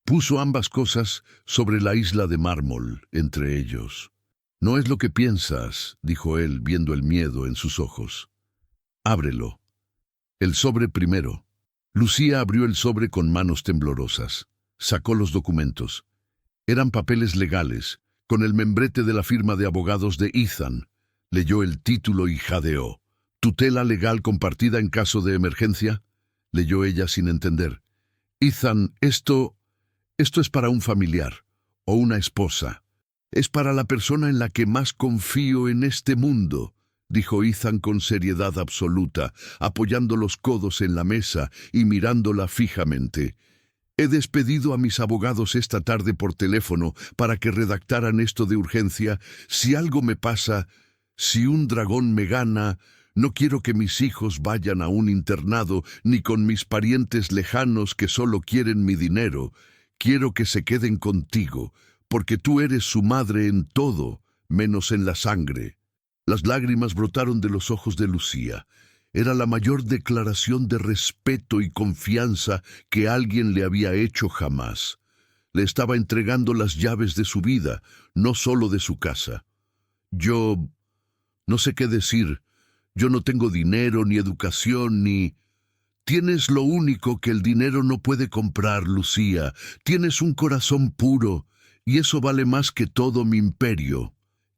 Puso ambas cosas sobre la isla de mármol, entre ellos. «No es lo que piensas», dijo él, viendo el miedo en sus ojos. «Ábrelo». «El sobre primero». Lucía abrió el sobre con manos temblorosas. Sacó los documentos. Eran papeles legales, con el membrete de la firma de abogados de Ethan. Leyó el título y jadeó. «¿Tutela legal compartida en caso de emergencia?», leyó ella sin entender. «Ethan, esto es para un familiar o una esposa. Es para la persona en la que más confío en este mundo», dijo Ethan con seriedad absoluta, apoyando los codos en la mesa y mirándola fijamente. «He despedido a mis abogados esta tarde por teléfono para que redactaran esto de urgencia. Si algo me pasa, si un dragón me gana, no quiero que mis hijos vayan a un internado ni con mis parientes lejanos que solo quieren mi dinero. Quiero que se queden contigo, porque tú eres su madre en todo, menos en la sangre». Las lágrimas brotaron de los ojos de Lucía. Era la mayor declaración de respeto y confianza que alguien le había hecho jamás. Le estaba entregando las llaves de su vida, no solo de su casa. «Yo no sé qué decir. Yo no tengo dinero, ni educación, ni...» «Tienes lo único que el dinero no puede comprar, Lucía. Tienes un corazón puro, y eso vale más que todo mi imperio».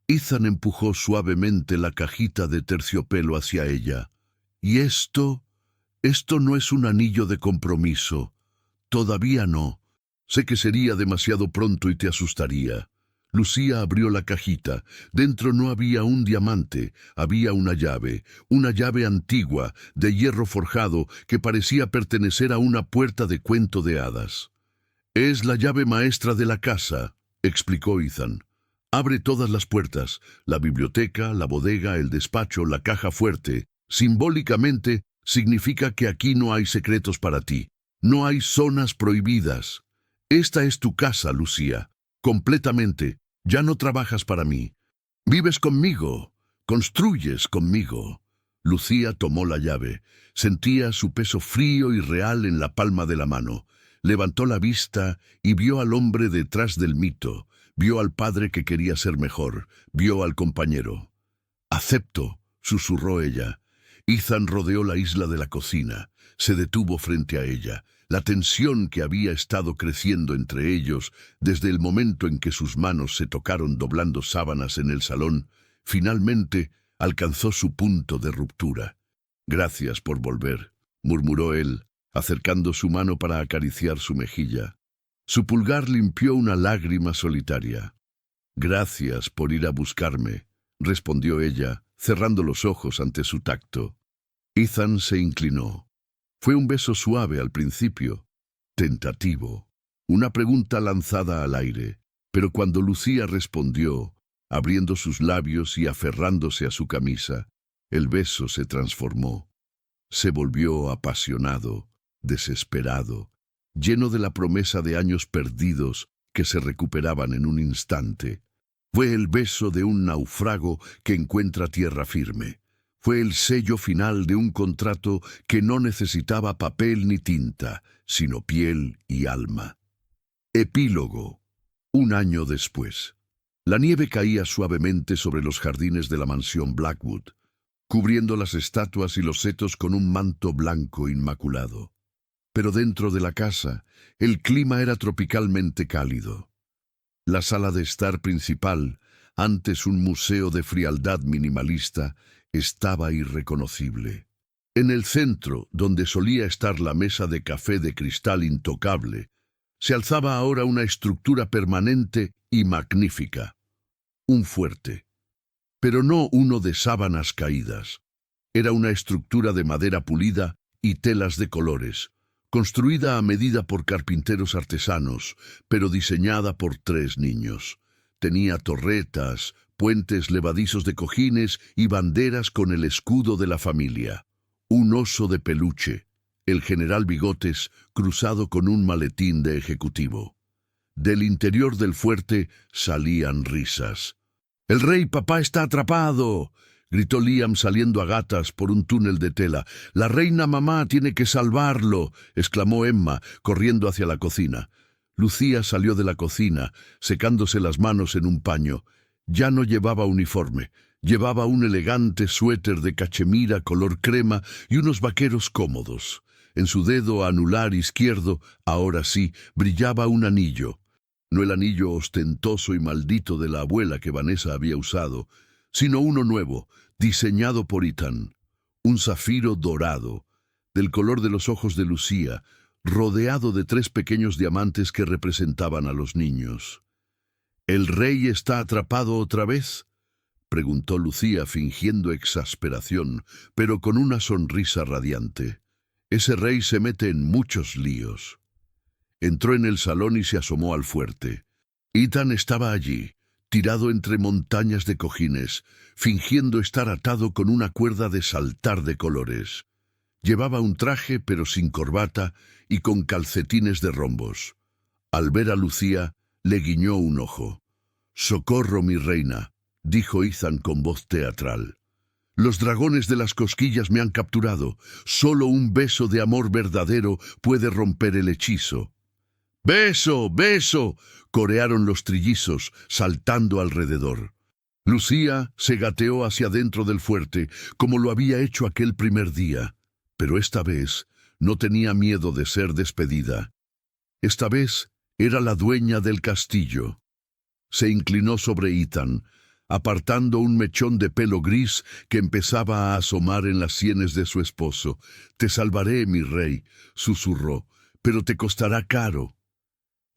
Ethan empujó suavemente la cajita de terciopelo hacia ella. «¿Y esto? Esto no es un anillo de compromiso. Todavía no. Sé que sería demasiado pronto y te asustaría». Lucía abrió la cajita. Dentro no había un diamante, había una llave antigua, de hierro forjado, que parecía pertenecer a una puerta de cuento de hadas. «Es la llave maestra de la casa», explicó Ethan. «Abre todas las puertas, la biblioteca, la bodega, el despacho, la caja fuerte. Simbólicamente, significa que aquí no hay secretos para ti. No hay zonas prohibidas. Esta es tu casa, Lucía. Completamente. Ya no trabajas para mí. Vives conmigo, construyes conmigo. Lucía tomó la llave. Sentía su peso frío y real en la palma de la mano. Levantó la vista y vio al hombre detrás del mito. Vio al padre que quería ser mejor. Vio al compañero. «Acepto», susurró ella. Ethan rodeó la isla de la cocina. Se detuvo frente a ella. La tensión que había estado creciendo entre ellos desde el momento en que sus manos se tocaron doblando sábanas en el salón, finalmente alcanzó su punto de ruptura. «Gracias por volver», murmuró él, acercando su mano para acariciar su mejilla. Su pulgar limpió una lágrima solitaria. «Gracias por ir a buscarme», respondió ella, cerrando los ojos ante su tacto. Ethan se inclinó. Fue un beso suave al principio, tentativo, una pregunta lanzada al aire, pero cuando Lucía respondió, abriendo sus labios y aferrándose a su camisa, el beso se transformó. Se volvió apasionado, desesperado, lleno de la promesa de años perdidos que se recuperaban en un instante. Fue el beso de un náufrago que encuentra tierra firme. Fue el sello final de un contrato que no necesitaba papel ni tinta, sino piel y alma. Epílogo. 1 año después. La nieve caía suavemente sobre los jardines de la mansión Blackwood, cubriendo las estatuas y los setos con un manto blanco inmaculado. Pero dentro de la casa, el clima era tropicalmente cálido. La sala de estar principal, antes un museo de frialdad minimalista, estaba irreconocible. En el centro, donde solía estar la mesa de café de cristal intocable, se alzaba ahora una estructura permanente y magnífica. Un fuerte. Pero no uno de sábanas caídas. Era una estructura de madera pulida y telas de colores, construida a medida por carpinteros artesanos, pero diseñada por 3 niños. Tenía torretas, puentes levadizos de cojines y banderas con el escudo de la familia. Un oso de peluche, el general Bigotes, cruzado con un maletín de ejecutivo. Del interior del fuerte salían risas. «¡El rey papá está atrapado!», gritó Liam saliendo a gatas por un túnel de tela. «La reina mamá tiene que salvarlo», exclamó Emma, corriendo hacia la cocina. Lucía salió de la cocina, secándose las manos en un paño. Ya no llevaba uniforme. Llevaba un elegante suéter de cachemira color crema y unos vaqueros cómodos. En su dedo anular izquierdo, ahora sí, brillaba un anillo. No el anillo ostentoso y maldito de la abuela que Vanessa había usado, sino uno nuevo, diseñado por Ethan. Un zafiro dorado, del color de los ojos de Lucía, rodeado de 3 pequeños diamantes que representaban a los niños. «¿El rey está atrapado otra vez?», preguntó Lucía fingiendo exasperación, pero con una sonrisa radiante. «Ese rey se mete en muchos líos». Entró en el salón y se asomó al fuerte. Ethan estaba allí, tirado entre montañas de cojines, fingiendo estar atado con una cuerda de saltar de colores. Llevaba un traje pero sin corbata y con calcetines de rombos. Al ver a Lucía, le guiñó un ojo. «Socorro, mi reina», dijo Ethan con voz teatral. «Los dragones de las cosquillas me han capturado. Solo un beso de amor verdadero puede romper el hechizo». «¡Beso, beso!», corearon los trillizos, saltando alrededor. Lucía se gateó hacia dentro del fuerte, como lo había hecho aquel primer día. Pero esta vez no tenía miedo de ser despedida. Esta vez era la dueña del castillo. Se inclinó sobre Ethan, apartando un mechón de pelo gris que empezaba a asomar en las sienes de su esposo. «Te salvaré, mi rey», susurró, «pero te costará caro».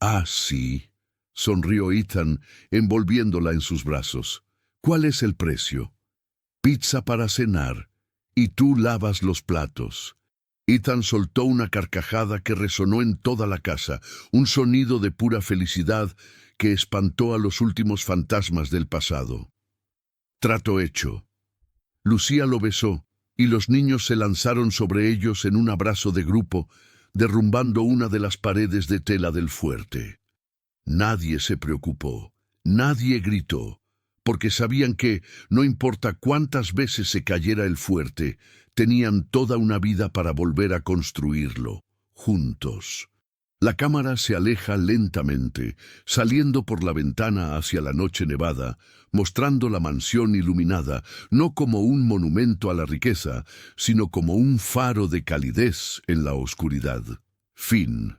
«Ah, sí», sonrió Ethan, envolviéndola en sus brazos. «¿Cuál es el precio?» «Pizza para cenar, y tú lavas los platos». Ethan soltó una carcajada que resonó en toda la casa, un sonido de pura felicidad que espantó a los últimos fantasmas del pasado. Trato hecho. Lucía lo besó, y los niños se lanzaron sobre ellos en un abrazo de grupo, derrumbando una de las paredes de tela del fuerte. Nadie se preocupó, nadie gritó, porque sabían que, no importa cuántas veces se cayera el fuerte, tenían toda una vida para volver a construirlo, juntos. La cámara se aleja lentamente, saliendo por la ventana hacia la noche nevada, mostrando la mansión iluminada, no como un monumento a la riqueza, sino como un faro de calidez en la oscuridad. Fin.